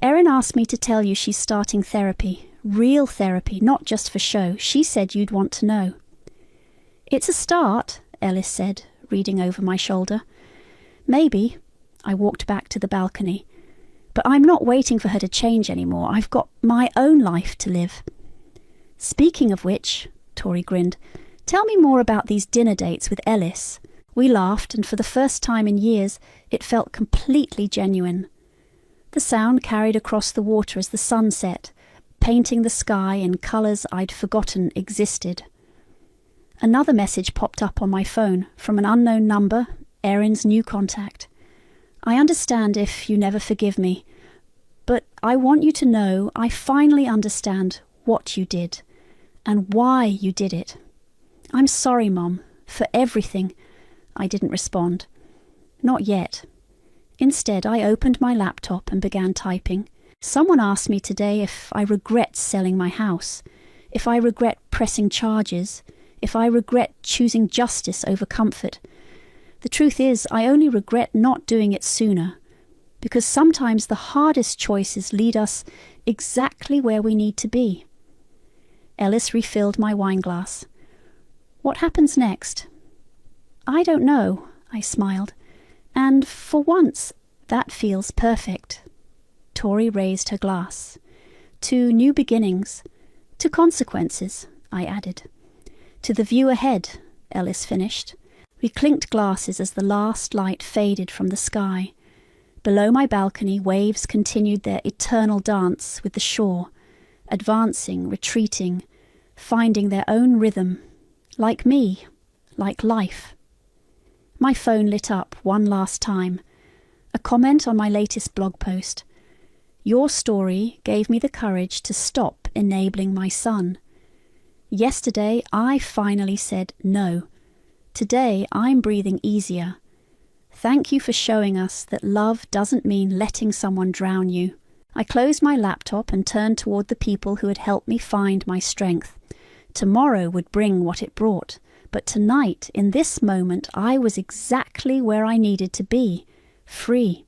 Erin asked me to tell you she's starting therapy. Real therapy, not just for show. She said you'd want to know. It's a start, Ellis said, reading over my shoulder. Maybe. I walked back to the balcony. But I'm not waiting for her to change anymore. I've got my own life to live. Speaking of which, Tori grinned, tell me more about these dinner dates with Ellis. We laughed, and for the first time in years, it felt completely genuine. The sound carried across the water as the sun set, painting the sky in colours I'd forgotten existed. Another message popped up on my phone from an unknown number, Erin's new contact. I understand if you never forgive me, but I want you to know I finally understand what you did and why you did it. I'm sorry, Mom, for everything. I didn't respond. Not yet. Instead, I opened my laptop and began typing. Someone asked me today if I regret selling my house, if I regret pressing charges, if I regret choosing justice over comfort. The truth is, I only regret not doing it sooner, because sometimes the hardest choices lead us exactly where we need to be. Ellis refilled my wineglass. What happens next? I don't know, I smiled. And for once, that feels perfect. Tori raised her glass. To new beginnings. To consequences, I added. To the view ahead, Ellis finished. We clinked glasses as the last light faded from the sky. Below my balcony, waves continued their eternal dance with the shore, advancing, retreating, finding their own rhythm, like me, like life. My phone lit up one last time. A comment on my latest blog post. Your story gave me the courage to stop enabling my son. Yesterday, I finally said no. Today, I'm breathing easier. Thank you for showing us that love doesn't mean letting someone drown you. I closed my laptop and turned toward the people who had helped me find my strength. Tomorrow would bring what it brought, but tonight, in this moment, I was exactly where I needed to be, free.